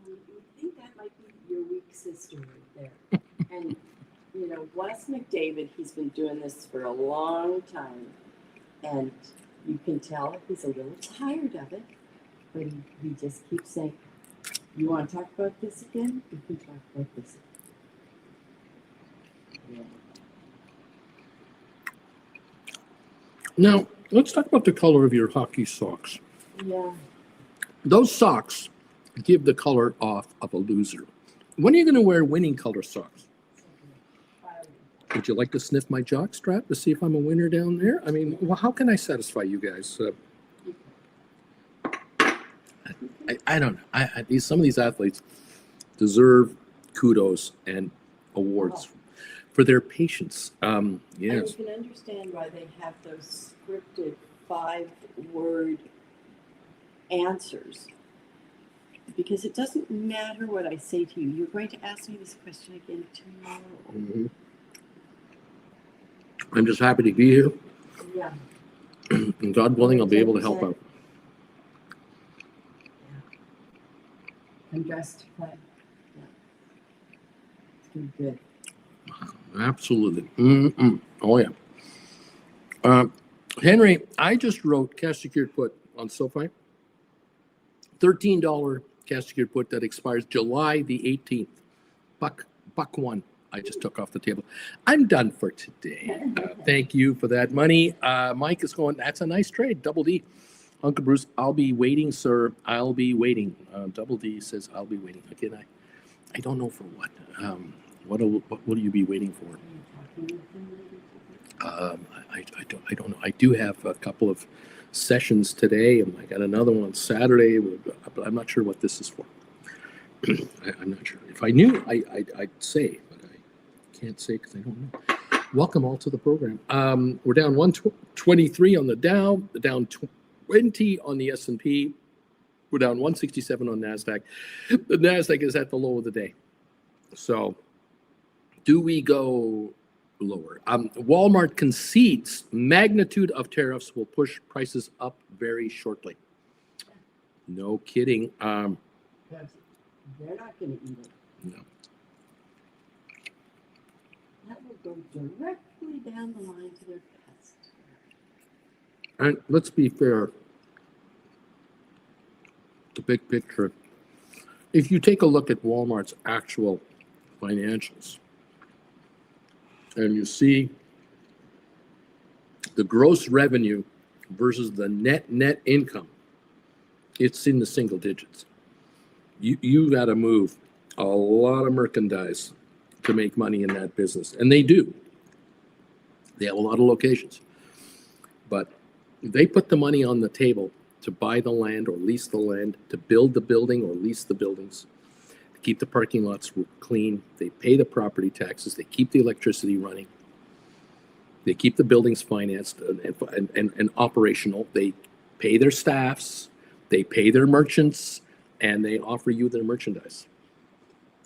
You think that might be your weak sister right there. And, Wes McDavid, he's been doing this for a long time. And you can tell he's a little tired of it. But he just keeps saying, "You want to talk about this again? We can talk about this again." Yeah. Now, let's talk about the color of your hockey socks. Yeah. Those socks give the color off of a loser. When are you going to wear winning color socks? Would you like to sniff my jock strap to see if I'm a winner down there? I mean, well, how can I satisfy you guys? I don't know. Some of these athletes deserve kudos and awards for their patience. Yes. And you can understand why they have those scripted 5-word answers. Because it doesn't matter what I say to you. You're going to ask me this question again tomorrow. Mhm. I'm just happy to be here. Yeah. And God willing, I'll be able to help out. I'm dressed to play. Yeah. It's gonna be good. Absolutely. Oh, yeah. Henry, I just wrote cash secured put on SoFi. $13 cash secured put that expires July the 18th. Buck 1. I just took off the table. I'm done for today. Thank you for that money. Mike is going, that's a nice trade. Double D. Uncle Bruce, I'll be waiting, sir. I'll be waiting. Double D says, I'll be waiting. Again, I don't know for what. What will you be waiting for? I don't know. I do have a couple of sessions today, and I got another one on Saturday, but I'm not sure what this is for. I'm not sure. If I knew, I'd say, but I can't say because I don't know. Welcome all to the program. We're down 123 on the Dow, down 20 on the S&P. We're down 167 on NASDAQ. The NASDAQ is at the low of the day. So do we go lower? Walmart concedes magnitude of tariffs will push prices up very shortly. No kidding. They're not going to eat it. No. That will go directly down the line to their pest. And let's be fair. The big picture. If you take a look at Walmart's actual financials, and you see the gross revenue versus the net income, it's in the single digits. You got to move a lot of merchandise to make money in that business, and they do. They have a lot of locations, but they put the money on the table to buy the land or lease the land, to build the building or lease the buildings, to keep the parking lots clean. They pay the property taxes. They keep the electricity running. They keep the buildings financed and operational. They pay their staffs. They pay their merchants, and they offer you their merchandise.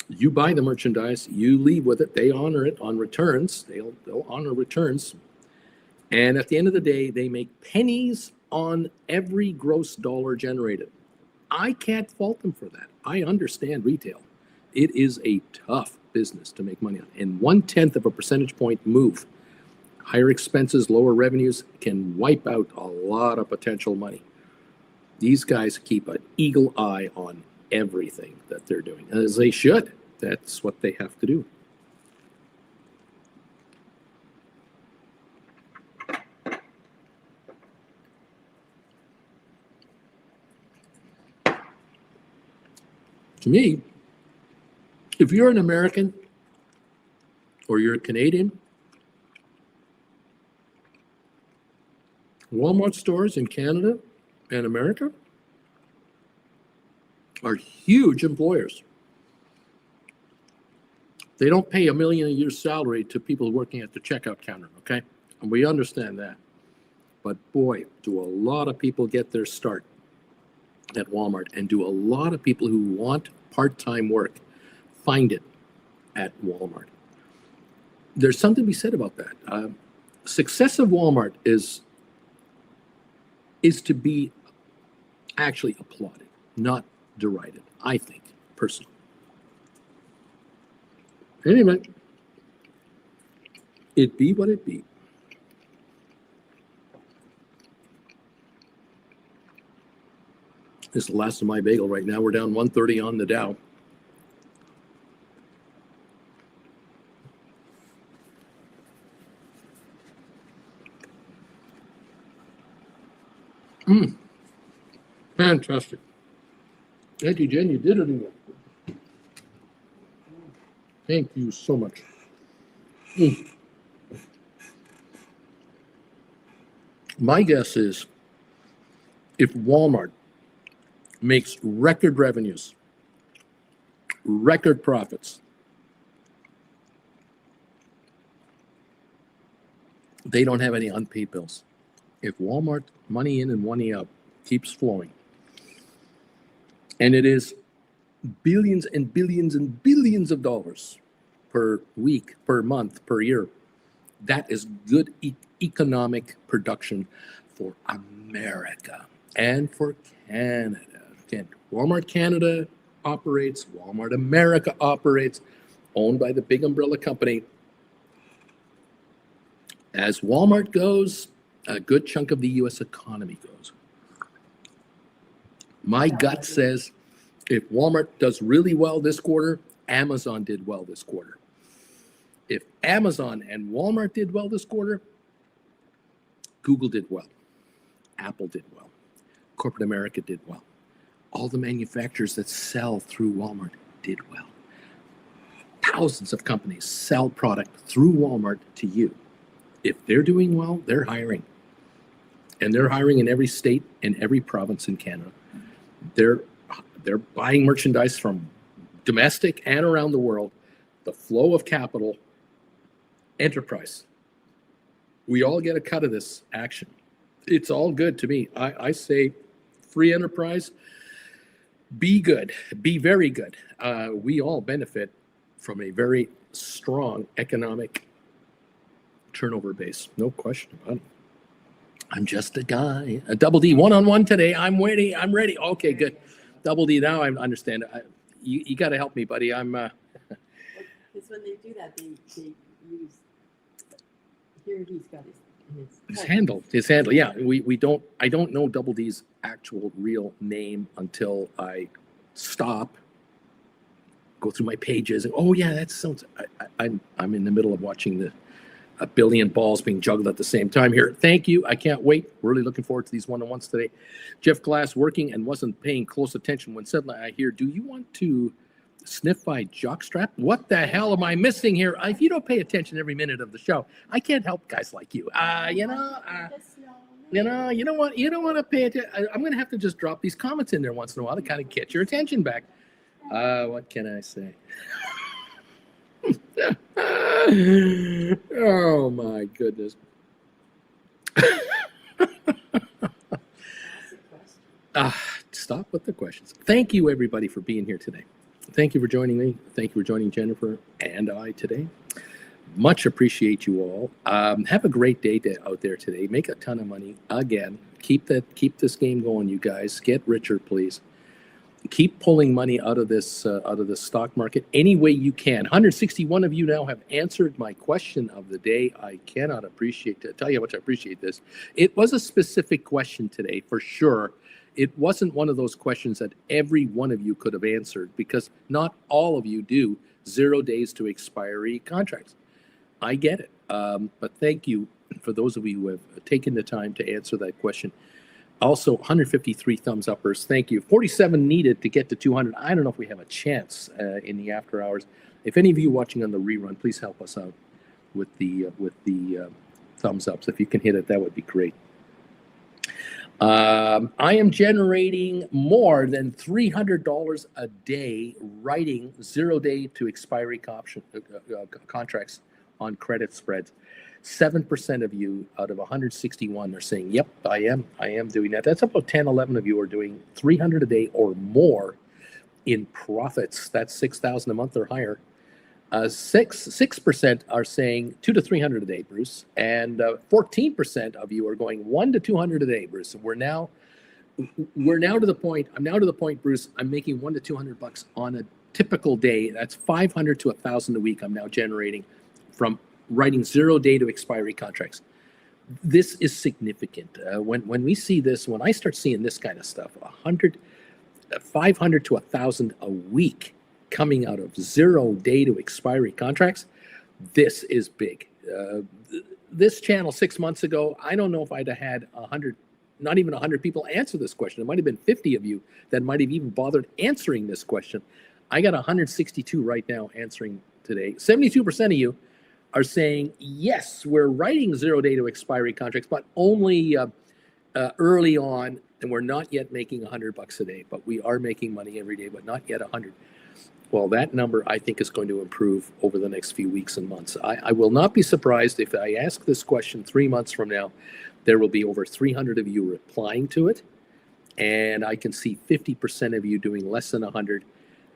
You buy the merchandise. You leave with it. They honor it on returns. They'll honor returns. And at the end of the day, they make pennies on every gross dollar generated. I can't fault them for that. I understand retail. It is a tough business to make money on. And 1/10 of a percentage point move, higher expenses, lower revenues, can wipe out a lot of potential money. These guys keep an eagle eye on everything that they're doing, as they should. That's what they have to do. To me, if you're an American or you're a Canadian, Walmart stores in Canada and America are huge employers. They don't pay $1 million a year salary to people working at the checkout counter, okay? And we understand that. But boy, do a lot of people get their start at Walmart, and do a lot of people who want part-time work find it at Walmart. There's something to be said about that. Success of Walmart is to be actually applauded, not derided, I think, personally. Anyway, it be what it be. This is the last of my bagel right now. We're down 130 on the Dow. Fantastic. Thank you, Jen. You did it again. Thank you so much. My guess is if Walmart makes record revenues, record profits, they don't have any unpaid bills. If Walmart money in and money out keeps flowing, and it is billions and billions and billions of dollars per week, per month, per year, that is good economic production for America and for Canada. Again, Walmart Canada operates, Walmart America operates, owned by the big umbrella company. As Walmart goes, a good chunk of the U.S. economy goes. My gut says if Walmart does really well this quarter, Amazon did well this quarter. If Amazon and Walmart did well this quarter, Google did well. Apple did well. Corporate America did well. All the manufacturers that sell through Walmart did well. Thousands of companies sell product through Walmart to you. If they're doing well, they're hiring. And they're hiring in every state and every province in Canada. They're buying merchandise from domestic and around the world. The flow of capital, enterprise. We all get a cut of this action. It's all good to me. I say free enterprise, be good, be very good. We all benefit from a very strong economic turnover base. No question about it. I'm just a guy. A Double D, one-on-one today. I'm ready. Okay, good. Double D, now I understand. You got to help me, buddy. I'm. Because when they do that, they use. Here he's got His handle. Yeah, I don't know Double D's actual real name until I stop, go through my pages, and oh yeah, that sounds. I'm in the middle of watching a billion balls being juggled at the same time here. Thank you. I can't wait. Really looking forward to these one-on-ones today. Jeff Glass working and wasn't paying close attention when suddenly I hear, do you want to sniff my jockstrap? What the hell am I missing here? If you don't pay attention every minute of the show, I can't help guys like you. You don't want to pay attention. I'm going to have to just drop these comments in there once in a while to kind of get your attention back. What can I say? Oh my goodness. Stop with the questions. Thank you everybody for being here today. Thank you for joining me. Thank you for joining Jennifer and I today. Much appreciate you all. Have a great day out there today. Make a ton of money again. Keep this game going, you guys. Get richer, please. Keep pulling money out of the stock market any way you can. 161 of you now have answered my question of the day. I cannot tell you how much I appreciate this. It was a specific question today, for sure. It wasn't one of those questions that every one of you could have answered, because not all of you do 0 days to expiry contracts. I get it. But thank you for those of you who have taken the time to answer that question. Also, 153 thumbs uppers. Thank you. 47 needed to get to 200. I don't know if we have a chance in the after hours. If any of you watching on the rerun, please help us out with the thumbs ups. If you can hit it, that would be great. I am generating more than $300 a day writing 0 day to expiry contracts on credit spreads. 7% of you out of 161 are saying, yep, I am doing that. That's about 10, 11 of you are doing 300 a day or more in profits. That's 6,000 a month or higher. 6% are saying 200 to 300 a day, Bruce. And 14% of you are going 100 to 200 a day, Bruce. And we're now to the point, Bruce, I'm making 100 to 200 bucks on a typical day. That's 500 to 1,000 a week I'm now generating from writing 0 day to expiry contracts. This is significant. When we see this, when I start seeing this kind of stuff, 500 to 1,000 a week coming out of 0 day to expiry contracts, this is big. This channel 6 months ago, I don't know if I'd have had 100, not even 100 people answer this question. It might have been 50 of you that might have even bothered answering this question. I got 162 right now answering today. 72% of you are saying, yes, we're writing 0 day to expiry contracts, but only early on, and we're not yet making 100 bucks a day, but we are making money every day, but not yet 100. Well, that number, I think, is going to improve over the next few weeks and months. I will not be surprised if I ask this question 3 months from now. There will be over 300 of you replying to it, and I can see 50% of you doing less than 100,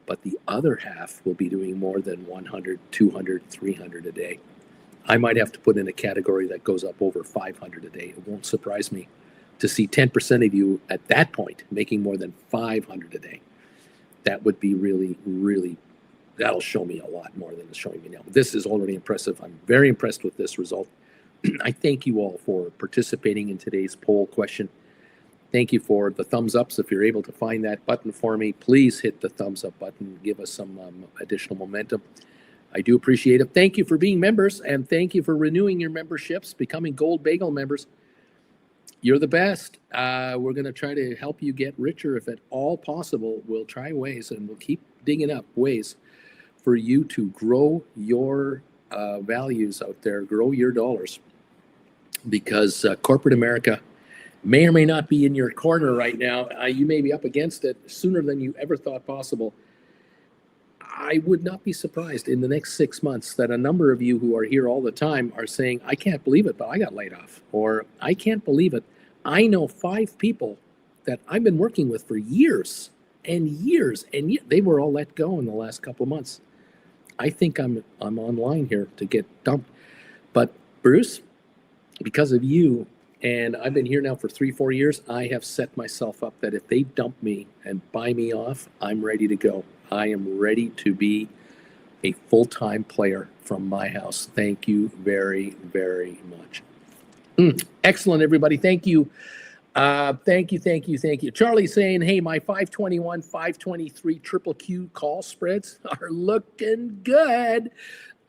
but the other half will be doing more than 100, 200, 300 a day. I might have to put in a category that goes up over 500 a day. It won't surprise me to see 10% of you at that point making more than 500 a day. That would be really, really, that'll show me a lot more than it's showing me now. This is already impressive. I'm very impressed with this result. I thank you all for participating in today's poll question. Thank you for the thumbs ups. If you're able to find that button for me, please hit the thumbs up button. Give us some additional momentum. I do appreciate it. Thank you for being members, and thank you for renewing your memberships, becoming Gold Bagel members. You're the best. We're going to try to help you get richer if at all possible. We'll try ways, and we'll keep digging up ways for you to grow your values out there, grow your dollars, because corporate America may or may not be in your corner right now. You may be up against it sooner than you ever thought possible. I would not be surprised in the next 6 months that a number of you who are here all the time are saying, I can't believe it, but I got laid off. Or I can't believe it. I know 5 people that I've been working with for years and years, and they were all let go in the last couple of months. I think I'm online here to get dumped. But Bruce, because of you, and I've been here now for 3-4 years, I have set myself up that if they dump me and buy me off, I'm ready to go. I am ready to be a full-time player from my house. Thank you very, very much. Excellent, everybody. Thank you. Thank you. Charlie's saying, hey, my 521, 523 triple Q call spreads are looking good.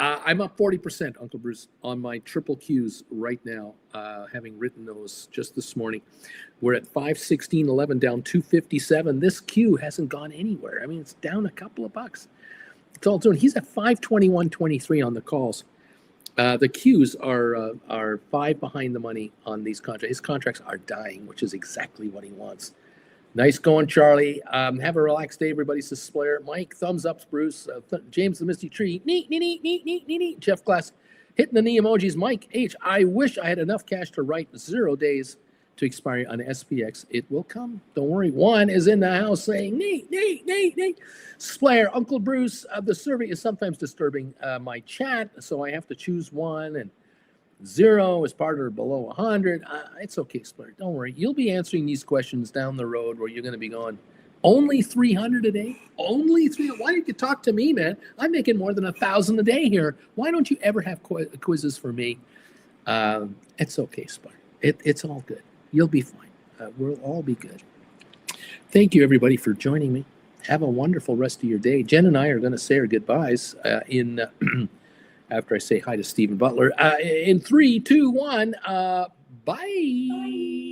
I'm up 40%, Uncle Bruce, on my triple Qs right now, having written those just this morning. We're at 516.11, down 257. This Q hasn't gone anywhere. I mean, it's down a couple of bucks. It's all doing. He's at 521.23 on the calls. The Qs are 5 behind the money on these contracts. His contracts are dying, which is exactly what he wants. Nice going, Charlie. Have a relaxed day, everybody. Says Blair. Mike, thumbs ups, Bruce. James the Misty Tree. Neat. Jeff Glass, hitting the knee emojis. Mike H. I wish I had enough cash to write 0 days to expire on SPX. It will come. Don't worry. One is in the house saying, Nate, Nate, Nate, Nate. Splair, Uncle Bruce, the survey is sometimes disturbing my chat, so I have to choose one, and 0 is part or below 100. It's okay, Splair. Don't worry. You'll be answering these questions down the road where you're going to be going, only 300 a day? Only 300? Why did you talk to me, man? I'm making more than 1,000 a day here. Why don't you ever have quizzes for me? It's okay, Splair. It's all good. You'll be fine. We'll all be good. Thank you, everybody, for joining me. Have a wonderful rest of your day. Jen and I are going to say our goodbyes after I say hi to Stephen Butler. In 3, 2, 1, bye.